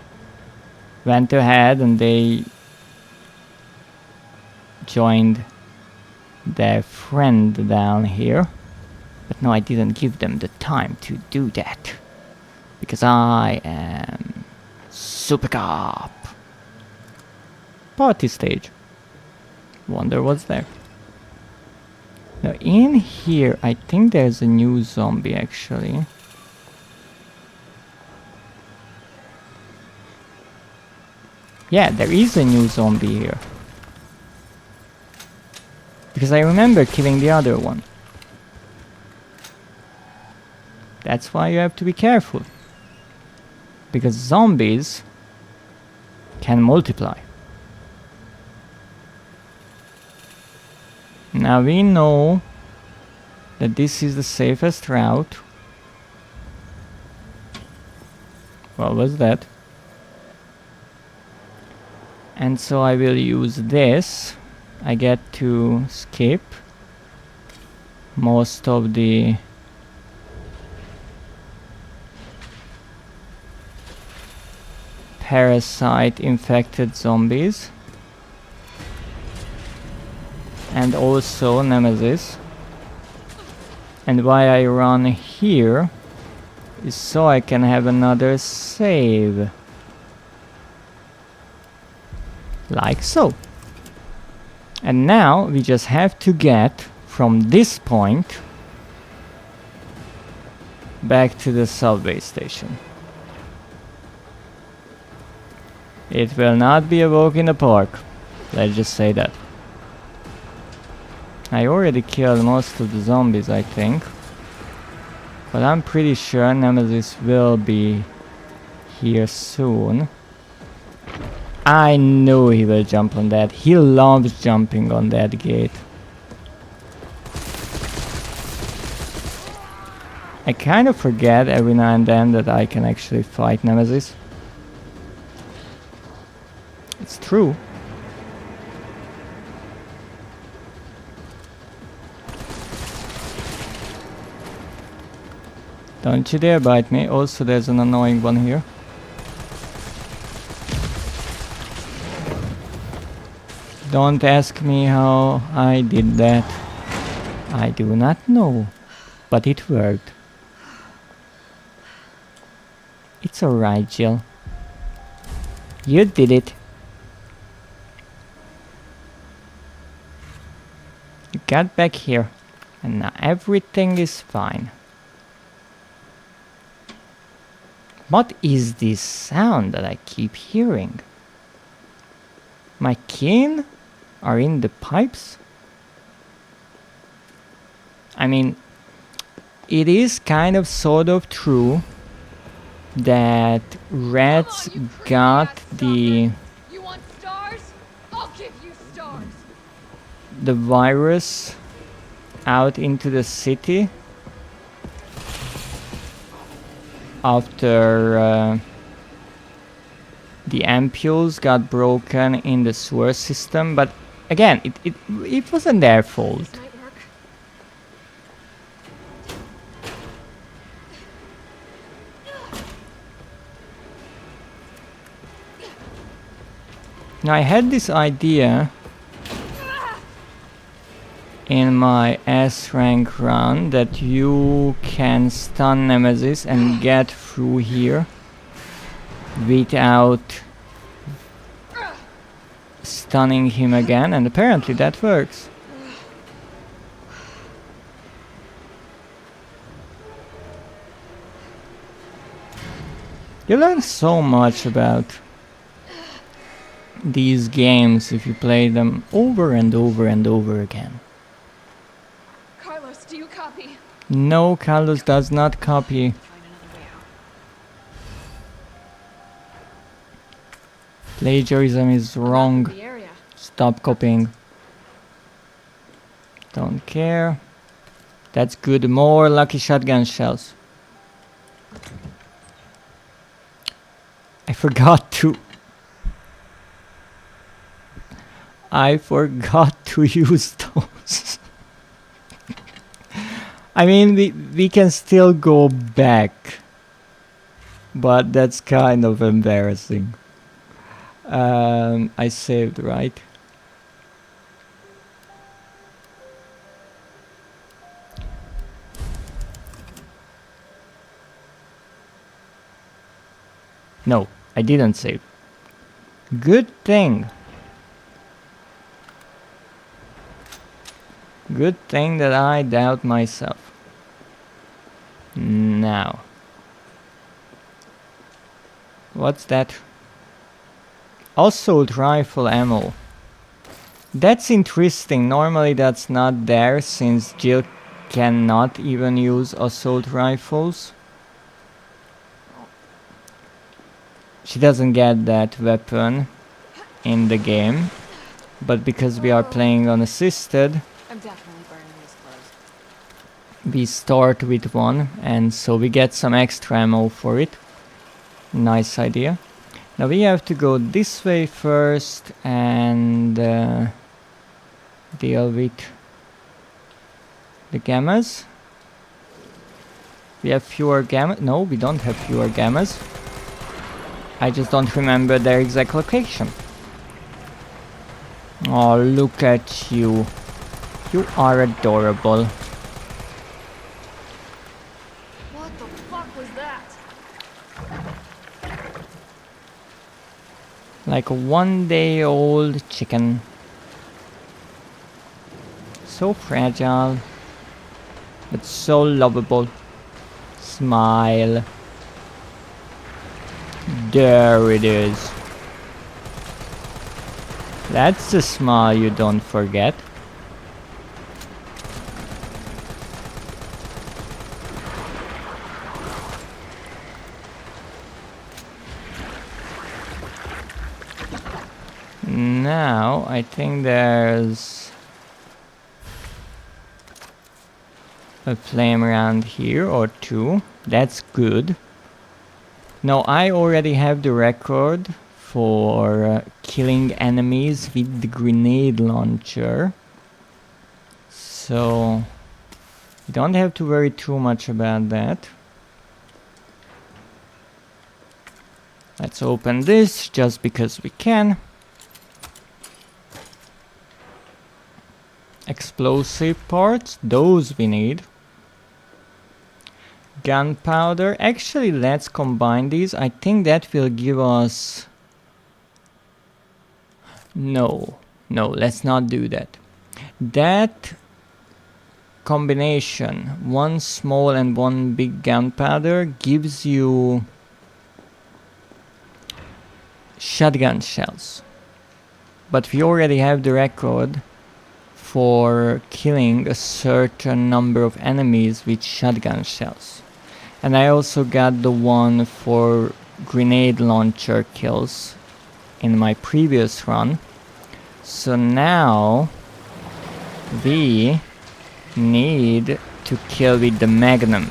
went ahead and they joined their friend down here. But no, I didn't give them the time to do that. Because I am Super Cop. Party stage. Wonder what's there. Now in here, I think there's a new zombie actually. Yeah, there is a new zombie here. Because I remember killing the other one. That's why you have to be careful. Because zombies can multiply. Now we know that this is the safest route. What was that? And so I will use this. I get to skip most of the parasite infected zombies and also Nemesis. And why I run here is so I can have another save, like so. And now we just have to get from this point back to the subway station. It will not be a walk in the park, let's just say that. I already killed most of the zombies, I think. But I'm pretty sure Nemesis will be here soon. I know he will jump on that. He loves jumping on that gate. I kind of forget every now and then that I can actually fight Nemesis. It's true. Don't you dare bite me. Also, there's an annoying one here. Don't ask me how I did that. I do not know. But it worked. It's alright, Jill. You did it. You got back here. And now everything is fine. What is this sound that I keep hearing? My kin are in the pipes? I mean, it is kind of sort of true that rats got the You want stars? I'll give you stars. the virus out into the city after the ampules got broken in the sewer system, but again, it wasn't their fault. This might work. Now I had this idea in my S rank run that you can stun Nemesis and get through here without stunning him again, and apparently that works. You learn so much about these games if you play them over and over and over again. Carlos, do you copy? No, Carlos does not copy. Find another way out. Plagiarism is wrong. The area. Stop copying. Don't care. That's good. More lucky shotgun shells. I forgot to use those. I mean, we can still go back, but that's kind of embarrassing. I saved, right? No, I didn't save. Good thing. Good thing that I doubt myself. Now. What's that? Assault rifle ammo. That's interesting. Normally that's not there since Jill cannot even use assault rifles. She doesn't get that weapon in the game. But because we are playing on assisted, I'm definitely burning these clothes. we start with one, and so we get some extra ammo for it. Nice idea. Now we have to go this way first and deal with the gammas. We have fewer gammas. No, we don't have fewer gammas. I just don't remember their exact location. Oh, look at you. You are adorable. What the fuck was that? Like a 1-day-old chicken. So fragile, but so lovable. Smile. There it is. That's the smile you don't forget. Now, I think there's a flame around here or two. That's good. Now, I already have the record for killing enemies with the grenade launcher. So, you don't have to worry too much about that. Let's open this just because we can. Explosive parts, those we need. Gunpowder. Actually, let's combine these. I think that will give us... No, let's not do that. That combination, one small and one big gunpowder, gives you shotgun shells. But we already have the record for killing a certain number of enemies with shotgun shells. And I also got the one for grenade launcher kills in my previous run. So now we need to kill with the magnum.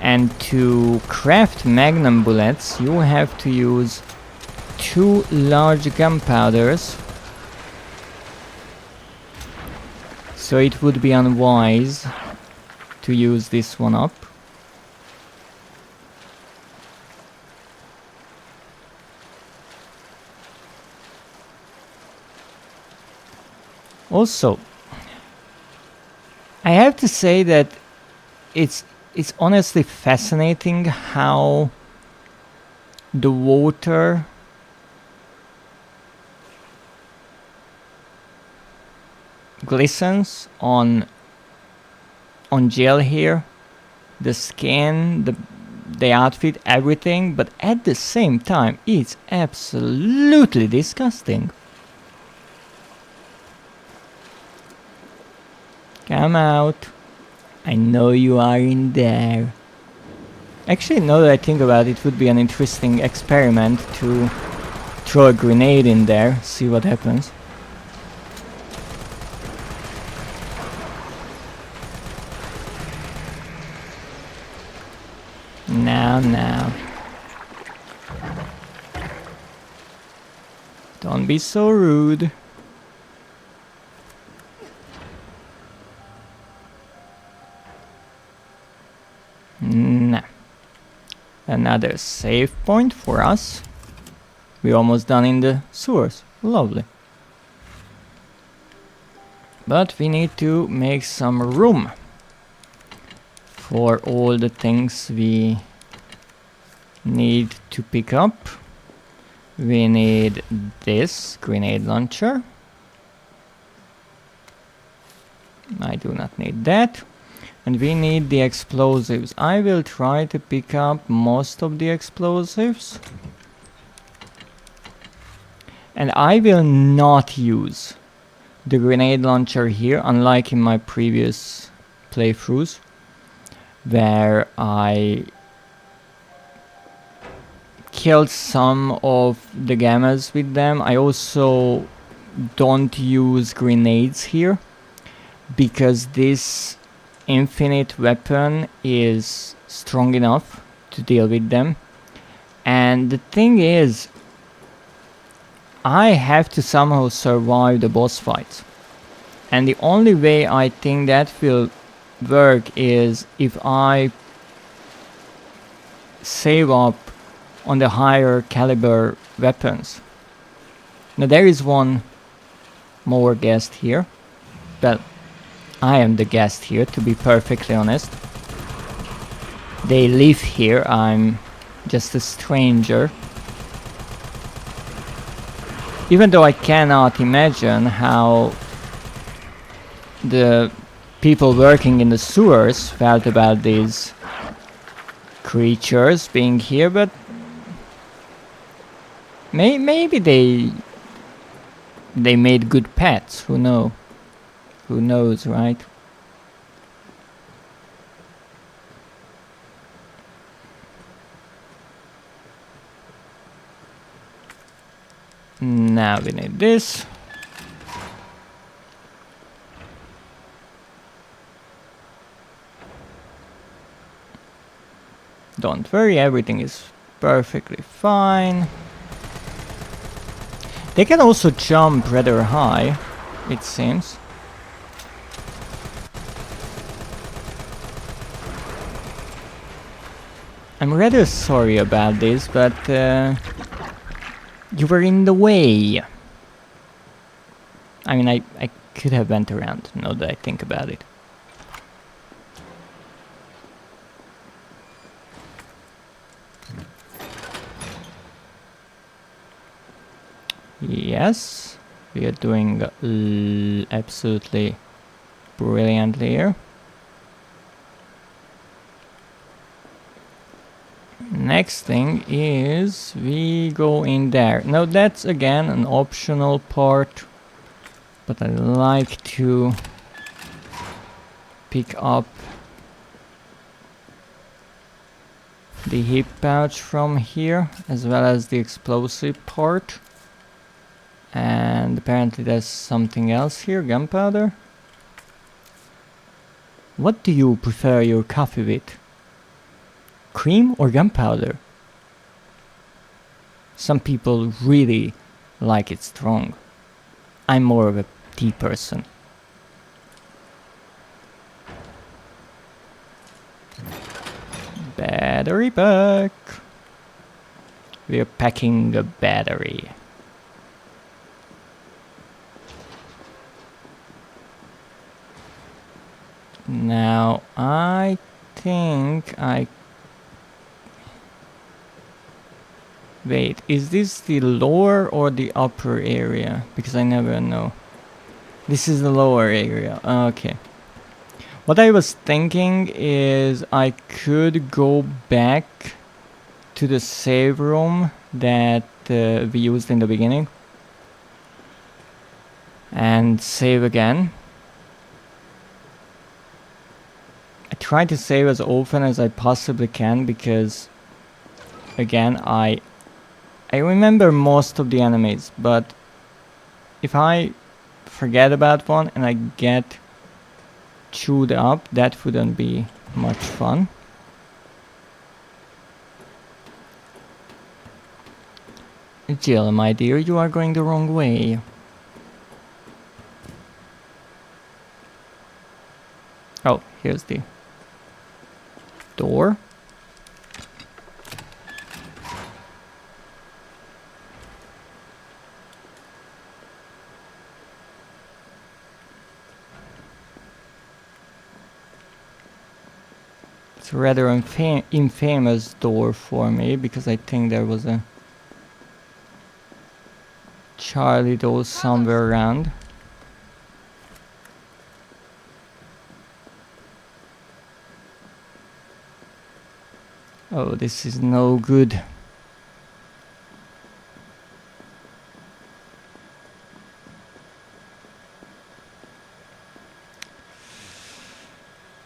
And to craft magnum bullets, you have to use 2 large gunpowders. So it would be unwise to use this one up. Also, I have to say that it's honestly fascinating how the water glistens on Jill here, the skin, the outfit, everything, but at the same time it's absolutely disgusting. Come out. I know you are in there. Actually, now that I think about it, it would be an interesting experiment to throw a grenade in there, see what happens. Now. Don't be so rude. Another save point for us. We're almost done in the sewers. Lovely. But we need to make some room for all the things we need to pick up. We need this grenade launcher. I do not need that. And we need the explosives. I will try to pick up most of the explosives. And I will not use the grenade launcher here, unlike in my previous playthroughs, where I killed some of the gammas with them. I also don't use grenades here, because this infinite weapon is strong enough to deal with them. And the thing is, I have to somehow survive the boss fights. And the only way I think that will work is if I save up on the higher caliber weapons. Now there is one more guest here. Well, I am the guest here, to be perfectly honest. They live here, I'm just a stranger. Even though I cannot imagine how the people working in the sewers felt about these creatures being here, but maybe they made good pets, who knows, right? Now we need this. Don't worry, everything is perfectly fine. They can also jump rather high, it seems. I'm rather sorry about this, but you were in the way. I mean, I could have went around, now that I think about it. Yes, we are doing absolutely brilliantly here. Next thing is we go in there. Now that's again an optional part, but I like to pick up the hip pouch from here, as well as the explosive part. And apparently there's something else here, gunpowder. What do you prefer your coffee with? Cream or gunpowder? Some people really like it strong. I'm more of a tea person. Battery pack. We're packing a battery. Now I think I... Wait, is this the lower or the upper area? Because I never know. This is the lower area. Okay. What I was thinking is I could go back to the save room that we used in the beginning and save again. I try to save as often as I possibly can because, again, I remember most of the enemies, but if I forget about one and I get chewed up, that wouldn't be much fun. Jill, my dear, you are going the wrong way. Oh, here's the door. It's a rather infamous door for me, because I think there was a Charlie doll somewhere around. Oh, this is no good.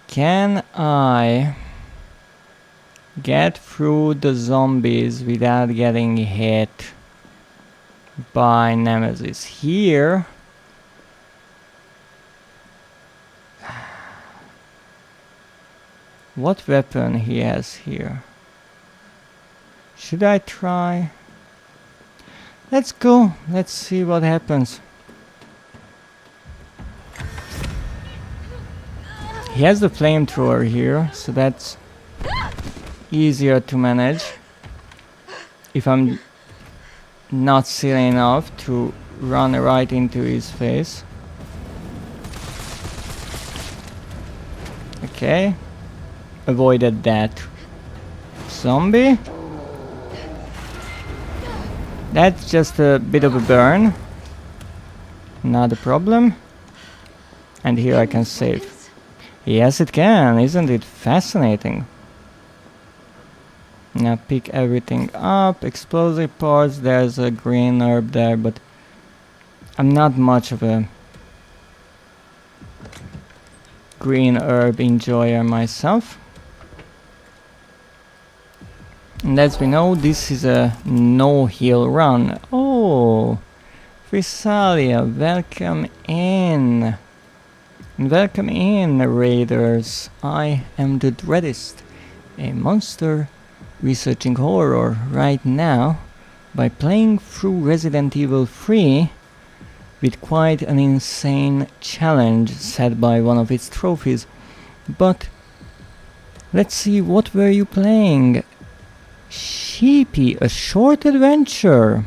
Can I get through the zombies without getting hit by Nemesis? Here, what weapon he has here? Should I try? Let's go. Let's see what happens. He has the flamethrower here, so that's easier to manage if I'm not silly enough to run right into his face. Okay, avoided that zombie. That's just a bit of a burn, not a problem. And here I can save. Yes, it can. Isn't it fascinating? Now pick everything up. Explosive parts. There's a green herb there, but I'm not much of a green herb enjoyer myself. And as we know, this is a no-heal run. Oh, Frisalia, welcome in. Welcome in, raiders. I am the Dreadist, a monster researching horror right now by playing through Resident Evil 3 with quite an insane challenge set by one of its trophies. But let's see, what were you playing? Sheepy, a short adventure.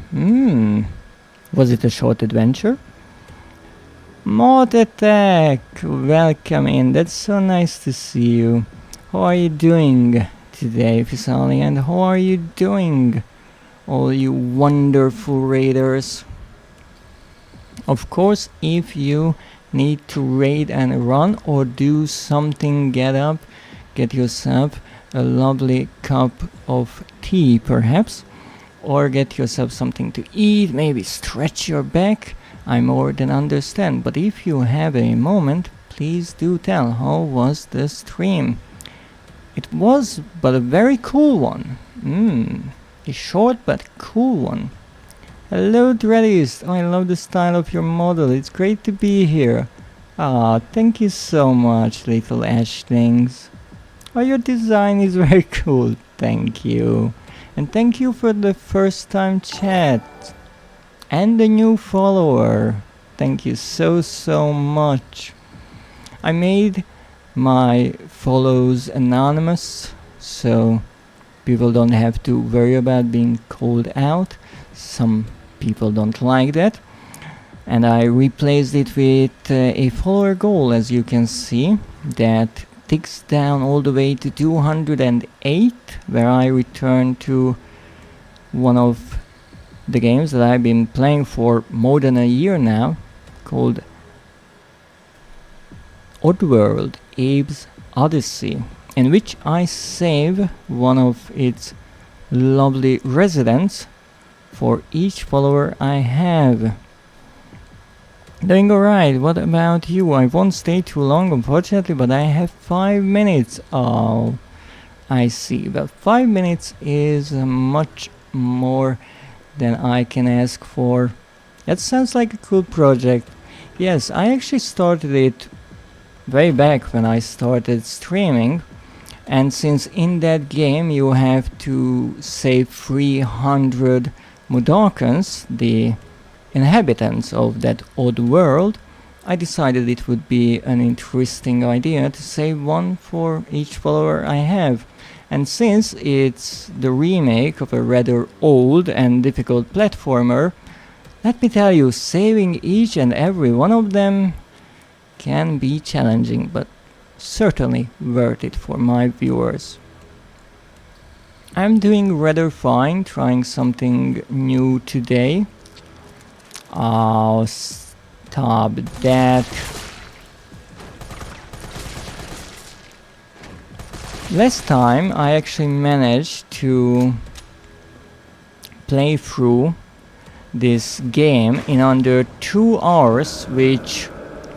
Was it a short adventure? Mod Attack, welcome in. That's so nice to see you. How are you doing today, Fisali? And how are you doing, all you wonderful raiders? Of course, if you need to raid and run or do something, get up, get yourself a lovely cup of tea perhaps, or get yourself something to eat, maybe stretch your back. I more than understand, but if you have a moment, please do tell, how was the stream? It was but a very cool one. A short but cool one. Hello Dreadist, I love the style of your model, it's great to be here. Ah, thank you so much, little ashlings. Oh, your design is very cool, thank you. And thank you for the first time chat. And the new follower. Thank you so much. I made my follows anonymous, so people don't have to worry about being called out. Some people don't like that. And I replaced it with a follower goal, as you can see, that ticks down all the way to 208, where I return to one of the games that I've been playing for more than a year now, called Oddworld, Abe's Odyssey, in which I save one of its lovely residents for each follower I have. Doing alright, what about you? I won't stay too long unfortunately, but I have 5 minutes. Oh, I see. Well, 5 minutes is much more than I can ask for. That sounds like a cool project. Yes, I actually started it way back when I started streaming, and since in that game you have to save 300 Mudokons, the inhabitants of that odd world, I decided it would be an interesting idea to save one for each follower I have. And since it's the remake of a rather old and difficult platformer, let me tell you, saving each and every one of them can be challenging, but certainly worth it for my viewers. I'm doing rather fine, trying something new today. Oh, stop that. Last time I actually managed to play through this game in under 2 hours, which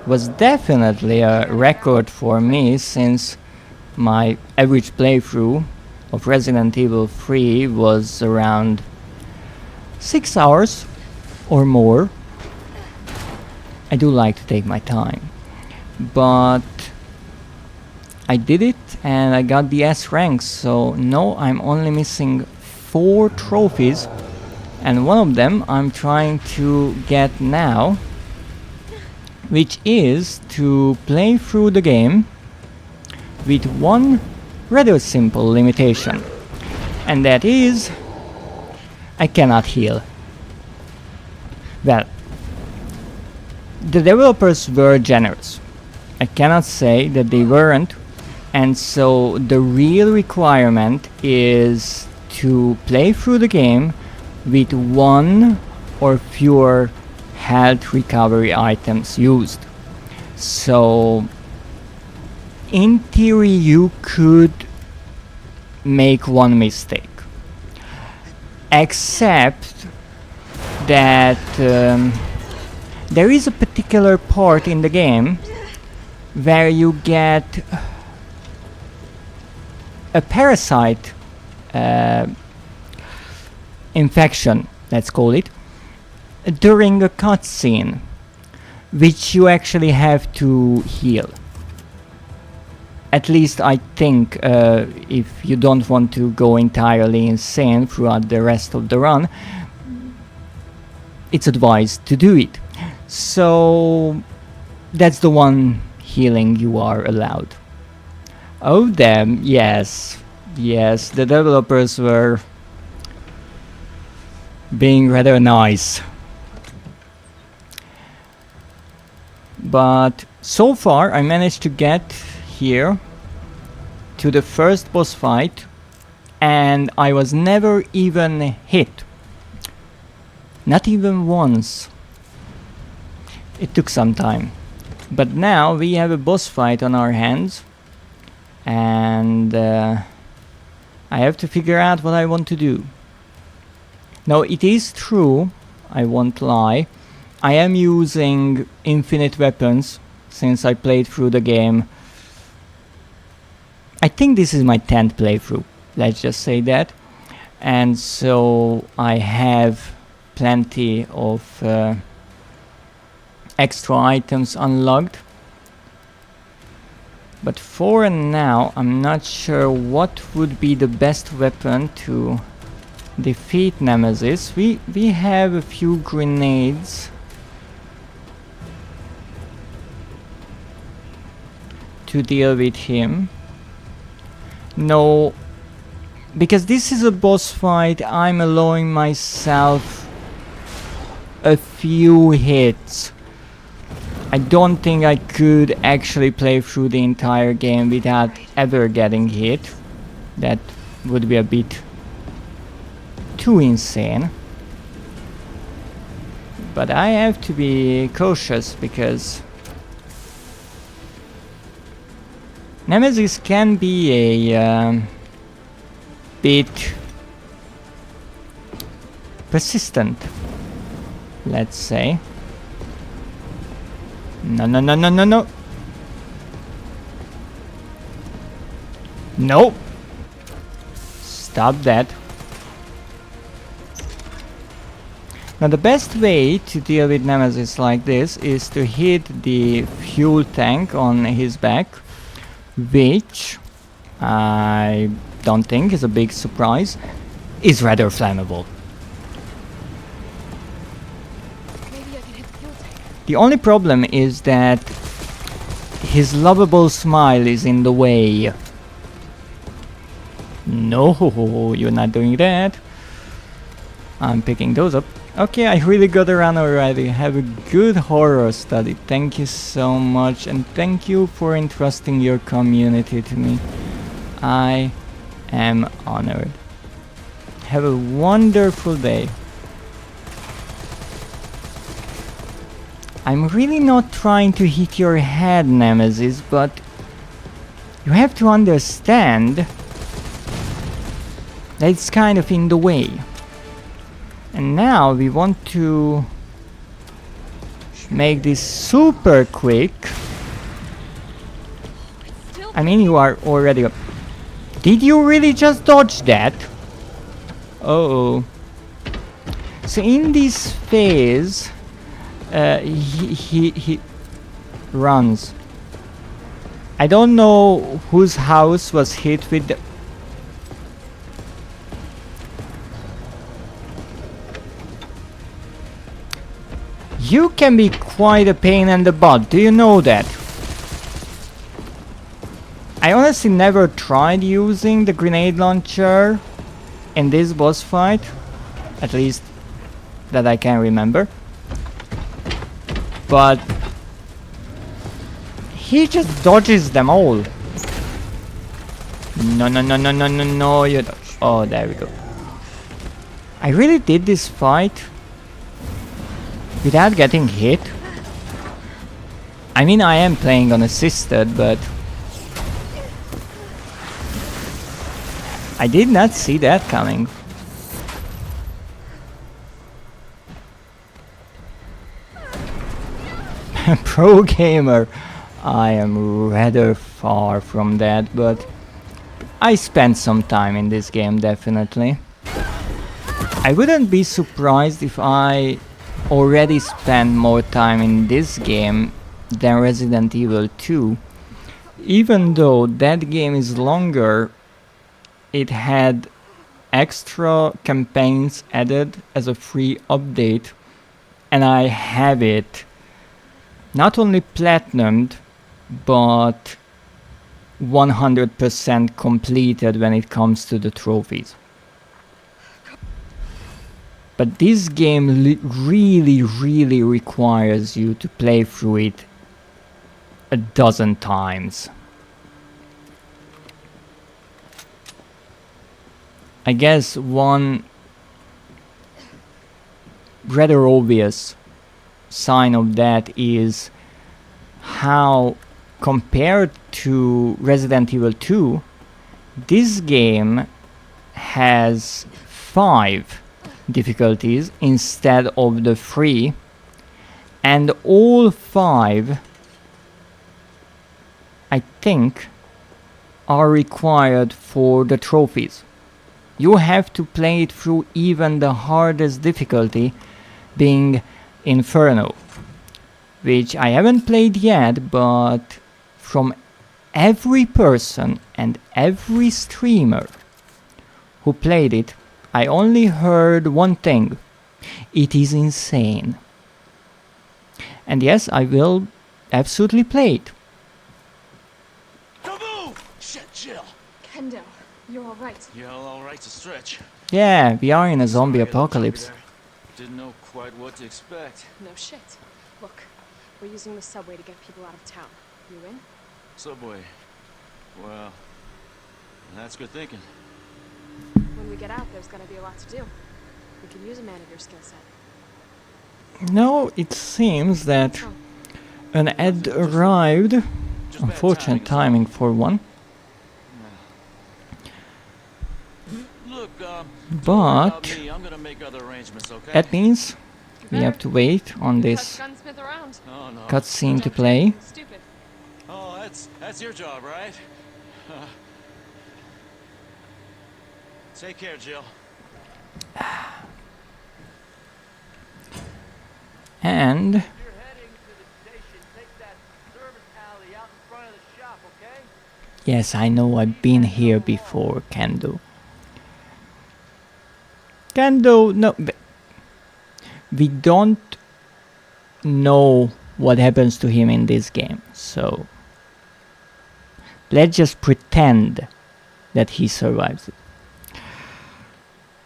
was definitely a record for me, since my average playthrough of Resident Evil 3 was around 6 hours or more. I do like to take my time, but I did it and I got the S ranks, so no, I'm only missing 4 trophies, and one of them I'm trying to get now, which is to play through the game with one rather simple limitation, and that is I cannot heal. Well, the developers were generous. I cannot say that they weren't, and so the real requirement is to play through the game with one or fewer health recovery items used. So in theory you could make one mistake, except that there is a particular part in the game where you get a parasite infection, let's call it, during a cutscene, which you actually have to heal. At least I think, if you don't want to go entirely insane throughout the rest of the run, it's advised to do it. So that's the one healing you are allowed. Oh damn, yes, the developers were being rather nice. But so far I managed to get here to the first boss fight, and I was never even hit. Not even once. It took some time. But now we have a boss fight on our hands, and I have to figure out what I want to do. Now it is true, I won't lie, I am using infinite weapons since I played through the game. I think this is my 10th playthrough, let's just say that. And so I have plenty of extra items unlocked. But for now I'm not sure what would be the best weapon to defeat Nemesis. We have a few grenades to deal with him. No, because this is a boss fight, I'm allowing myself a few hits. I don't think I could actually play through the entire game without ever getting hit. That would be a bit too insane. But I have to be cautious because Nemesis can be a bit persistent, let's say. No. Nope. Stop that. Now the best way to deal with Nemesis like this is to hit the fuel tank on his back, which I don't think is a big surprise, is rather flammable. Maybe I can hit the fuel tank. The only problem is that his lovable smile is in the way. No, you're not doing that. I'm picking those up. Okay, I really got around already. Have a good horror study. Thank you so much, and thank you for entrusting your community to me. I am honored. Have a wonderful day. I'm really not trying to hit your head, Nemesis, but you have to understand that it's kind of in the way. And now we want to make this super quick. I mean, you are already up. Did you really just dodge that? Uh-oh. So in this phase, he runs. I don't know whose house was hit with the... You can be quite a pain in the butt, do you know that? I honestly never tried using the grenade launcher in this boss fight, at least that I can remember. But he just dodges them all. No, no, no, no, no, no, no, you don't. Oh, there we go. I really did this fight without getting hit. I mean, I am playing on assisted, but I did not see that coming. Pro gamer, I am rather far from that, but I spent some time in this game, definitely. I wouldn't be surprised if I already spent more time in this game than Resident Evil 2. Even though that game is longer, it had extra campaigns added as a free update, and I have it not only platinumed, but 100% completed when it comes to the trophies. But this game really requires you to play through it a dozen times. I guess one rather obvious sign of that is how, compared to Resident Evil 2, this game has 5 difficulties instead of the 3, and all 5, I think, are required for the trophies. You have to play it through even the hardest difficulty, being Inferno, which I haven't played yet, but from every person and every streamer who played it, I only heard one thing: it is insane. And yes, I will absolutely play it. Don't move! Shit, Jill. Kendo, you're all right. Yeah, all right's a stretch. Yeah, we are in a zombie apocalypse. Didn't know quite what to expect. No shit. Look, we're using the subway to get people out of town. You in? Subway. Well, that's good thinking. When we get out, there's gonna be a lot to do. We can use a man of your skill set. No, it seems that Oh, an ad arrived. Unfortunate timing for one. Look, But me, I'm gonna make other arrangements, okay? that means we have to wait on touch this gunsmith around. Oh, no. cutscene to play. Stupid. Oh, that's your job, right? Take care, Jill. And You're heading to the station. Take that service alley out in front of the shop, okay? yes, I know I've been here before, Kendo. Kendo, no, we don't know what happens to him in this game, so let's just pretend that he survives it.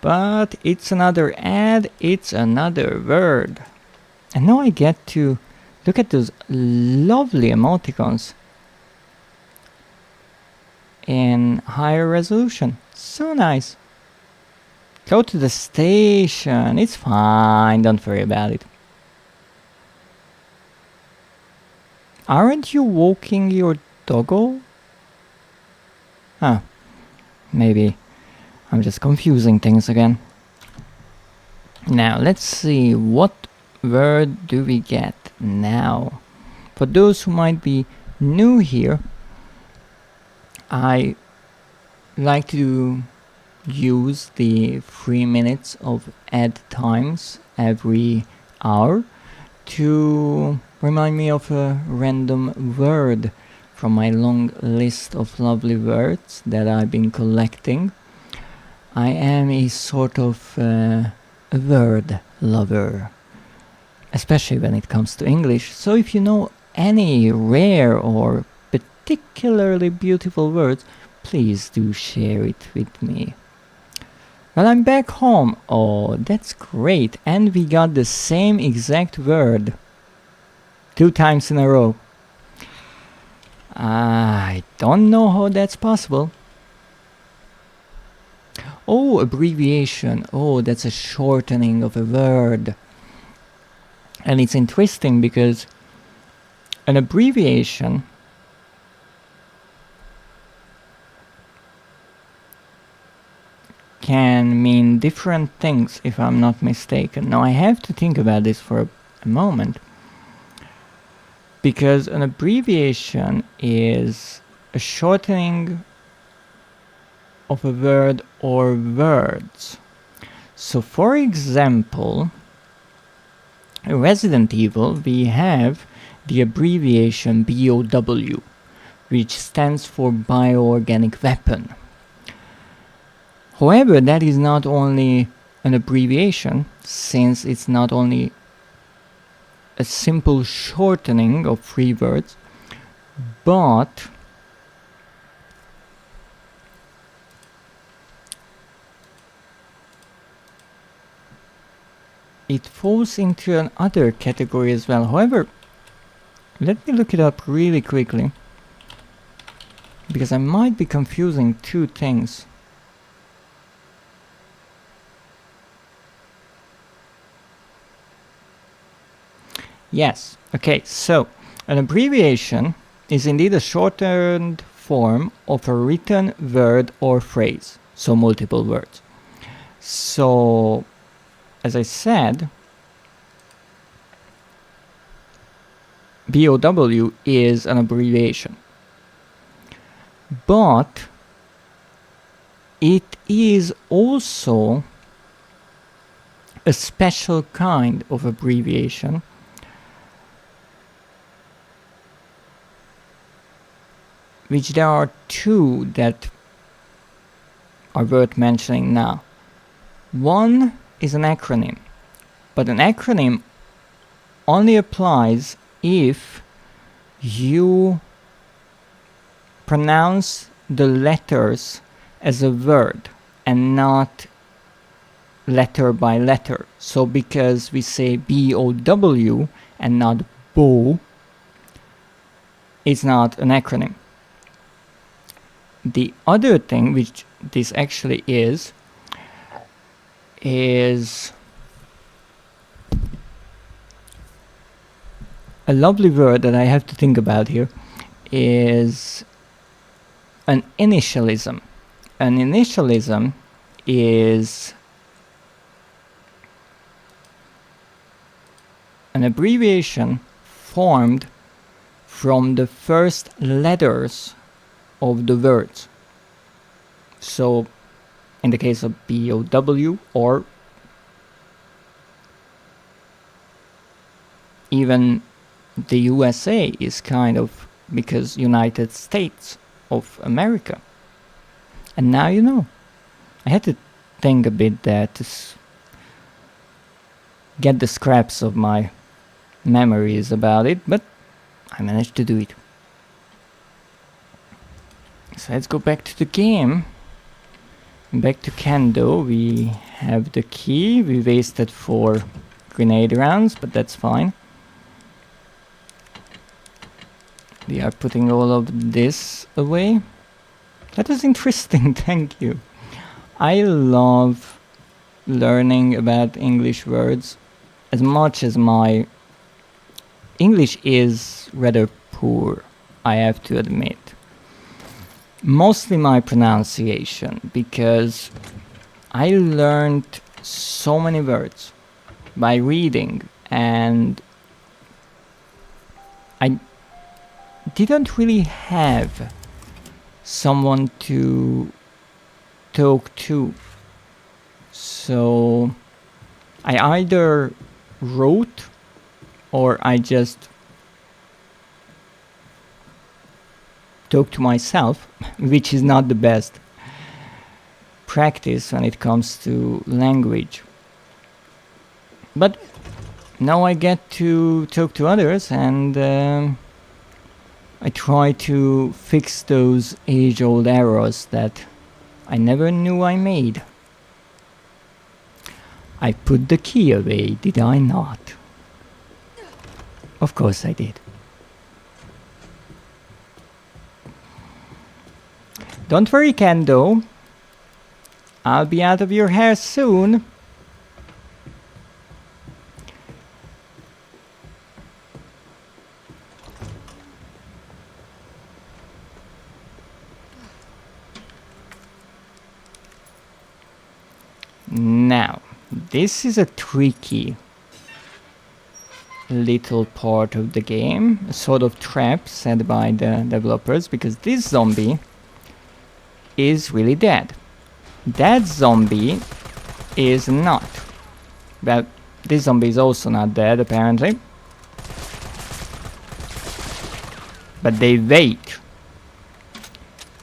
But it's another ad, it's another word. And now I get to look at those lovely emoticons in higher resolution. So nice. Go to the station. It's fine, don't worry about it. Aren't you walking your doggo? Huh. Maybe I'm just confusing things again. Now, let's see, what word do we get now? For those who might be new here, I like to use the 3 minutes of ad times every hour to remind me of a random word from my long list of lovely words that I've been collecting. I am a sort of a word lover, especially when it comes to English. So if you know any rare or particularly beautiful words, please do share it with me. Well, I'm back home. Oh, that's great. And we got the same exact word 2 times in a row. I don't know how that's possible. Oh, abbreviation. Oh, that's a shortening of a word. And it's interesting because an abbreviation can mean different things, if I'm not mistaken. Now I have to think about this for a moment, because an abbreviation is a shortening of a word or words. So for example, in Resident Evil we have the abbreviation BOW, which stands for bioorganic weapon. However, that is not only an abbreviation, since it's not only a simple shortening of 3 words, but it falls into another category as well. However, let me look it up really quickly, because I might be confusing 2 things. Yes, okay, so an abbreviation is indeed a shortened form of a written word or phrase, so multiple words. So, as I said, BOW is an abbreviation, but it is also a special kind of abbreviation which there are 2 that are worth mentioning now. One is an acronym, but an acronym only applies if you pronounce the letters as a word and not letter by letter. So because we say BOW and not BO, it's not an acronym. The other thing which this actually is a lovely word that I have to think about here, is an initialism. An initialism is an abbreviation formed from the first letters of the words. So in the case of BOW, or even the USA is kind of because United States of America. And now you know. I had to think a bit there to get the scraps of my memories about it, but I managed to do it. So let's go back to the game Back to Kendo, we have the key. We wasted 4 grenade rounds, but that's fine. We are putting all of this away. That was interesting, thank you. I love learning about English words as much as my English is rather poor, I have to admit. Mostly my pronunciation, because I learned so many words by reading, and I didn't really have someone to talk to. So I either wrote or I just talk to myself, which is not the best practice when it comes to language. But now I get to talk to others, and I try to fix those age-old errors that I never knew I made. I put the key away, did I not? Of course I did. Don't worry, Kendo. I'll be out of your hair soon. Now, this is a tricky little part of the game, a sort of trap set by the developers, because this zombie is really dead. That zombie is not. Well, this zombie is also not dead, apparently. But they wait.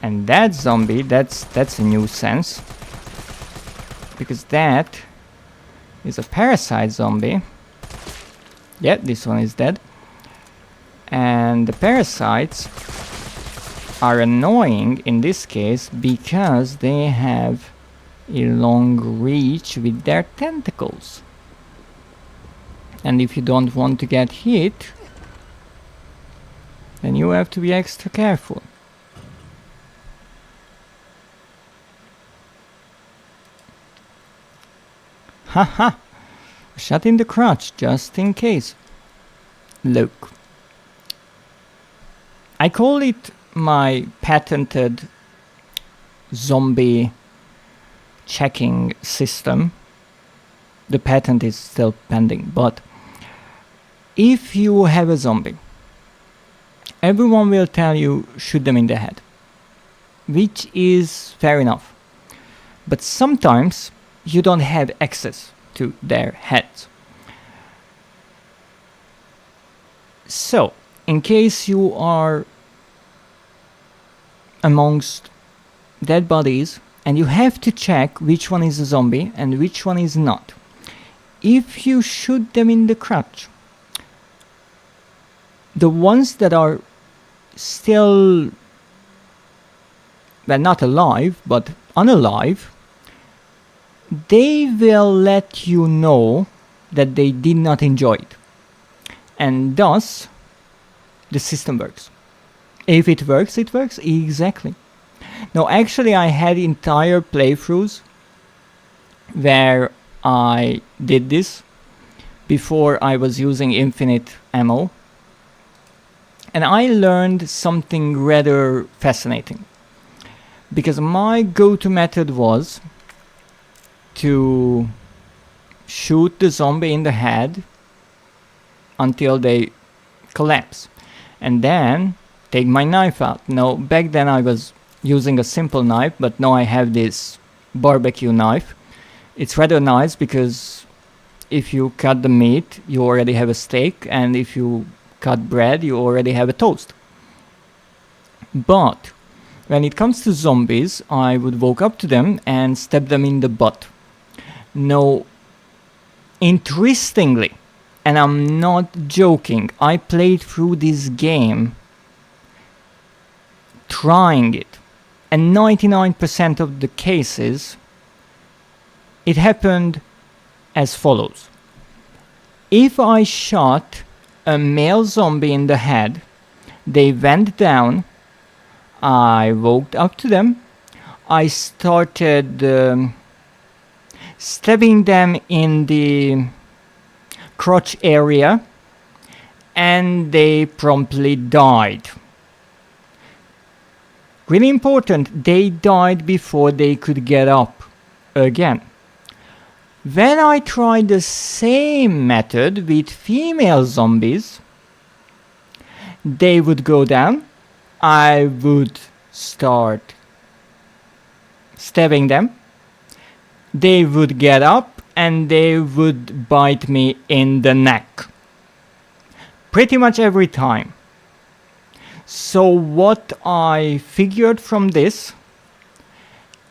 And that zombie, that's a nuisance. Because that is a parasite zombie. Yeah, this one is dead. And the parasites are annoying in this case because they have a long reach with their tentacles. And if you don't want to get hit, then you have to be extra careful. Haha! Shot in the crotch, just in case. Look. I call it my patented zombie checking system. The patent is still pending, but if you have a zombie, everyone will tell you shoot them in the head, which is fair enough. But sometimes you don't have access to their heads. So, in case you are amongst dead bodies and you have to check which one is a zombie and which one is not, if you shoot them in the crotch, the ones that are still, well, not alive, but unalive, they will let you know that they did not enjoy it. And thus, the system works. If it works, it works. Exactly. Now, actually, I had entire playthroughs where I did this before I was using infinite ammo. And I learned something rather fascinating. Because my go-to method was to shoot the zombie in the head until they collapse, and then take my knife out. Now, back then I was using a simple knife, but now I have this barbecue knife. It's rather nice because if you cut the meat, you already have a steak, and if you cut bread, you already have a toast. But when it comes to zombies, I would walk up to them and stab them in the butt. Now, interestingly, and I'm not joking, I played through this game trying it and 99% of the cases, it happened as follows. If I shot a male zombie in the head, they went down, I walked up to them, I started stabbing them in the crotch area, and they promptly died. Really important, they died before they could get up again. When I tried the same method with female zombies, they would go down, I would start stabbing them, they would get up, and they would bite me in the neck. Pretty much every time. So what I figured from this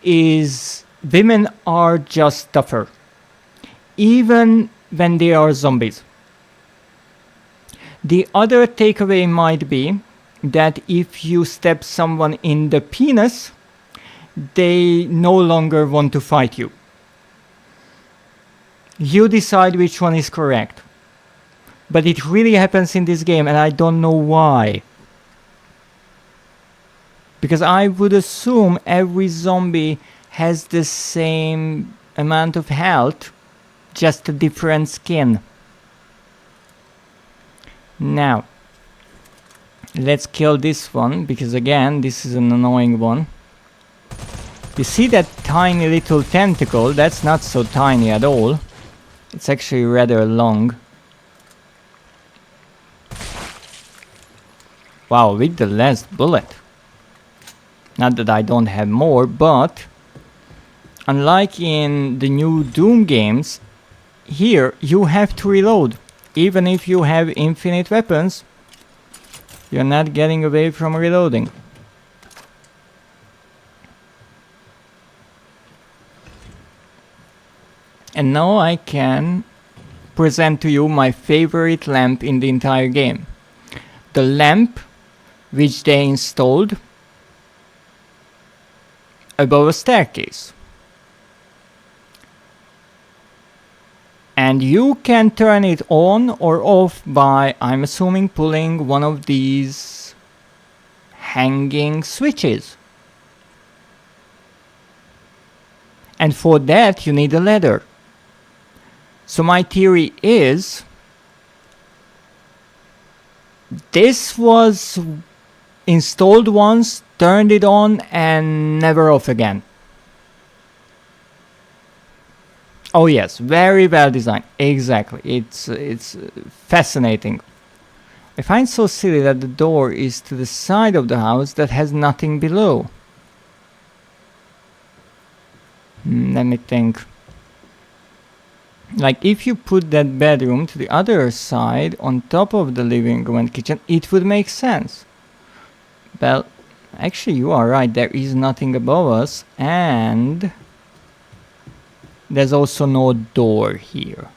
is women are just tougher, even when they are zombies. The other takeaway might be that if you stab someone in the penis, they no longer want to fight you. You decide which one is correct. But it really happens in this game, and I don't know why. Because I would assume every zombie has the same amount of health, just a different skin. Now, let's kill this one, because again, this is an annoying one. You see that tiny little tentacle? That's not so tiny at all. It's actually rather long. Wow, with the last bullet. Not that I don't have more, but unlike in the new Doom games, here you have to reload. Even if you have infinite weapons, you're not getting away from reloading. And now I can present to you my favorite lamp in the entire game. The lamp which they installed above a staircase. And you can turn it on or off by, I'm assuming, pulling one of these hanging switches. And for that you need a ladder. So my theory is this was installed once, turned it on, and never off again. Oh yes, very well designed. Exactly. It's fascinating. I find so silly that the door is to the side of the house that has nothing below. Let me think. Like if you put that bedroom to the other side on top of the living room and kitchen, it would make sense. Well, actually you are right, there is nothing above us, and there's also no door here.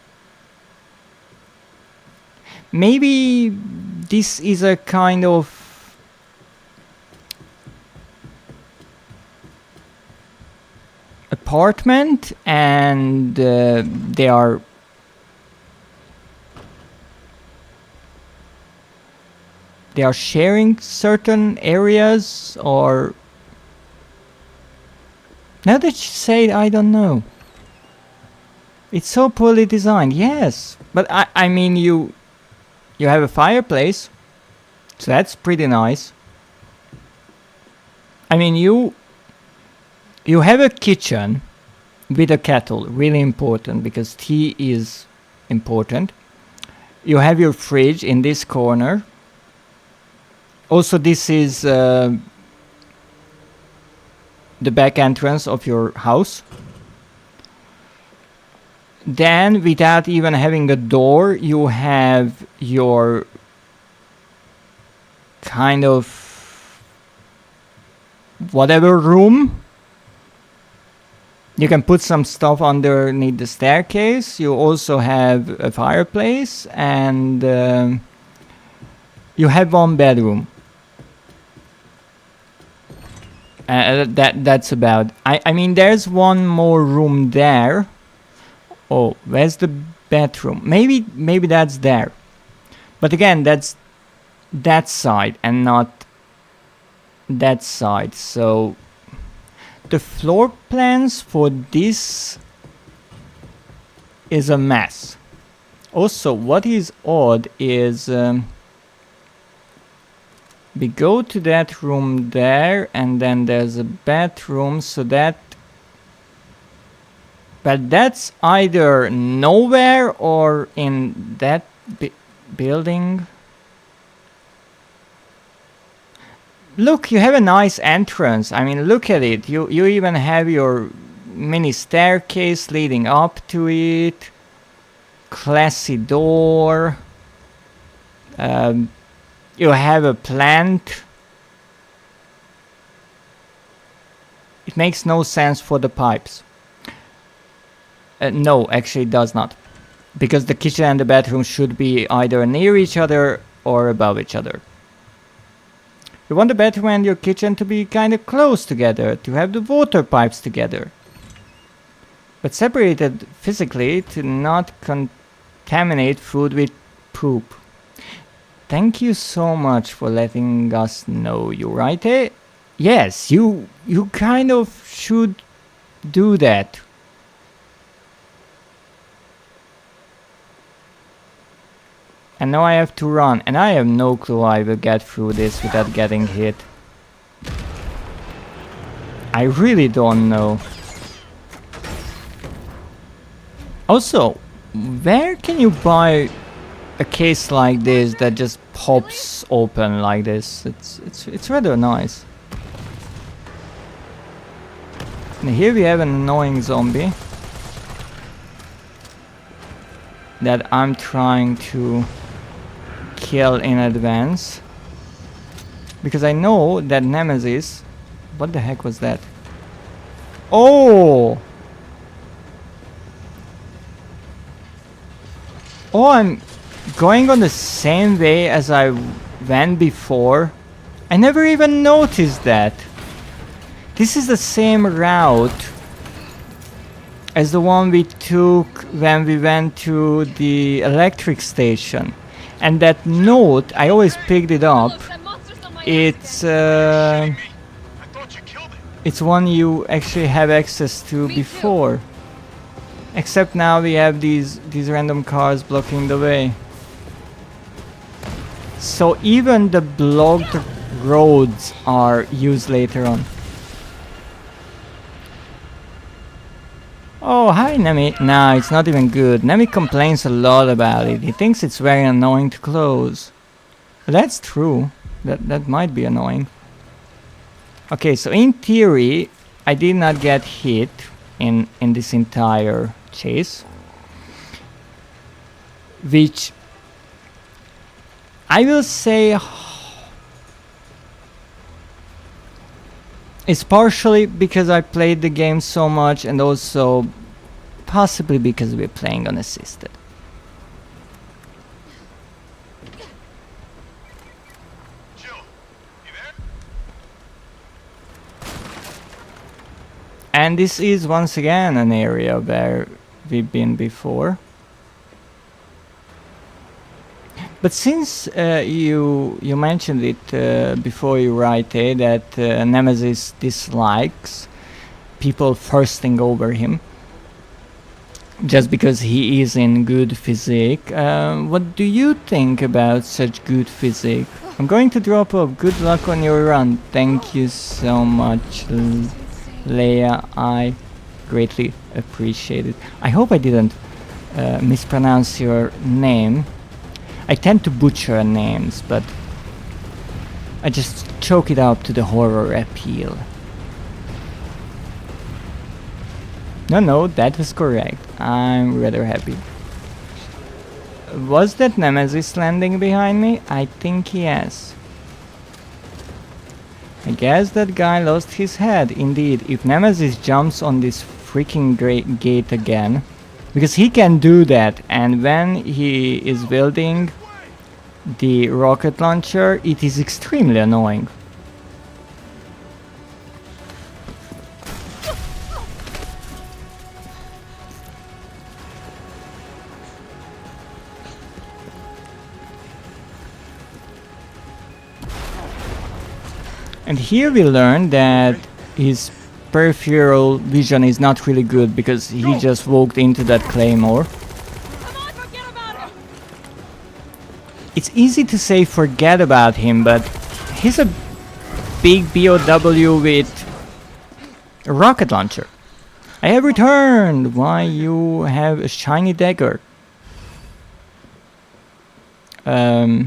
Maybe this is a kind of apartment, and they are sharing certain areas, or now that you say it, I don't know. It's so poorly designed, yes, but I mean you have a fireplace, so that's pretty nice. I mean you have a kitchen with a kettle, really important because tea is important. You have your fridge in this corner. Also, this is the back entrance of your house. Then, without even having a door, you have your kind of whatever room. You can put some stuff underneath the staircase. You also have a fireplace, and you have one bedroom. That's about. I mean, there's one more room there. Oh, where's the bedroom? Maybe that's there. But again, that's that side and not that side. So the floor plans for this is a mess. Also, what is odd is we go to that room there, and then there's a bathroom, so that... But that's either nowhere or in that building. Look, you have a nice entrance. I mean, look at it. You even have your mini staircase leading up to it. Classy door. You have a plant. It makes no sense for the pipes. No, actually it does not. Because the kitchen and the bathroom should be either near each other or above each other. You want the bathroom and your kitchen to be kind of close together, to have the water pipes together. But separated physically to not contaminate food with poop. Thank you so much for letting us know, you right? Yes, you kind of should do that. And now I have to run, and I have no clue I will get through this without getting hit. I really don't know. Also, where can you buy a case like this that just pops open like this? It's rather nice. And here we have an annoying zombie that I'm trying to kill in advance, because I know that Nemesis... What the heck was that? Oh! Oh, I'm going on the same way as I went before. I never even noticed that. This is the same route as the one we took when we went to the electric station. And that note, I always picked it up. It's it's one you actually have access to before. Except now we have these random cars blocking the way. So even the blocked roads are used later on. Oh, hi Nemi. Nah, it's not even good. Nemi complains a lot about it. He thinks it's very annoying to close. That's true. That might be annoying. Okay, so in theory, I did not get hit in this entire chase. Which I will say it's partially because I played the game so much, and also possibly because we're playing unassisted. Jill, you there? And this is once again an area where we've been before. But since you mentioned it before, you write that Nemesis dislikes people thirsting over him just because he is in good physique. What do you think about such good physique? I'm going to drop off. Good luck on your run. Thank you so much, Leia. I greatly appreciate it. I hope I didn't mispronounce your name. I tend to butcher names, but I just choke it up to the horror appeal. No, that was correct. I'm rather happy. Was that Nemesis landing behind me? I think yes. I guess that guy lost his head. Indeed, if Nemesis jumps on this freaking gate again, because he can do that, and when he is building the rocket launcher, it is extremely annoying. And here we learn that his peripheral vision is not really good because he just walked into that claymore. It's easy to say forget about him, but he's a big BOW with a rocket launcher. I have returned! Why you have a shiny dagger? That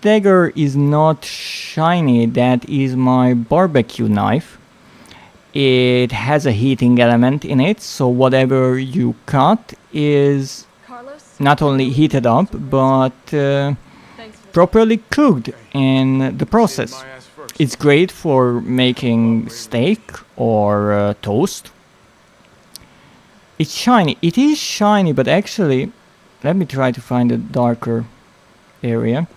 dagger is not shiny, that is my barbecue knife. It has a heating element in it, so whatever you cut is Carlos? not only heated up, but Thanks for properly cooked in the process. It's great for making steak or toast. It's shiny. It is shiny, but actually, let me try to find a darker area.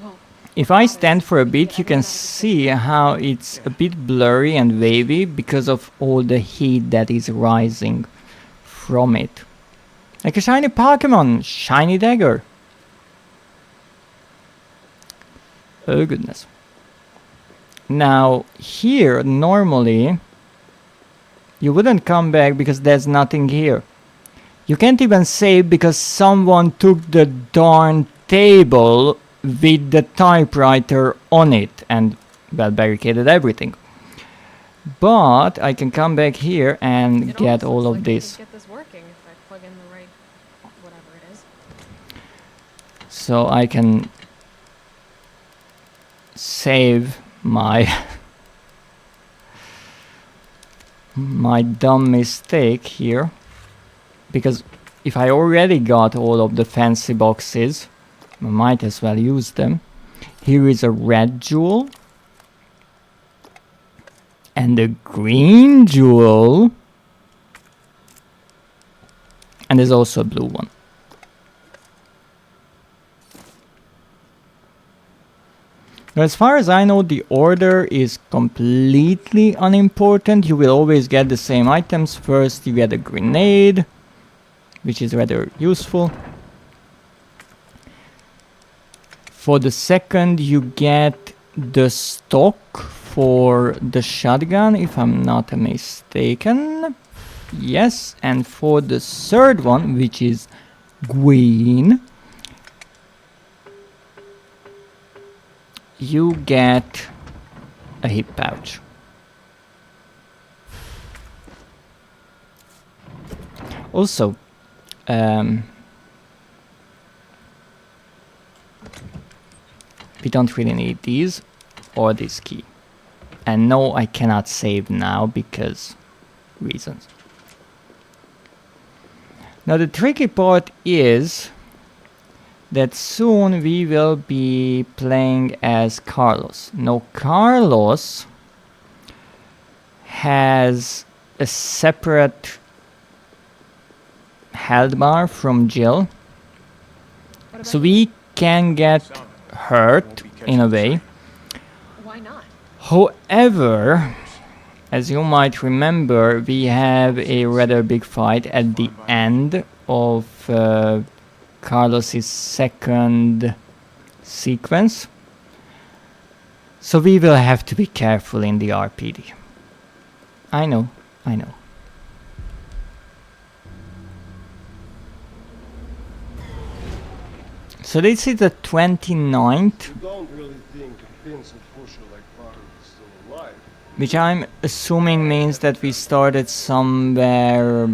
well, If I stand for a bit, you can see how it's a bit blurry and wavy because of all the heat that is rising from it. Like a shiny Pokemon, shiny dagger. Oh goodness. Now, here, normally, you wouldn't come back because there's nothing here. You can't even save because someone took the darn table with the typewriter on it and, well, barricaded everything. But I can come back here and it get almost all looks of like I this. can get this working if I plug in the right whatever it is. So I can save my my dumb mistake here, because if I already got all of the fancy boxes, I might as well use them. Here is a red jewel and a green jewel, and there's also a blue one. As far as I know, the order is completely unimportant. You will always get the same items. First you get a grenade, which is rather useful. For the second you get the stock for the shotgun, if I'm not mistaken. Yes, and for the third one, which is green, you get a hip pouch. Also, we don't really need these or this key. And no, I cannot save now because reasons. Now the tricky part is that soon we will be playing as Carlos. Now Carlos has a separate health bar from Jill, so we can get hurt in a way. Why not? However, as you might remember, we have a rather big fight at the end of Carlos's second sequence, so we will have to be careful in the RPD. I know. So this is the 29th, Don't really think a pencil pusher like Barry is still alive. which I'm assuming means that we started somewhere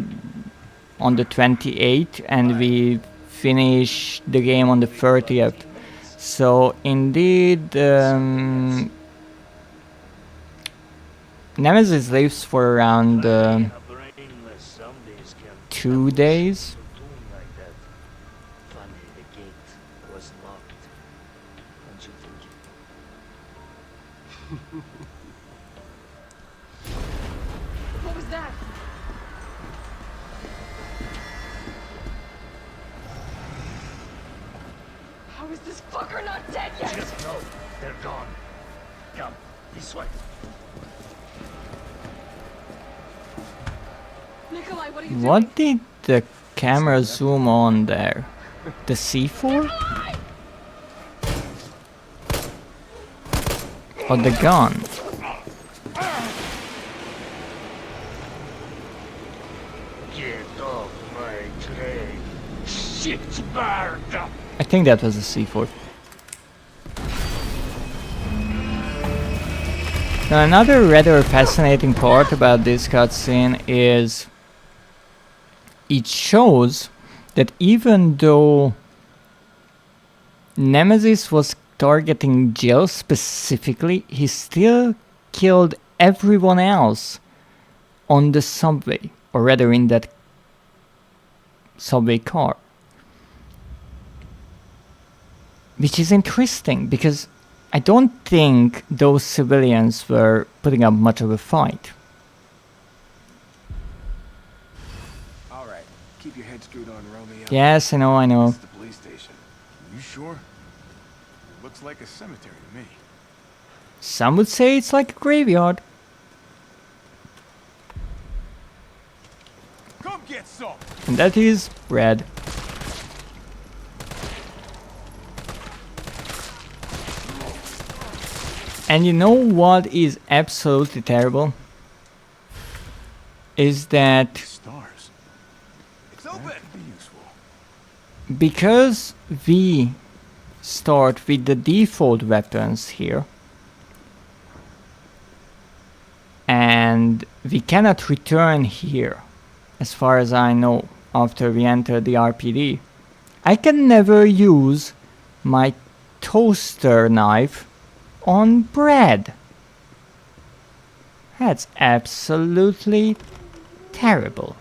on the 28th and we finish the game on the 30th. So indeed, Nemesis lives for around 2 days. What was that? How is this fucker not dead yet? No, they're gone. Come, this way. Nikolai, what are you doing? What did the camera zoom on there? The C4? Or the gun. Get off my train. Shit, Barda. I think that was a C4. Now, another rather fascinating part about this cutscene is it shows that even though Nemesis was targeting Jill specifically, he still killed everyone else on the subway, or rather in that subway car. Which is interesting, because I don't think those civilians were putting up much of a fight. Alright, keep your head screwed on, Romeo. Yes, I know. This is the police station. You sure? Looks like a cemetery to me. Some would say it's like a graveyard. Come get some! And that is red. And you know what is absolutely terrible? Is that Stars. It's open! That could be useful. because we start with the default weapons here, and we cannot return here, as far as I know, after we enter the RPD, I can never use my toaster knife on bread. That's absolutely terrible.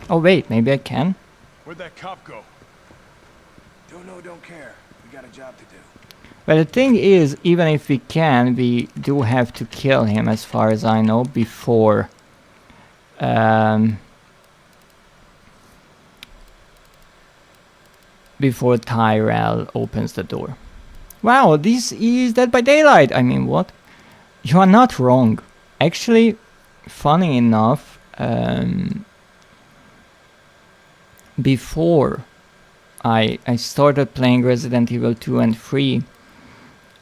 Oh wait, maybe I can. Where'd that cop go? Don't know, don't care. We got a job to do. But the thing is, even if we can, we do have to kill him, as far as I know, before before Tyrell opens the door. Wow, this is Dead by Daylight! I mean, what? You are not wrong. Actually, funny enough, before I started playing Resident Evil 2 and 3,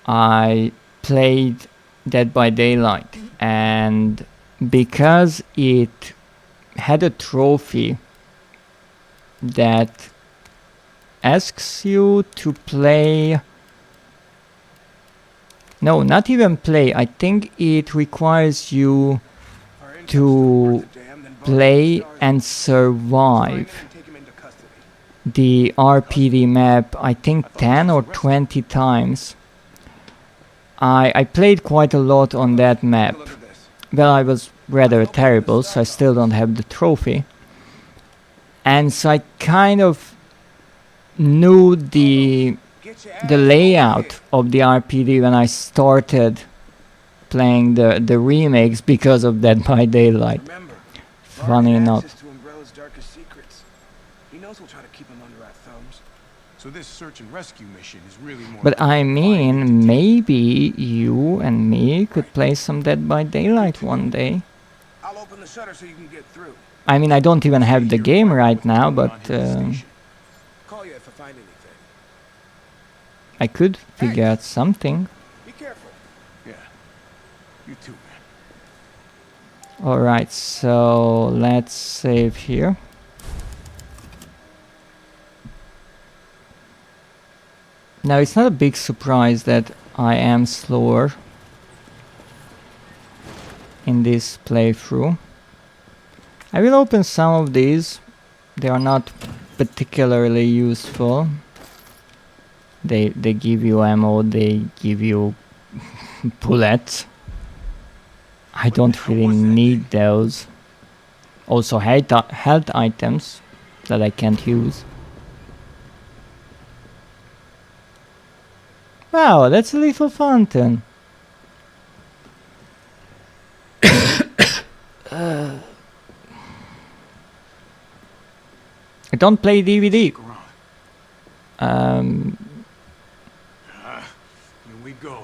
I played Dead by Daylight, and because it had a trophy that asks you to play, no, not even play, I think it requires you to play and survive the RPD map, I think 10 or 20 times. I played quite a lot on that map. Well, I was rather terrible, so I still don't have the trophy. And so I kind of knew the layout of the RPD when I started playing the remakes because of Dead by Daylight. Funny enough. He knows we'll try to keep him under our thumbs. So this search and rescue mission is really more... But I mean, maybe you and me could play some Dead by Daylight one day. I'll open the shutter so you can get through. I mean, I don't even have the game right now, but Call you if I find anything. I could figure out something. Be careful. Yeah. You too, man. Alright, so let's save here. Now, it's not a big surprise that I am slower in this playthrough. I will open some of these. They are not particularly useful. They give you ammo, they give you bullets. I don't really need those. Also health items that I can't use. Wow, that's a little fountain. I don't play DVD. Here we go.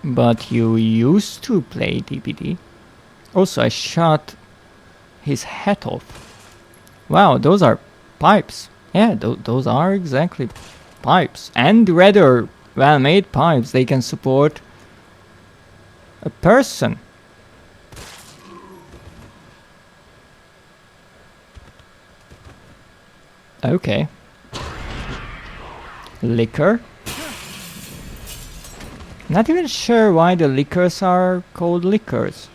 But you used to play DVD. Also, I shot his head off. Wow, those are pipes. Yeah, those are exactly pipes. And rather well-made pipes. They can support a person. Okay. Liquor. Not even sure why the liquors are called liquors.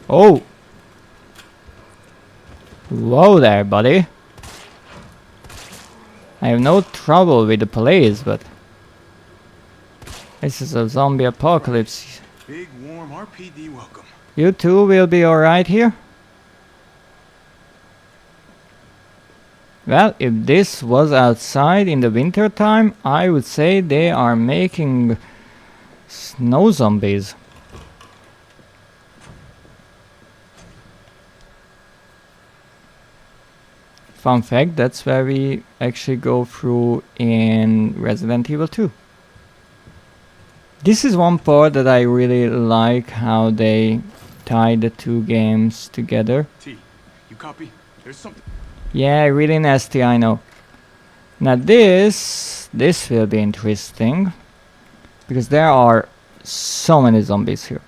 Oh! Whoa there, buddy. I have no trouble with the police, but this is a zombie apocalypse. Big, warm RPD welcome. You two will be alright here? Well, if this was outside in the winter time, I would say they are making snow zombies. Fun fact, that's where we actually go through in Resident Evil 2. This is one part that I really like, how they tie the two games together. T, you copy? There's something. Yeah, really nasty, I know. Now this will be interesting, because there are so many zombies here.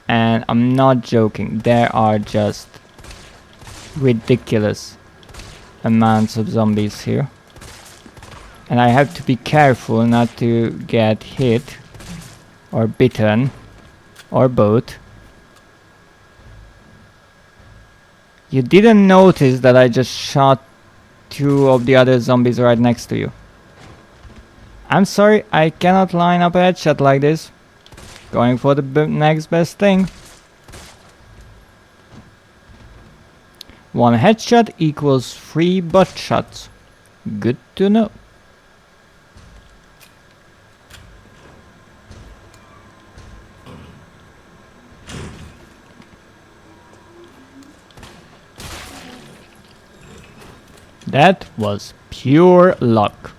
And I'm not joking, there are just ridiculous amounts of zombies here. And I have to be careful not to get hit or bitten or both. You didn't notice that I just shot two of the other zombies right next to you. I'm sorry, I cannot line up a headshot like this. Going for the next best thing. One headshot equals 3 butt shots. Good to know. That was pure luck.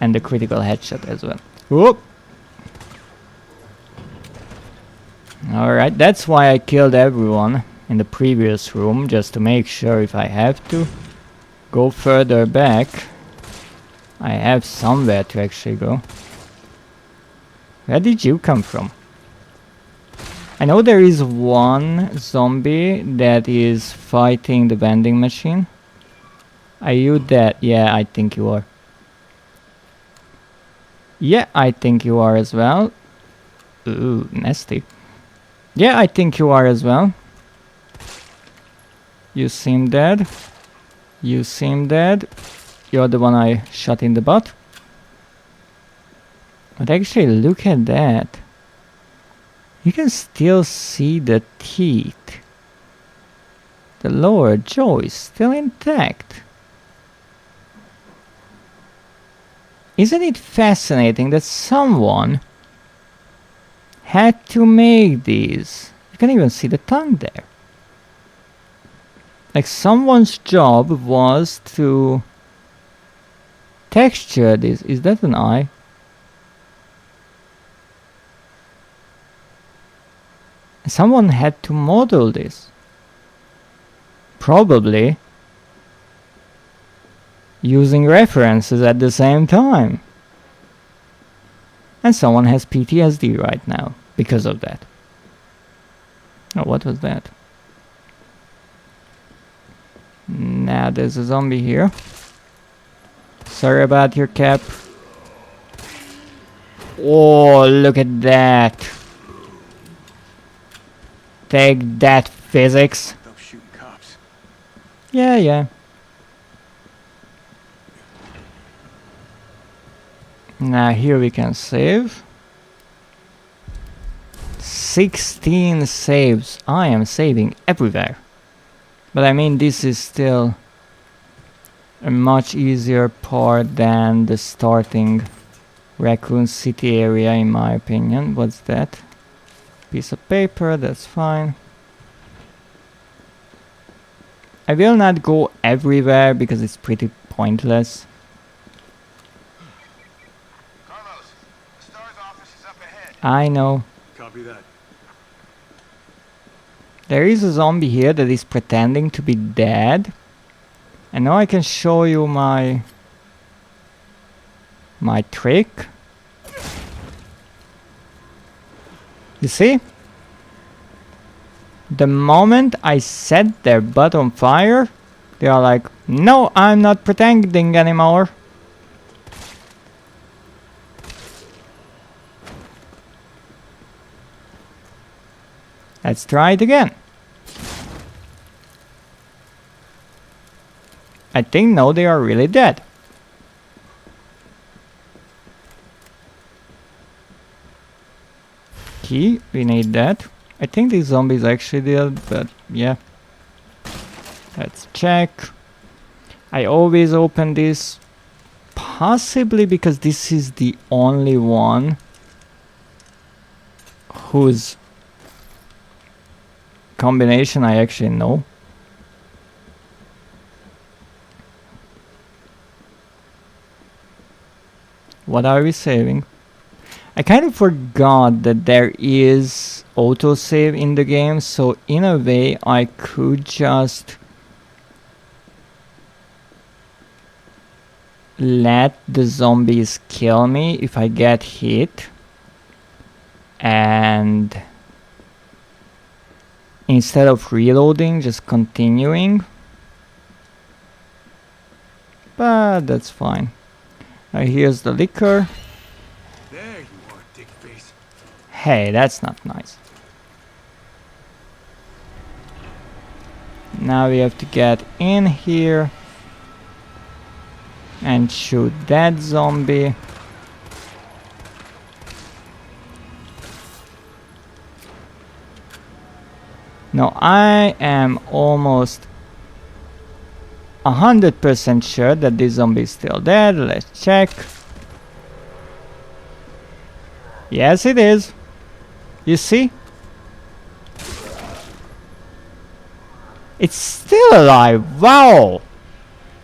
And the critical headshot as well. Whoop! Alright, that's why I killed everyone in the previous room, just to make sure if I have to go further back, I have somewhere to actually go. Where did you come from? I know there is one zombie that is fighting the vending machine. Are you dead? Yeah, I think you are. Yeah, I think you are as well. Ooh, nasty. Yeah, I think you are as well. You seem dead. You seem dead. You're the one I shot in the butt. But actually, look at that. You can still see the teeth. The lower jaw is still intact. Isn't it fascinating that someone had to make these? You can even see the tongue there. Like someone's job was to texture this. Is that an eye? Someone had to model this. Probably using references at the same time. And someone has PTSD right now because of that. Oh, what was that? Now there's a zombie here. Sorry about your cap. Oh, look at that. Take that, physics. Stop shooting cops. Yeah, yeah. Now here we can save. 16 saves. I am saving everywhere. But I mean, this is still a much easier part than the starting Raccoon City area, in my opinion. What's that? Piece of paper, that's fine. I will not go everywhere because it's pretty pointless. Carlos, the STAR's office is up ahead. I know. Copy that. There is a zombie here that is pretending to be dead. And now I can show you my trick. You see? The moment I set their butt on fire, they are like, no, I'm not pretending anymore. Let's try it again. I think now they are really dead. Key, we need that. I think these zombies actually did, but yeah. Let's check. I always open this, possibly because this is the only one whose combination I actually know. What are we saving? I kind of forgot that there is autosave in the game, so in a way I could just let the zombies kill me if I get hit, and instead of reloading, just continuing. But that's fine. Here's the liquor. There you are, dick face. Hey, that's not nice. Now we have to get in here and shoot that zombie. Now I am almost 100% sure that this zombie is still dead. Let's check. Yes, it is. You see? It's still alive. Wow.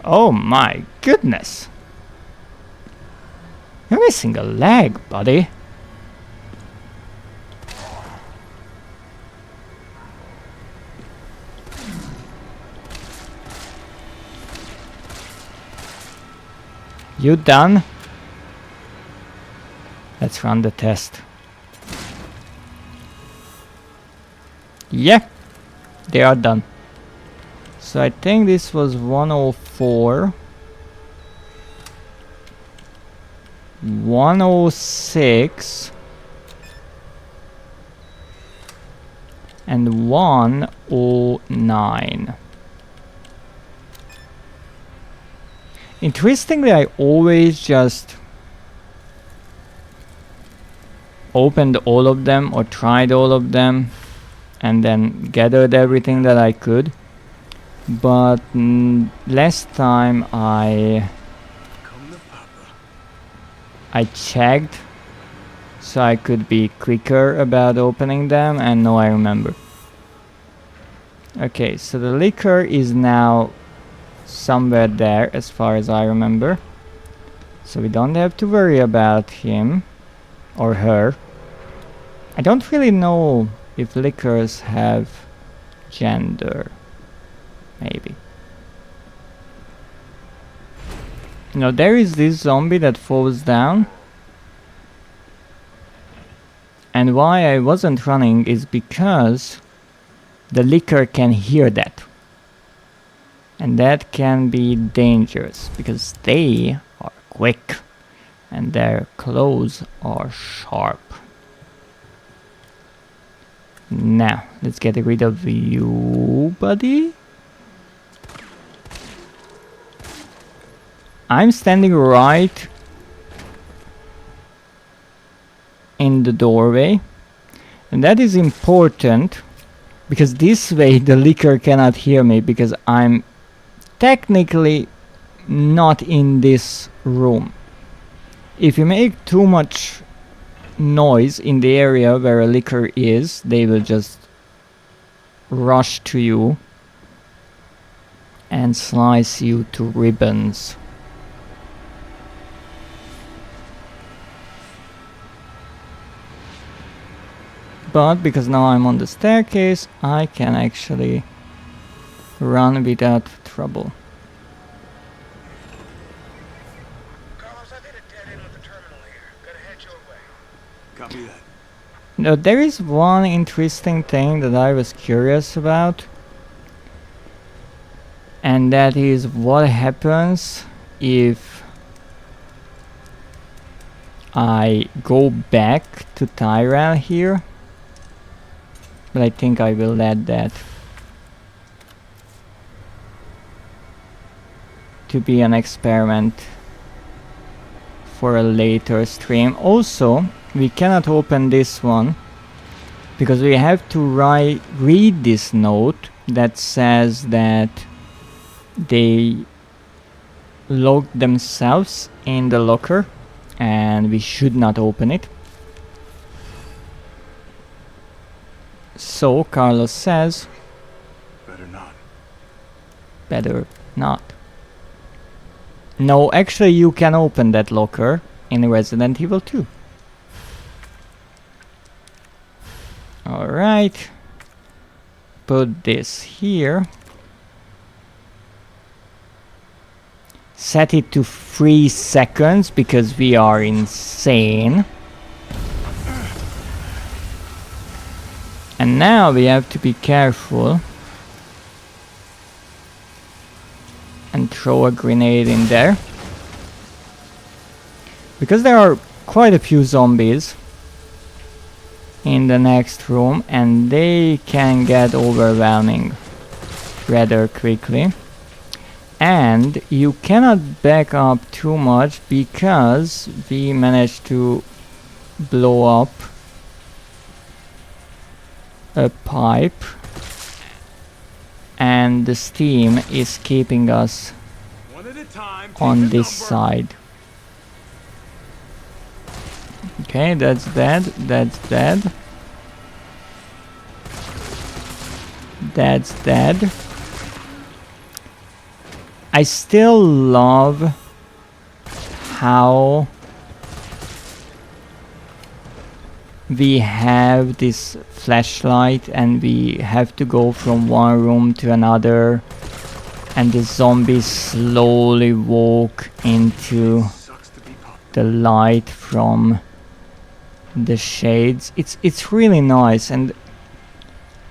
Oh my goodness. You're missing a leg, buddy. You done? Let's run the test. Yeah, they are done. So I think this was 104, 106, and 109. Interestingly, I always just opened all of them or tried all of them and then gathered everything that I could. But last time I checked so I could be quicker about opening them, and now I remember. Okay, so the liquor is now somewhere there as far as I remember, so we don't have to worry about him or her. I don't really know if liquors have gender. Maybe. Now there is this zombie that falls down, and why I wasn't running is because the liquor can hear that. And that can be dangerous because they are quick and their claws are sharp. Now, let's get rid of you, buddy. I'm standing right in the doorway, and that is important because this way the liquor cannot hear me because I'm technically not in this room. If you make too much noise in the area where a liquor is, they will just rush to you and slice you to ribbons. but because now I'm on the staircase, I can actually run without trouble. Carlos, I've hit a dead end with the terminal here. Gotta head your way. Copy that. Now there is one interesting thing that I was curious about, and that is what happens if I go back to Tyrell here, but I think I will let that to be an experiment for a later stream. Also, we cannot open this one because we have to read this note that says that they locked themselves in the locker and we should not open it. So Carlos says Better not. better not. No, actually you can open that locker in Resident Evil 2. Alright, put this here, set it to 3 seconds because we are insane, and now we have to be careful and throw a grenade in there because there are quite a few zombies in the next room and they can get overwhelming rather quickly, and you cannot back up too much because we managed to blow up a pipe and the steam is keeping us One at a time. on this side. Okay, that's dead, that's dead. That's dead. I still love how we have this flashlight and we have to go from one room to another and the zombies slowly walk into Sucks to be pop. the light from the shades. It's really nice, and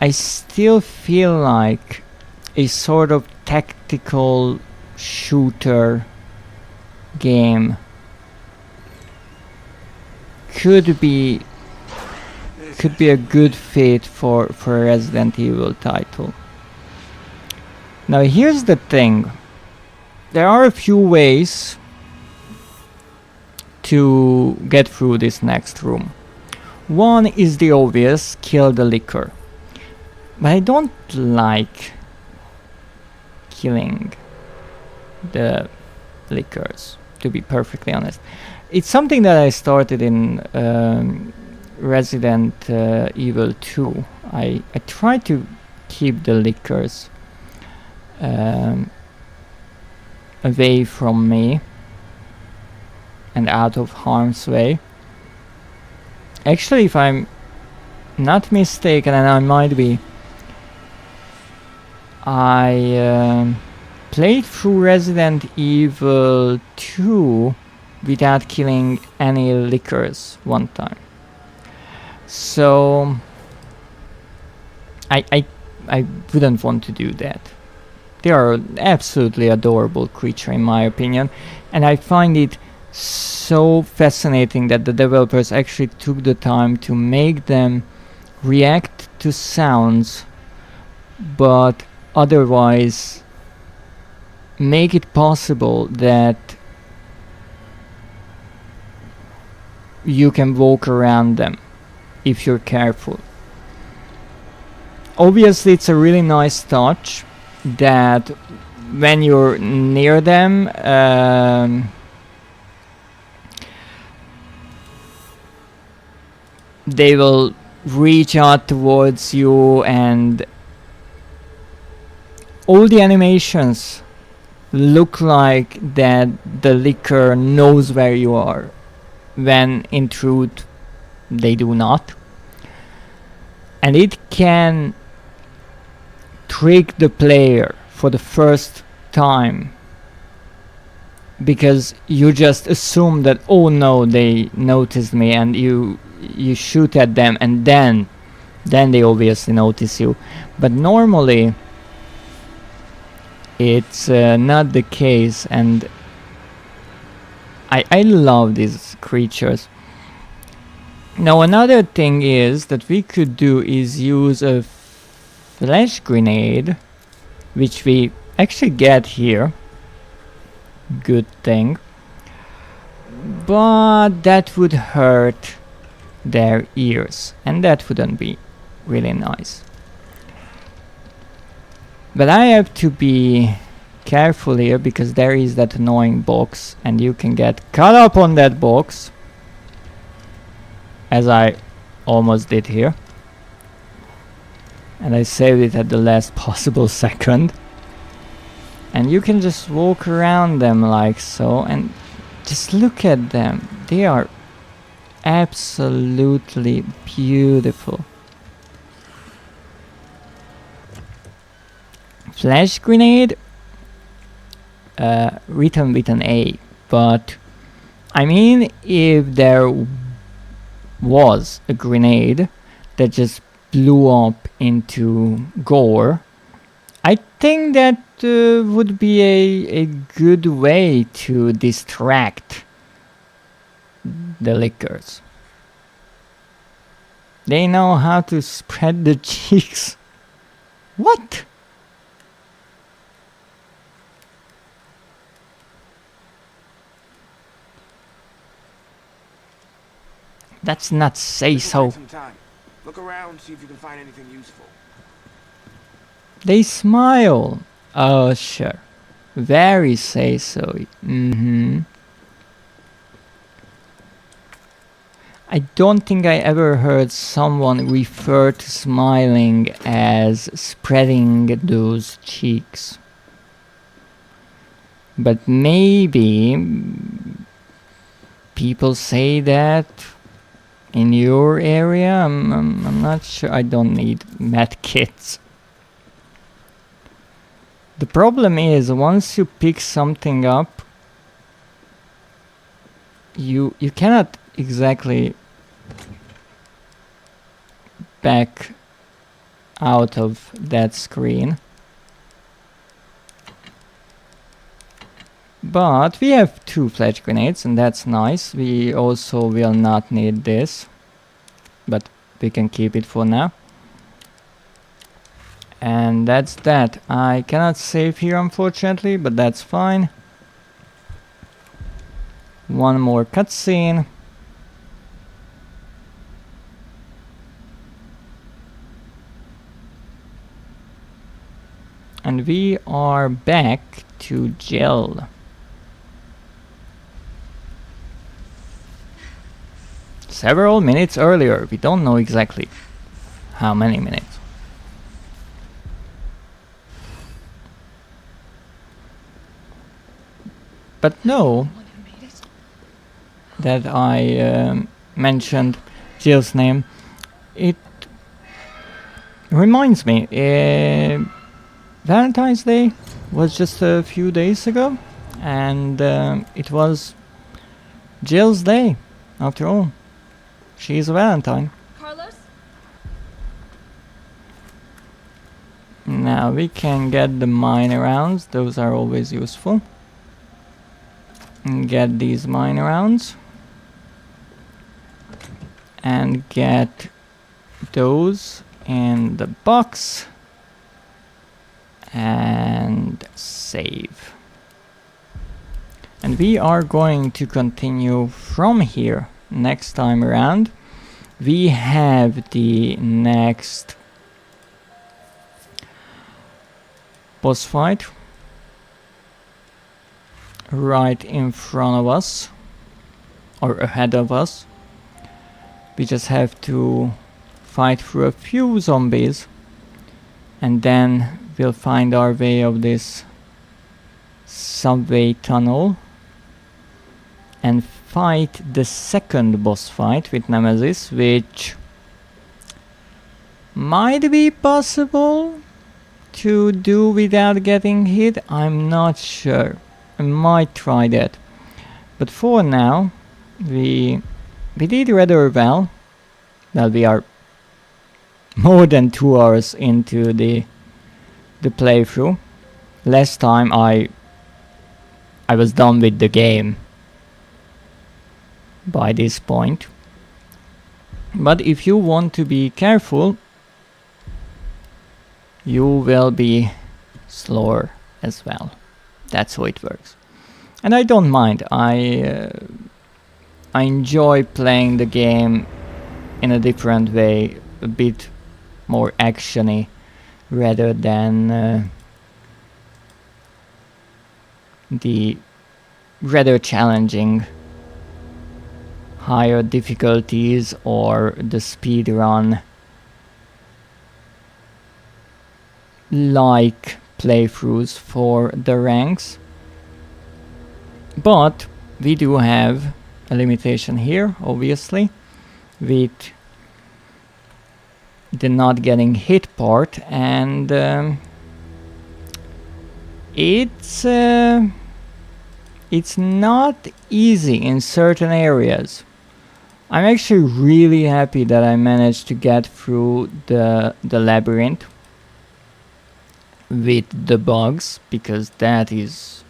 I still feel like a sort of tactical shooter game could be a good fit for a Resident Evil title. Now here's the thing, there are a few ways to get through this next room. One is the obvious, kill the liquor. But I don't like killing the liquors, to be perfectly honest. It's something that I started in Resident Evil 2. I tried to keep the liquors away from me and out of harm's way. Actually, if I'm not mistaken, and I might be, I played through Resident Evil 2 without killing any liquors one time. So I wouldn't want to do that. They are an absolutely adorable creature in my opinion, and I find it so fascinating that the developers actually took the time to make them react to sounds but otherwise make it possible that you can walk around them if you're careful. Obviously it's a really nice touch that when you're near them they will reach out towards you, and all the animations look like that the liquor knows where you are, when in truth they do not. and it can trick the player for the first time, because you just assume that, oh no, they noticed me, and you shoot at them, and then they obviously notice you. But normally it's not the case, and I love these creatures. Now another thing is that we could do is use a flash grenade, which we actually get here. Good thing. But that would hurt their ears, and that wouldn't be really nice. But I have to be careful here, because there is that annoying box, and you can get caught up on that box, as I almost did here. And I saved it at the last possible second. And you can just walk around them like so, and just look at them. They are absolutely beautiful. Flash grenade, written with an A, but I mean, if there was a grenade that just blew up into gore, I think that would be a good way to distract the lickers. They know how to spread the cheeks. What? That's not say so. Look around, see if you can find anything useful. They smile. Oh, sure. Very say so. I don't think I ever heard someone refer to smiling as spreading those cheeks. But maybe people say that in your area. I'm not sure. I don't need med kits. The problem is, once you pick something up, you cannot exactly back out of that screen. But we have 2 flash grenades, and that's nice. We also will not need this, but we can keep it for now. And that's that. I cannot save here, unfortunately, but that's fine. One more cutscene. And we are back to jail. Several minutes earlier. We don't know exactly how many minutes. But no, that I mentioned Jill's name. It reminds me, Valentine's Day was just a few days ago, and it was Jill's day, after all. She's a Valentine. Carlos? Now we can get the miner rounds, those are always useful. And get these miner rounds. And get those in the box. And save. And we are going to continue from here next time around. We have the next boss fight right in front of us, or ahead of us. We just have to fight through a few zombies, and then we'll find our way of this subway tunnel and fight the second boss fight with Nemesis, which might be possible to do without getting hit. I'm not sure. I might try that. But for now, we did rather well. Well, we are more than 2 hours into the playthrough. Last time I was done with the game by this point. But if you want to be careful, you will be slower as well. That's how it works. And I don't mind. I enjoy playing the game in a different way, a bit more actiony rather than the rather challenging higher difficulties or the speed run like playthroughs for the ranks. But we do have a limitation here, obviously, with the not getting hit part, and it's not easy in certain areas. I'm actually really happy that I managed to get through the labyrinth with the bugs, because that is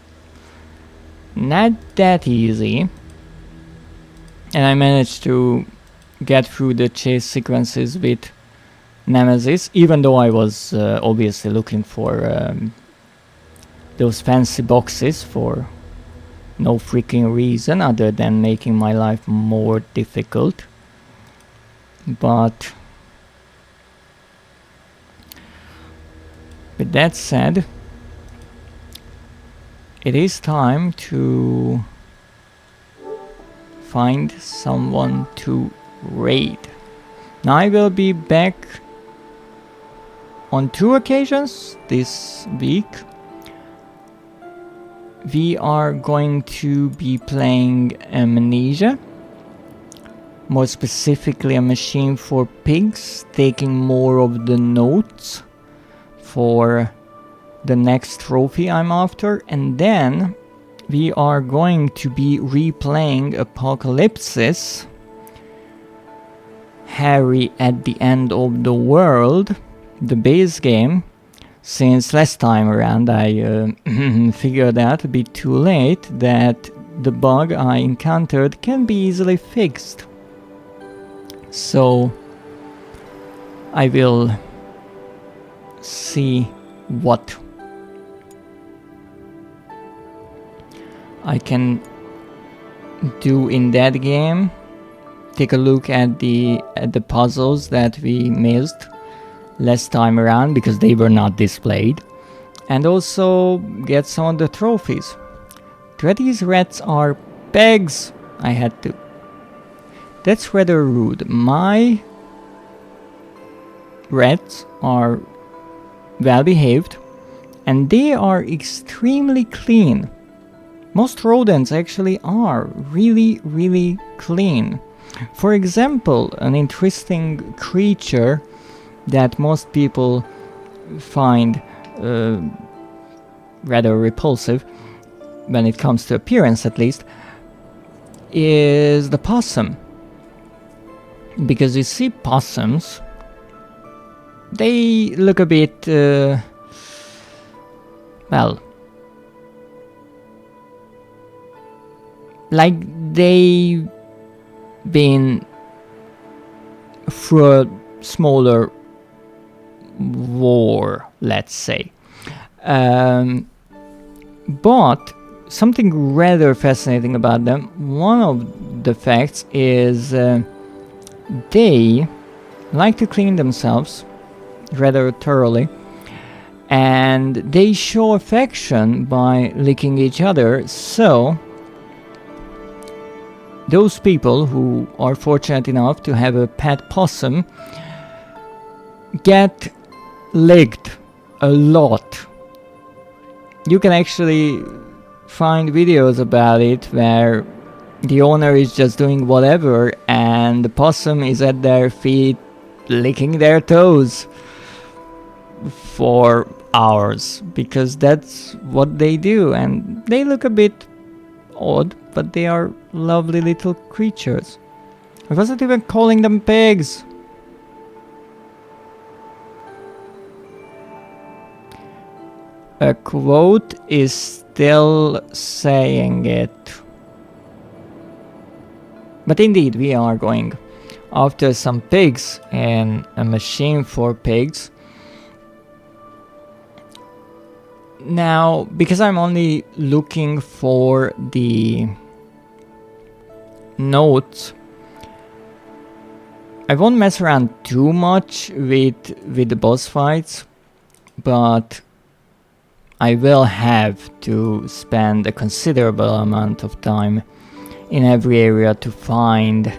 not that easy. And I managed to get through the chase sequences with Nemesis, even though I was obviously looking for those fancy boxes for no freaking reason other than making my life more difficult. But with that said, it is time to find someone to raid. Now I will be back on 2 occasions this week. We are going to be playing Amnesia, more specifically a machine for pigs, taking more of the notes for the next trophy I'm after, and then we are going to be replaying Apocalypsis, Harry at the End of the World, the base game, since last time around I figured out a bit too late that the bug I encountered can be easily fixed. So I will see what I can do in that game. Take a look at the puzzles that we missed last time around because they were not displayed, and also get some of the trophies. Dreadist rats are pegs. I had to. That's rather rude. My rats are well behaved and they are extremely clean. Most rodents actually are really clean. For example, an interesting creature that most people find rather repulsive, when it comes to appearance at least, is the possum. Because you see possums, they look a bit, well, like they've been through a smaller war, let's say. But something rather fascinating about them, one of the facts is they like to clean themselves rather thoroughly, and they show affection by licking each other. So those people who are fortunate enough to have a pet possum get licked a lot. You can actually find videos about it where the owner is just doing whatever and the possum is at their feet licking their toes for hours, because that's what they do, and they look a bit odd, but they are lovely little creatures. I wasn't even calling them pigs. A quote is still saying it. But indeed, we are going after some pigs and a machine for pigs. Now, because I'm only looking for the notes, I won't mess around too much with the boss fights, but I will have to spend a considerable amount of time in every area to find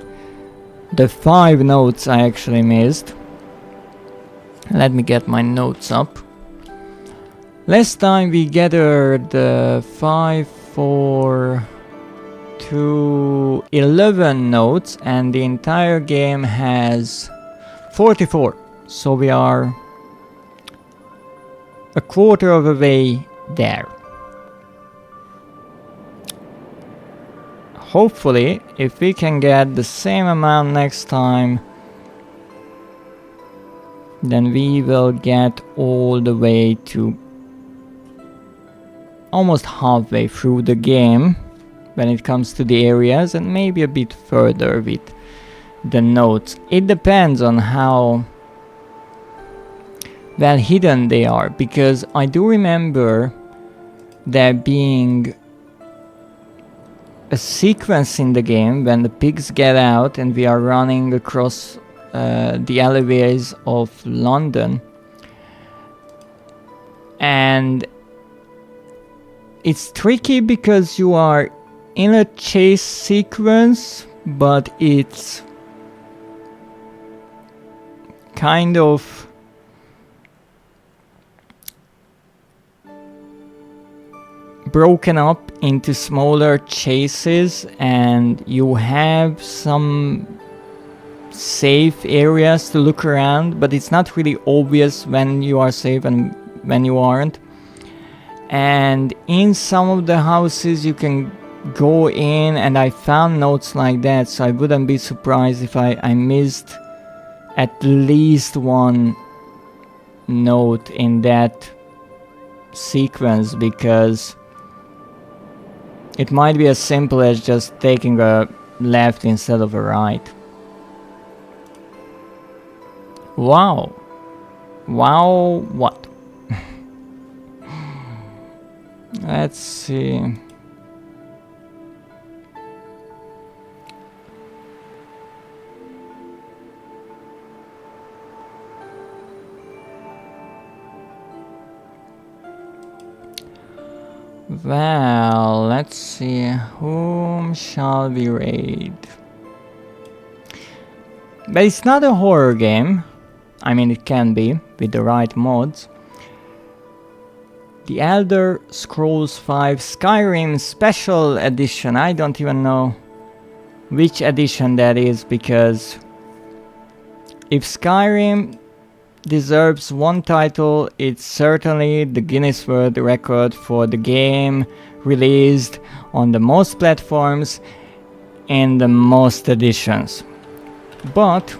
the 5 notes I actually missed. Let me get my notes up. Last time we gathered 5, 4 to 11 notes, and the entire game has 44. So we are a quarter of a way there. Hopefully, if we can get the same amount next time, then we will get all the way to almost halfway through the game when it comes to the areas, and maybe a bit further with the notes. It depends on how well hidden they are, because I do remember there being a sequence in the game when the pigs get out and we are running across the alleyways of London, and it's tricky because you are in a chase sequence, but it's kind of broken up into smaller chases, and you have some safe areas to look around, but it's not really obvious when you are safe and when you aren't. And in some of the houses you can go in, and I found notes like that, so I wouldn't be surprised if I missed at least one note in that sequence, because it might be as simple as just taking a left instead of a right. Wow. Wow, what? Let's see. Well, let's see. Whom shall we raid? But it's not a horror game. I mean, it can be with the right mods. The Elder Scrolls V Skyrim Special Edition. I don't even know which edition that is, because if Skyrim deserves one title, it's certainly the Guinness World Record for the game released on the most platforms in the most editions. But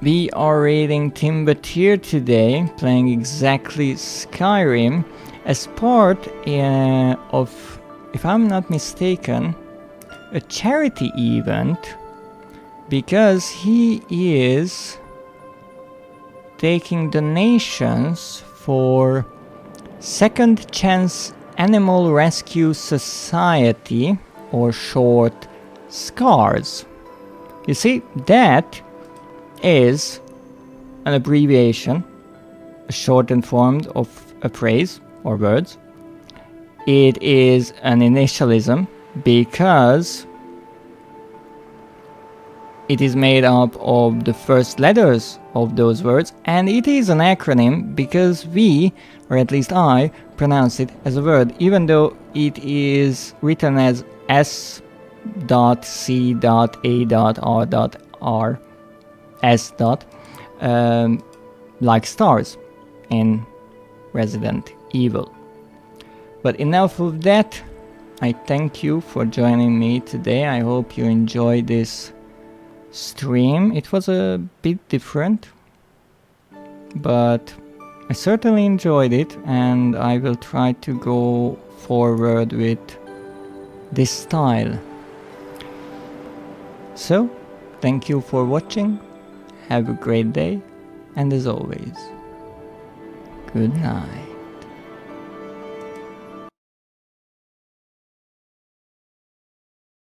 we are raiding Timber-Tier today, playing exactly Skyrim as part of, if I'm not mistaken, a charity event, because he is taking donations for Second Chance Animal Rescue Society, or short SCARS. You see, that is an abbreviation, a shortened form of a phrase or words. It is an initialism because it is made up of the first letters of those words, and it is an acronym because we, or at least I, pronounce it as a word, even though it is written as S .C.A.R.S. Like stars in Resident Evil. But enough of that. I thank you for joining me today. I hope you enjoyed this stream. It was a bit different, but I certainly enjoyed it, and I will try to go forward with this style. So, thank you for watching. Have a great day, and as always, good night.